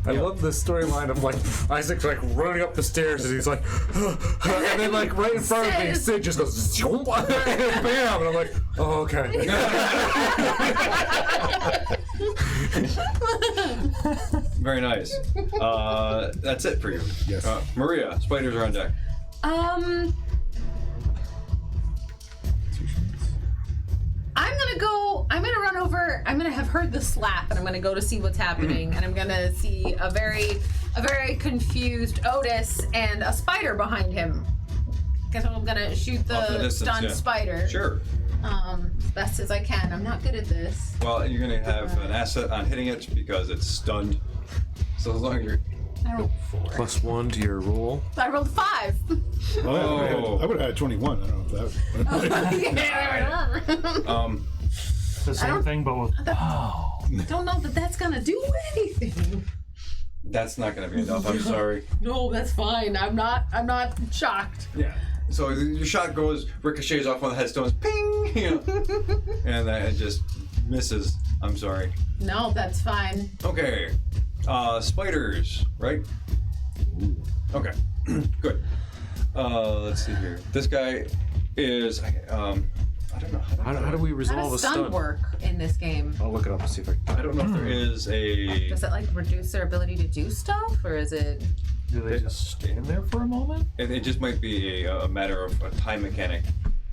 I love this storyline of like Isaac's like running up the stairs and he's like, and then like right in front of me, Sid just goes, zoom, and bam, and I'm like, oh okay. Very nice. That's it for you. Yes. Maria, spiders are on deck. I'm gonna run over. I'm gonna have heard the slap, and I'm gonna go to see what's happening, and I'm gonna see a very confused Otis and a spider behind him. Guess I'm gonna shoot Off in the the distance, stunned yeah. Sure. Sure. As best as I can. I'm not good at this. Well, you're gonna have an asset on hitting it because it's stunned. So as long as you're. I rolled 4. +1 to your roll. I rolled 5. Oh. I would have had 21. I don't know if that was. The same thing, but with. I don't know that that's gonna do anything. That's not gonna be enough. I'm sorry. No, that's fine. I'm not shocked. Yeah. So your shot goes, ricochets off one of the headstones, ping, and it just misses. I'm sorry. No, that's fine. Okay. Spiders, right? Okay. Good. Let's see here. This guy is. I don't know. How do we How resolve does a stun stun? work in this game? I'll look it up and see if I can. I don't know if there is a. Does it like reduce their ability to do stuff, or is it? Do they just stand there for a moment? It just might be a matter of a time mechanic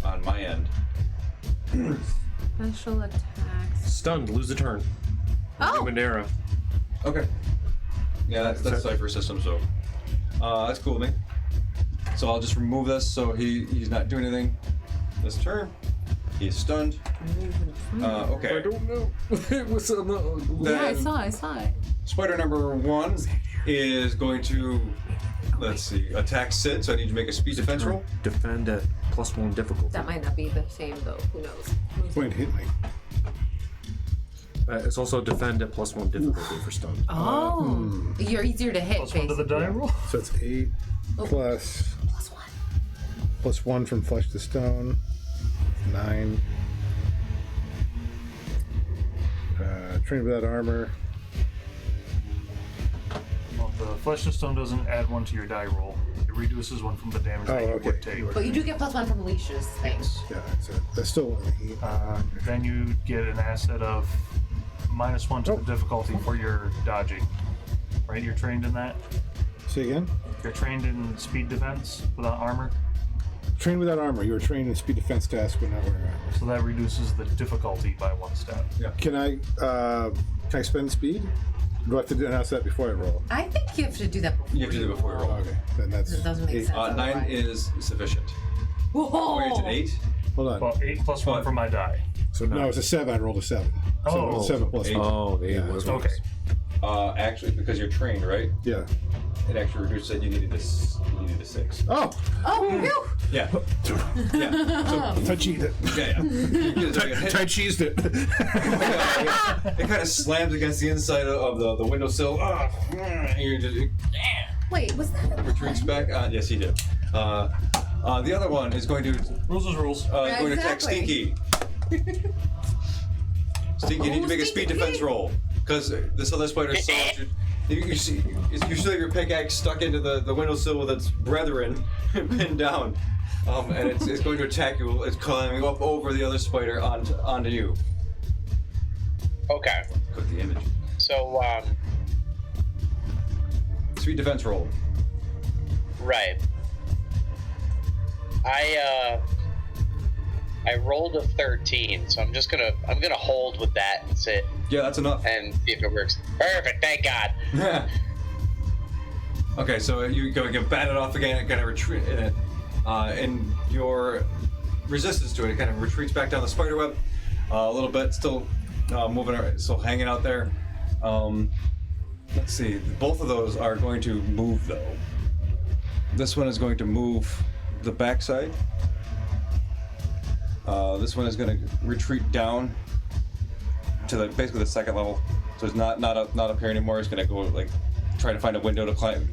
on my end. Special attacks. Stunned, lose a turn. Oh, Numenera. Okay. Yeah, that's Cypher system, so that's cool with me. So I'll just remove this so he's not doing anything this turn. He's stunned. Okay. I don't know. It was on the. yeah, I Then saw it. spider number 1 is going to, let's see, attack Sid, so I need to make a speed defense roll. Defend at +1 difficulty. That might not be the same though. Who knows? Point hit me. It's also defend at +1 difficulty for stun. Oh, you're easier to hit. +1 to the die roll? So it's 8 plus +1. +1 from flesh to stone. 9. Trained without armor. Well, the flesh to stone doesn't add 1 to your die roll. It reduces 1 from the damage that you would take. But you do get +1 from Alicia's thing. Yeah, so that's still only 8. Then you get an asset of -1 to the difficulty for your dodging. Right? You're trained in that? Say again? You're trained in speed defense without armor, Trained without armor. You were trained in speed defense task but not wearing armor. so that reduces the difficulty by 1 step. Can I spend speed? Do I have to announce that before I roll? I think you have to do that before. You have to do it before you roll. Okay, then that's It doesn't make 8. sense. 9 otherwise. is sufficient. Whoa! Wait, it's an 8? Hold on. Well, 8 plus 1 for my die. So No, it's a 7. I rolled a 7. So Oh. it's 7 plus 8. 1. Oh, the 8 Yeah. was Okay. Actually, because you're trained, right? Yeah. It actually reduced it. You needed a 6. Oh! Oh, phew! Yeah. Yeah. So, Tai Chi'd it. yeah. You get a hit. Tai Chi'd it. It kind of slams against the inside of the windowsill. And you just Wait, was that? retreats back. Yes, he did. The other one is going to Rules is rules. going to attack Exactly. Stinky. Stinky, you need to make a speed Stinky. defense roll because this other spider saw you. You see, you still have your pickaxe stuck into the windowsill with its brethren pinned down, and it's going to attack you. It's climbing up over the other spider onto you. Okay. Click the image. So So, Sweet defense roll. right. I rolled a 13, so I'm gonna hold with that and sit Yeah, that's enough. and see if it works. Perfect, thank God. Okay, so you go get batted off again and kind of retreat in it. And your resistance to it kind of retreats back down the spider web a little bit, still moving, still hanging out there. Let's see, both of those are going to move though. This one is going to move the backside. This one is going to retreat down to basically the second level, so it's not up here anymore. It's going to go like try to find a window to climb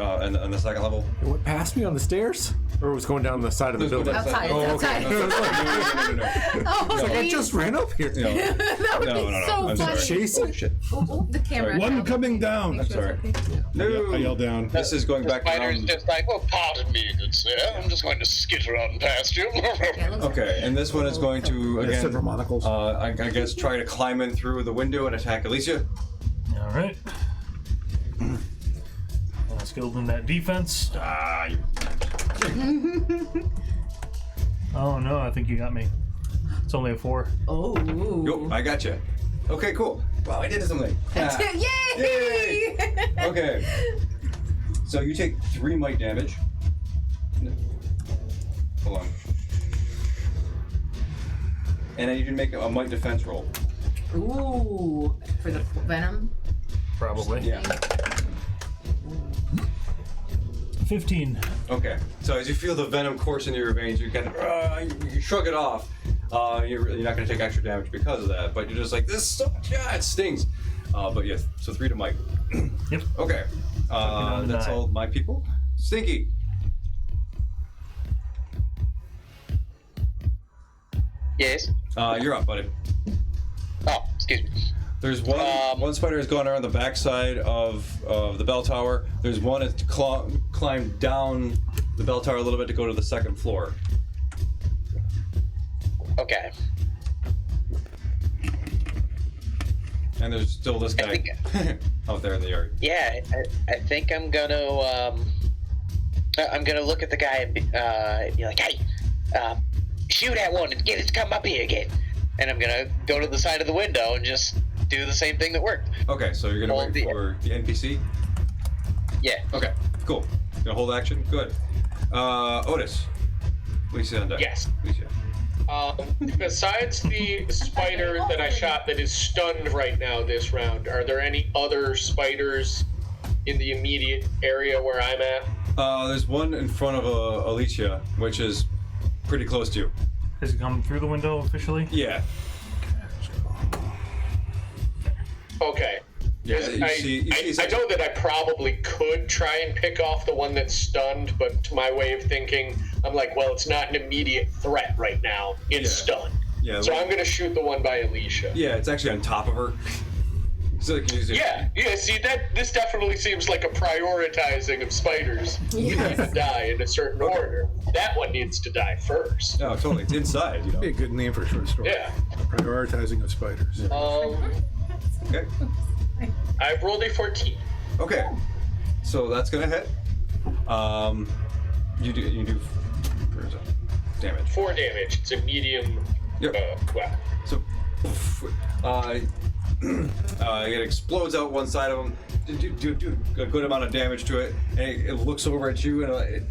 on the second level. It went past me on the stairs? Or was going down the side of the building? Outside. Oh, Outside. okay. No. Oh, It's like I just ran up here. No. that would No, be no, so I'm funny. sorry. Chasing? Oh, shit. The camera. One coming down. Make sure I'm it's okay. No. I yell down. This is going The back spider's down. just like, well, pardon me, good sir. I'm just going to skitter on past you. Yeah, it looks Okay, and this one is going to Yeah, again, several monocles. I guess, try to climb in through the window and attack Alicia. All right. Skilled in that defense. Oh no, I think you got me. It's only a 4. Oh. Yo, I got you. Okay, cool. Wow, I did something. Yay! Okay. So you take 3 might damage. Hold on. And then you can make a might defense roll. Ooh, for the venom. Probably. Yeah. 15. Okay. So as you feel the venom course into your veins, you kind of you shrug it off. You're not going to take extra damage because of that, but you're just like, this so much, yeah, it stings. But yes, so 3 to Mike. Yep. Okay. down to That's 9. all my people. Stinky. Yes. You're up, buddy. Oh, excuse me. There's one spider has gone around the backside of the bell tower. There's one that's climbed down the bell tower a little bit to go to the second floor. Okay. And there's still this guy out there in the yard. Yeah, I think I'm gonna look at the guy and be like, hey, shoot at one and get it to come up here again. And I'm gonna go to the side of the window and just do the same thing that worked. Okay, so you're gonna Hold wait the- for the NPC? Yeah. Okay, cool. You're gonna hold action? Good. Otis. Alicia on deck. Yes. Alicia. Besides the spider that I shot that is stunned right now this round, are there any other spiders in the immediate area where I'm at? There's one in front of Alicia, which is pretty close to you. Has he come through the window officially? Yeah. Okay. Yeah, I know that I probably could try and pick off the one that's stunned, but to my way of thinking, I'm like, well, it's not an immediate threat right now. It's stunned. Yeah. So I'm going to shoot the one by Alicia. Yeah, it's actually on top of her. So you can use it. Yeah, see, this definitely seems like a prioritizing of spiders. You need to die in a certain order. That one needs to die first. No, totally. It's inside, you know. Be a good name for a short story. Yeah. Prioritizing of spiders. Okay. I've rolled a 14. Okay. So that's gonna hit. You do where's that? Damage. 4 damage. It's a medium Yep. weapon. So it explodes out one side of him. Do a good amount of damage to it, and it looks over at you, and it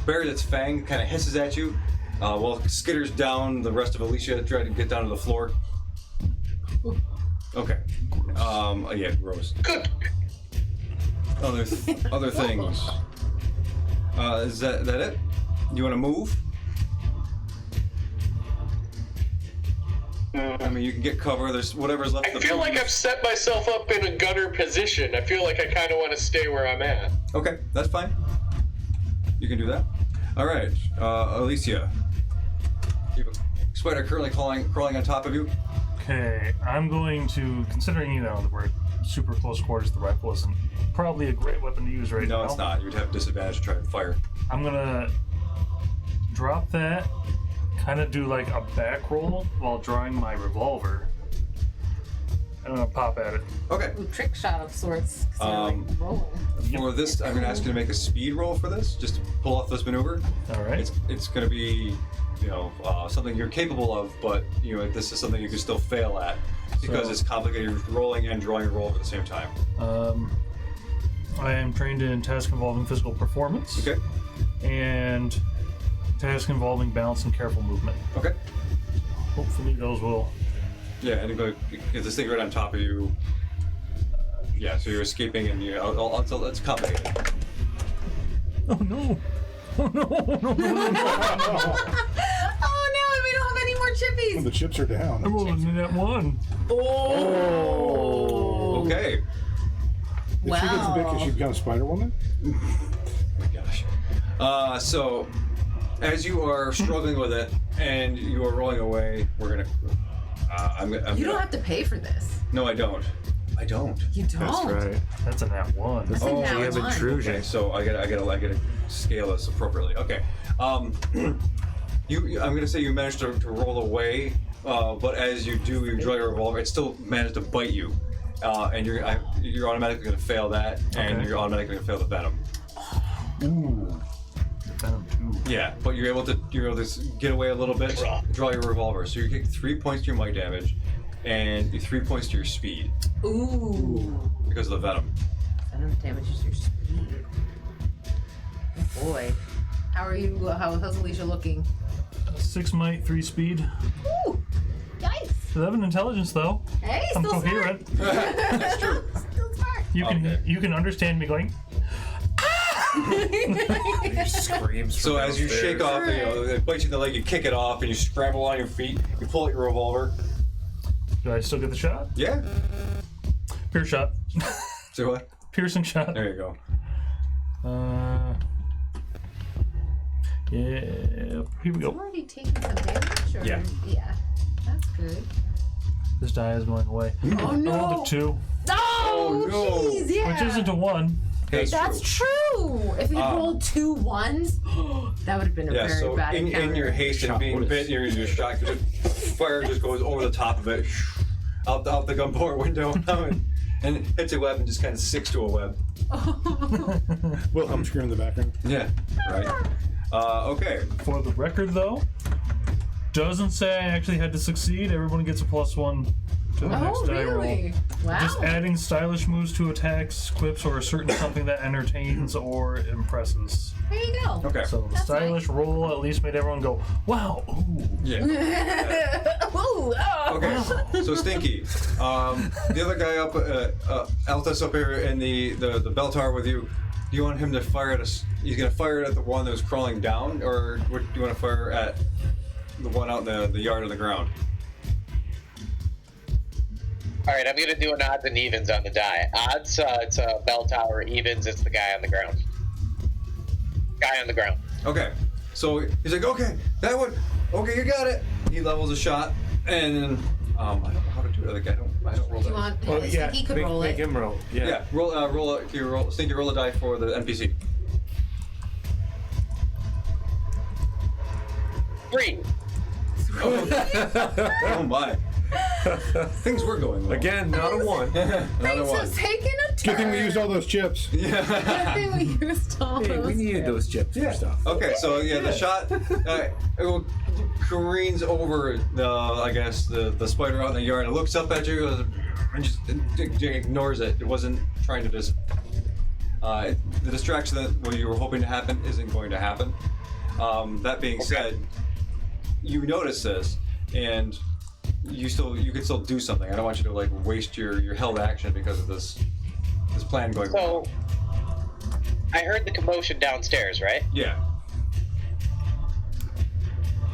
buries its fang, kind of hisses at you, while it skitters down the rest of Alicia, trying to get down to the floor. Okay. Yeah, gross. Good. Other things. Is that it? You want to move? I mean, you can get cover. There's whatever's left. I of the feel like building. I've set myself up in a gunner position. I feel like I kind of want to stay where I'm at. Okay, that's fine. You can do that. All right, Alicia. You have a spider currently crawling on top of you. Okay, I'm going to, considering, that we're super close quarters, the rifle isn't probably a great weapon to use right now. No, it's not. You'd have disadvantage to try and fire. I'm gonna drop that, kind of do like a back roll while drawing my revolver. I'm gonna pop at it. Okay. Ooh, trick shot of sorts. 'Cause they're, like, rolling. For this, I'm going to ask you to make a speed roll for this, just to pull off this maneuver. All right. It's going to be, something you're capable of, but this is something you can still fail at because So- it's complicated rolling and drawing a roll at the same time. I am trained in tasks involving physical performance. Okay. And tasks involving balance and careful movement. Okay. Hopefully those will. Yeah, and get this thing right on top of you. Yeah, so you're escaping, and it's complicated. Oh no! Oh no! No! Oh no, and we don't have any more chippies. The chips are I down. rolled a net one. Oh. Okay. If she gets big, can she become Spider-Woman? Oh my gosh. So, as you are struggling with it and you are rolling away, we're gonna. You don't have to pay for this. No, I don't. I don't. You don't. That's right. That's a nat one. That's a Oh, nat We have one. intrusion. Okay, so I gotta scale this appropriately. Okay. I'm gonna say you managed to roll away, but as you do, you draw your revolver. It still managed to bite you, and you're automatically gonna fail that, and Okay. you're automatically gonna fail the venom. Ooh. Venom 2. Yeah, but you're able to get away a little bit. Draw your revolver, so you get 3 points to your might damage, and 3 points to your speed Ooh. because of the venom. Venom damages your speed. Oh boy. How are you? How's Alicia looking? 6 might, 3 speed. Ooh. Yikes. 11 intelligence though. Hey, I'm still coherent. smart. That's true. Still smart. You can understand me going. He screams. So from as you shake downstairs. off, it bites you in the leg, you kick it off, and you scramble on your feet. You pull out your revolver. Do I still get the shot? Yeah. Pierce shot. So what? Piercing shot. There you go. Yeah. Here we I'm go. already taking some damage. Or? Yeah. Yeah. That's good. This die is going away. Oh I no. rolled a 2, Oh, no. jeez, yeah. which isn't a 1. That's true. If you rolled 2 ones, that would have been a Yeah, very so bad in encounter. your haste and Shot being was- bit, your shot, fire just goes over the top of it, out the gunpowder window, and hits a web and just kind of sticks to a web. Wilhelm scream in the background. Yeah, right. Okay. For the record, though, doesn't say I actually had to succeed. Everyone gets a +1 to the next Oh, die roll. really? Wow. Just adding stylish moves to attacks, quips, or a certain something that entertains or impresses. There you go. Okay. So the That's stylish roll at least made everyone go, "Wow!" Ooh. Yeah. Ooh, oh. Okay. So Stinky, the other guy up, Altus up here in the bell tower with you. Do you want him to fire at us? He's gonna fire it at the one that was crawling down, or do you want to fire at the one out in the yard on the ground? All right, I'm gonna do an odds and evens on the die. Odds, it's a bell tower. Evens, it's the guy on the ground. Guy on the ground. Okay. So he's like, okay, that one. Okay, you got it. He levels a shot, and then I don't know how to do it. Like I don't roll You that. want? Oh, yeah. He could make, roll make it. him roll. Yeah. Yeah, roll. Stinky, roll a die for the NPC. 3. Oh my. Things were going well. Again, not a 1. Another Things one. have taken a turn. Good thing we used all those chips. Good thing we used all Hey, those. we needed those chips for stuff. Okay, so yeah, the shot careens over the spider out in the yard and looks up at you and just ignores it. It wasn't trying to just. The distraction that what you were hoping to happen isn't going to happen. That being said, you notice this and you could still do something. I don't want you to like waste your held action because of this plan going So, wrong. I heard the commotion downstairs, right? Yeah.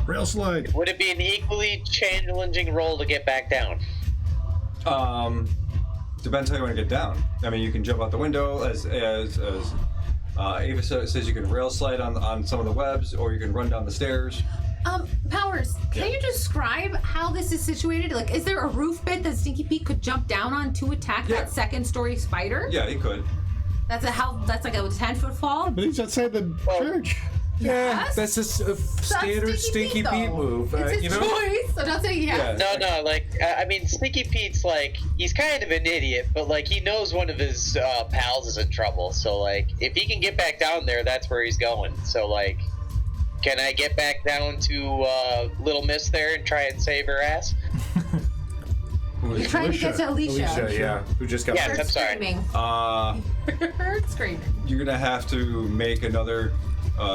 Rail slide. Would it be an equally challenging roll to get back down? Depends how you want to get down. I mean, you can jump out the window, as Ava says, you can rail slide on some of the webs, or you can run down the stairs. Powers, can you describe how this is situated? Like, is there a roof bit that Stinky Pete could jump down on to attack Yeah. that second-story spider? Yeah, he could. That's like a 10-foot fall. But he's outside the church. Yeah, that's just a standard Stinky Pete move. It's his you know? choice, so don't say yes. No, like, I mean, Stinky Pete's, like, he's kind of an idiot, but, like, he knows one of his pals is in trouble. So, like, if he can get back down there, that's where he's going. So, like, can I get back down to Little Miss there and try and save her ass? You're trying to get to Alicia. Yeah, who just got Yes, I'm sorry. Screaming. Screaming. You're gonna have to make another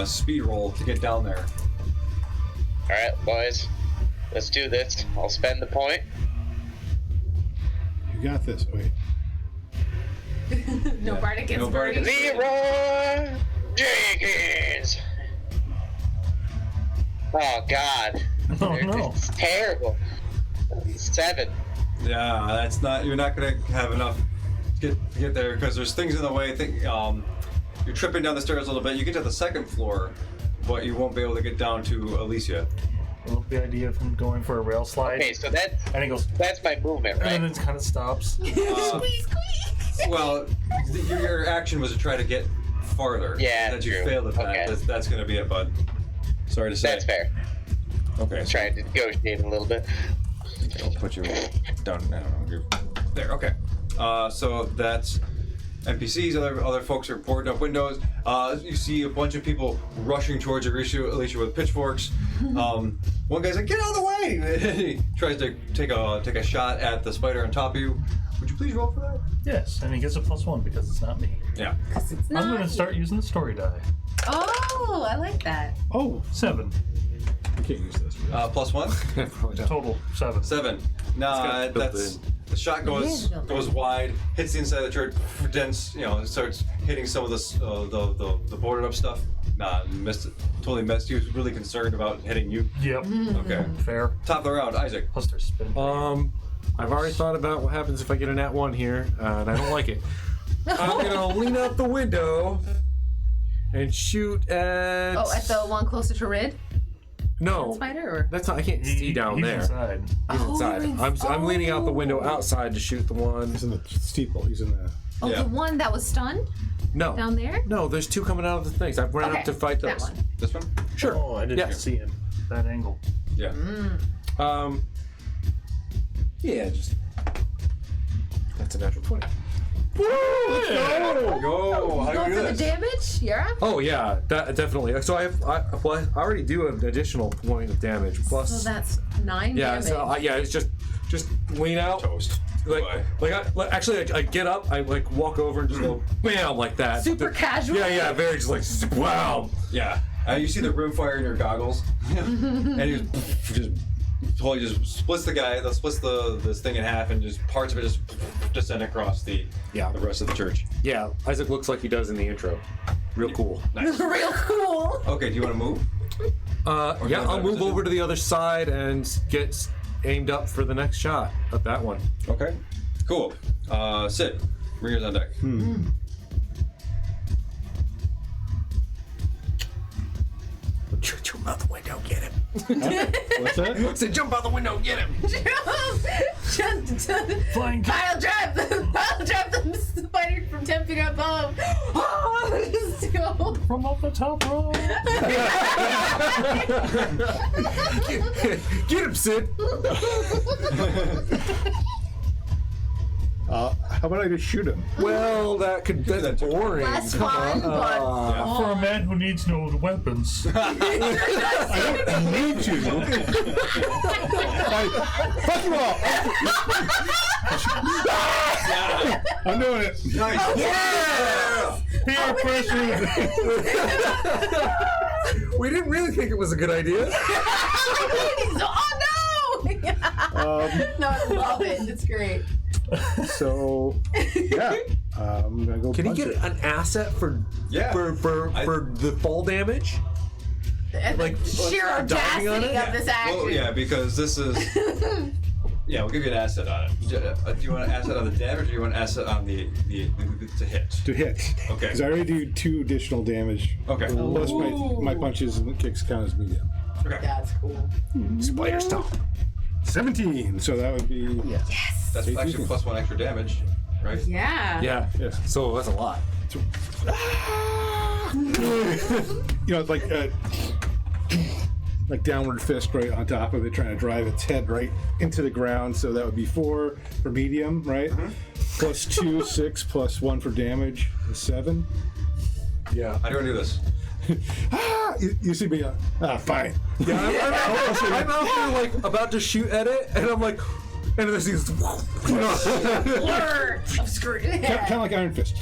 speed roll to get down there. All right, boys, let's do this. I'll spend the point. You got this. Wait. No Bardic gets No Bardic buried. Leroy Jenkins. Oh God. Oh no. It's terrible. 7. Yeah, that's not. You're not gonna have enough to get there because there's things in the way. You're tripping down the stairs a little bit. You get to the second floor, but you won't be able to get down to Alicia. Well, the idea of him going for a rail slide, Okay, so that's and he goes, my movement, and then right? it kind of stops. Squeak, squeak. Well, your action was to try to get farther. Yeah, That you true. failed at that. Okay. That's gonna be it, bud. Sorry to say. That's fair. Okay. Trying to negotiate a little bit. I'll put you down now. There. Okay. So that's NPCs. Other folks are boarding up windows. You see a bunch of people rushing towards Alicia with pitchforks. One guy's like, "Get out of the way!" He tries to take a shot at the spider on top of you. Would you please roll for that? Yes, and he gets a +1 because it's not me. Yeah. Because it's not. I'm going to start using the story die. Oh, I like that. Oh, 7 I can't use this. +1. total. 7. 7. Nah, got built that's the shot goes Yeah, built in. wide, hits the inside of the church, dense. It starts hitting some of the boarded up stuff. Nah, missed it. Totally missed. He was really concerned about hitting you. Yep. Okay. Fair. Top of the round, Isaac. Plus there's spin. I've already thought about what happens if I get a nat 1 here, and I don't like it. I'm gonna lean out the window and shoot at. Oh, at the one closer to Rid? No, Spider? Or? that's not. I can't see down he's there. Inside. He's Oh, inside. you're I'm leaning out the window outside to shoot the one. He's in the steeple. He's in the. Oh, Yeah. the one that was stunned No, down there? no. There's 2 coming out of the things. I've run Okay, up to fight that those. one. This one? Sure. Oh, I didn't Yeah. see him. That angle. Yeah. Yeah, just that's a natural 20. Go! How You do going you for do the this? damage? Yeah? Oh yeah, definitely. So I already do an additional point of damage plus. So that's 9 yeah, damage. so it's just lean out. Toast. Goodbye. I get up, I like walk over and just go bam like that. Super casual? Yeah, very just like wow. Yeah. You see the rimfire in your goggles, and he just totally just splits this thing in half, and just parts of it just send across the rest of the church. Yeah, Isaac looks like he does in the intro. Real cool. Nice. Real cool. Okay, do you want to move? Yeah, I'll move over to the other side and get aimed up for the next shot at that one. Okay. Cool. Sid, bring yours on deck. Jump out the window, get him. What's that? I said jump out the window, get him. Flying kick. Pile drive the spider from 10 feet above. Oh, just go. From up the top row. Get him, Sid. How about I just shoot him? Well, that's boring. That's fun, but For a man who needs no weapons. I don't need to. Fuck you all. I'm doing it. Nice. Yeah! Peer pressure. We didn't really think it was a good idea. oh no! No, I love it. It's great. So, yeah. I'm gonna go. Can he punch get it. an asset for the fall damage? And Like, the sheer diving on audacity it? of this action. Well, yeah, because this is. Yeah, we'll give you an asset on it. Do you want an asset on the damage, or do you want an asset on the to hit? To hit. Okay. Because I already do 2 additional damage. Okay. Plus my punches and kicks count as medium. Okay. That's cool. Spider stomp. 17. So that would be. Yes. That's actually +1 extra damage, right? Yeah. Yeah. Yeah. So that's a lot. You know, like downward fist right on top of it, trying to drive its head right into the ground. So that would be 4 for medium, right? Plus 2, 6, plus 1 for damage, is 7. Yeah. How do I do this? You see me, fine. Yeah, I'm out there like about to shoot at it, and I'm like, and this is Blur! I'm screwed. Kind of like Iron Fist.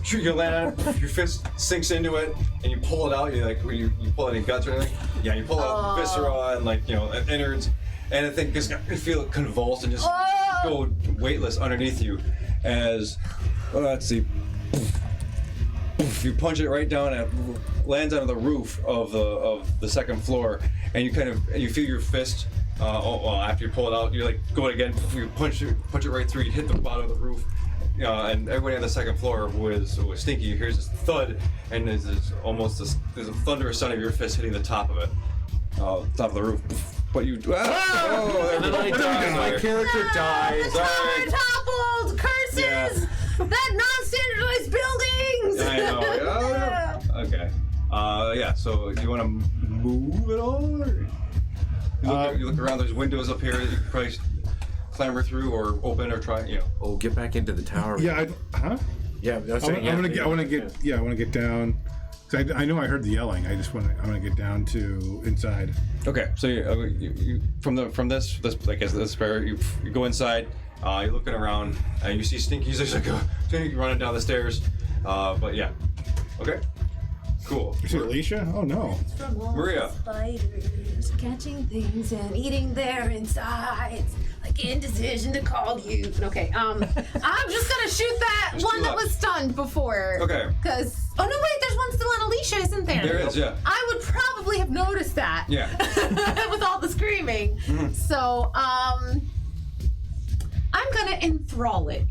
Shoot, you land on it, your fist sinks into it, and you pull it out. You like you pull any guts or anything? Yeah, you pull out viscera and innards, and I think just you feel it convulse and just go weightless underneath you as let's see. You punch it right down and it lands on the roof of the second floor, and you feel your fist. After you pull it out, you like go again. You punch it right through. You hit the bottom of the roof, and everybody on the second floor was Stinky. Here's this thud, and there's a thunderous sound of your fist hitting the top of it, top of the roof. But you, and then I die. My character dies. Sorry. Toppled! Curses! Yeah. That non-standardized buildings! I know. Yeah. Okay. Yeah. So do you want to move at all? Or? You look around. There's windows up here that you can probably clamber through, or open, or try. Oh, get back into the tower. Yeah. Yeah. That's I want to get down. 'Cause I know I heard the yelling. I want to get down to inside. Okay. So you from this like as this spare you go inside. You're looking around, and you see Stinky's just like running down the stairs. But yeah. Okay. Cool. You see Alicia? Oh no. From all Maria. Spiders catching things and eating their insides. Like indecision to call you. Okay, I'm just gonna shoot that There's one two that left. was stunned before. Okay. Because no wait, there's one still on Alicia, isn't there? There is, yeah. I would probably have noticed that. Yeah. With all the screaming. So I'm gonna enthrall it.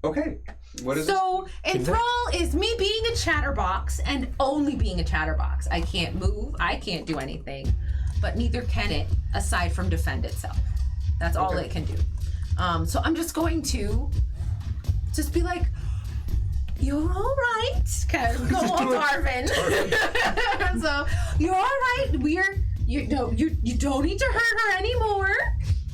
Okay. What is So, enthrall is me being a chatterbox and only being a chatterbox. I can't move, I can't do anything, but neither can it aside from defend itself. That's all Okay. it can do. So I'm just going to just be like, you're all right. Kind of go on Darvin. So, you're all right. You don't need to hurt her anymore.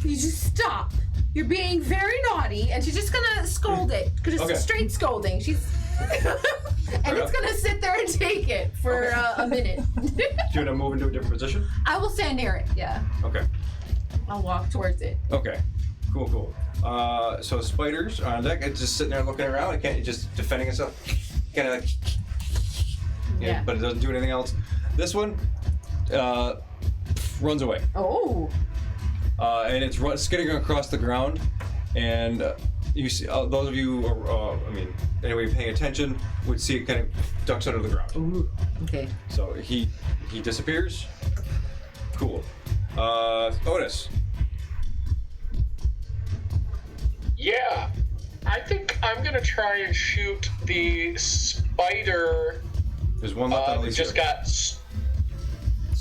You just stop. You're being very naughty, and she's just gonna scold it because it's Okay. a straight scolding. She's and it's gonna sit there and take it for a minute. Do you want to move into a different position? I will stand near it. Yeah, Okay. I'll walk towards it. Okay. Cool. So spiders on deck. It's just sitting there looking around. It can't just defending itself. Kind of like. Yeah. But it doesn't do anything else. This one runs away. Oh. And it's skidding across the ground, and you see those of you, anyway, paying attention would see it kind of ducks under the ground. Ooh. Okay. So he disappears. Cool. Otis. Yeah, I think I'm gonna try and shoot the spider. There's one left on Alicia. Just got.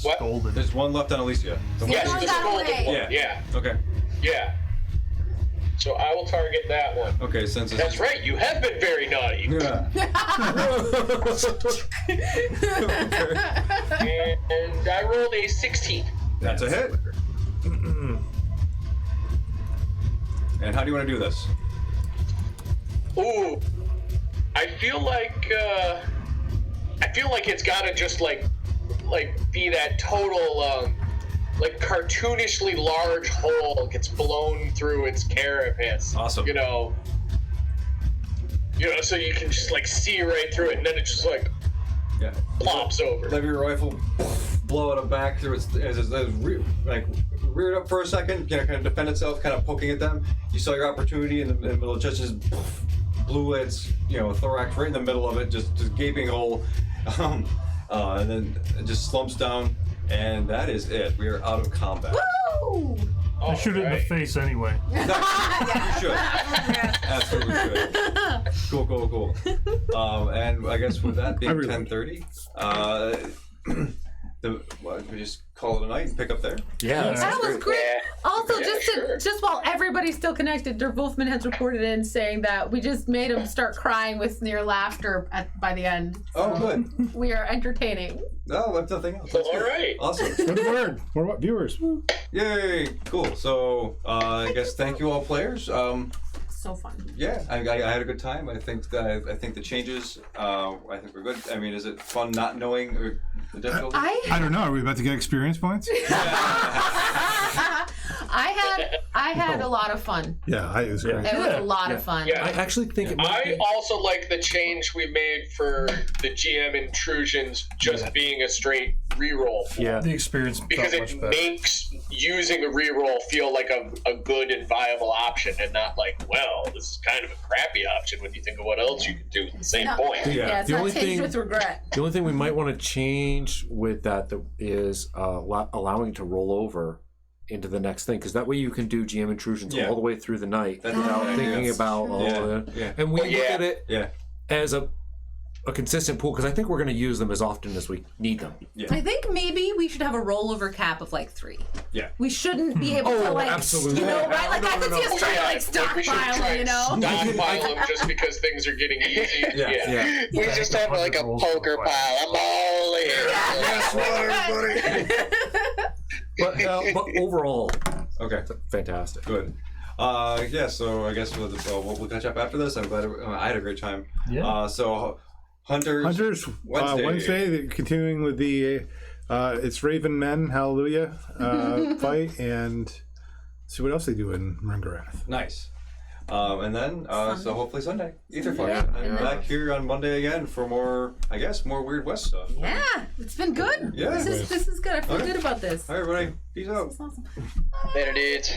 What? Scolded. There's one left on Alicia. The Yes, one- the got scolded away. one. Yeah. Yeah. Okay. Yeah. So I will target that one. Okay. Since it's That's right. You have been very naughty. Yeah. And I rolled a 16. That's a hit. And how do you want to do this? Ooh, I feel like it's gotta just like be that total like cartoonishly large hole gets blown through its carapace. Awesome. You know, so you can just like see right through it, and then it just like Yeah. plops over. Lever your rifle, blow it back through its reared up for a second, kind of defend itself, kind of poking at them. You saw your opportunity in the middle, just blew its thorax right in the middle of it, just gaping hole, and then it just slumps down, and that is it. We are out of combat. Woo! I shoot it in the face anyway. You should. Absolutely should. Cool. And I guess with that being I reload. 10:30, we just call it a night and pick up there. Yeah. That was great. Yeah. Also, Yeah, just sure. just while everybody's still connected, Der Wolfman has reported in saying that we just made him start crying with near laughter by the end. Oh, good. We are entertaining. No, that's nothing else. That's All good. right. Awesome. Spread the word. More viewers. Yay! Cool. So I guess thank you all players. So fun. Yeah, I had a good time. I think the changes. I think we're good. I mean, is it fun not knowing the difficulty? I don't know. Are we about to get experience points? I had a lot of fun. Yeah, it was great. It was a lot of fun. Yeah. I actually think it might I be... also like the change we made for the GM intrusions just being a straight reroll. Yeah. The experience Because felt much it better. makes using a reroll feel like a good and viable option and not like, well, this is kind of a crappy option when you think of what else you could do at the same No. point. Yeah, it's The not only changed thing- with regret. The only thing we might want to change with that is allowing it to roll over into the next thing, because that way you can do GM intrusions Yeah. all the way through the night That's without right. thinking That's- about all yeah, of it. yeah. And we look Yeah. at it Yeah. as a consistent pool, because I think we're going to use them as often as we need them. I think maybe we should have a rollover cap of like 3. Yeah. We shouldn't be able to Oh, like, absolutely. you know, right? Like I could see us trying to like we should try stockpile, you know? and stockpile them just because things are getting easy. Yeah. Yeah. We just have like a poker pile. I'm all here. But overall, Okay. fantastic. Good. Yeah. So I guess we'll catch up after this. I'm glad I had a great time. Yeah. So Hunters Wednesday, they're continuing with the it's Raven Men Hallelujah fight, and see what else they do in Rengarath. Nice. And then so hopefully Sunday Etherflux. Yeah. And back here on Monday again for more Weird West stuff. Yeah, it's been good. Yeah. This is good. I feel Okay. good about this. All right, everybody. Peace out. It's awesome. Later, dudes.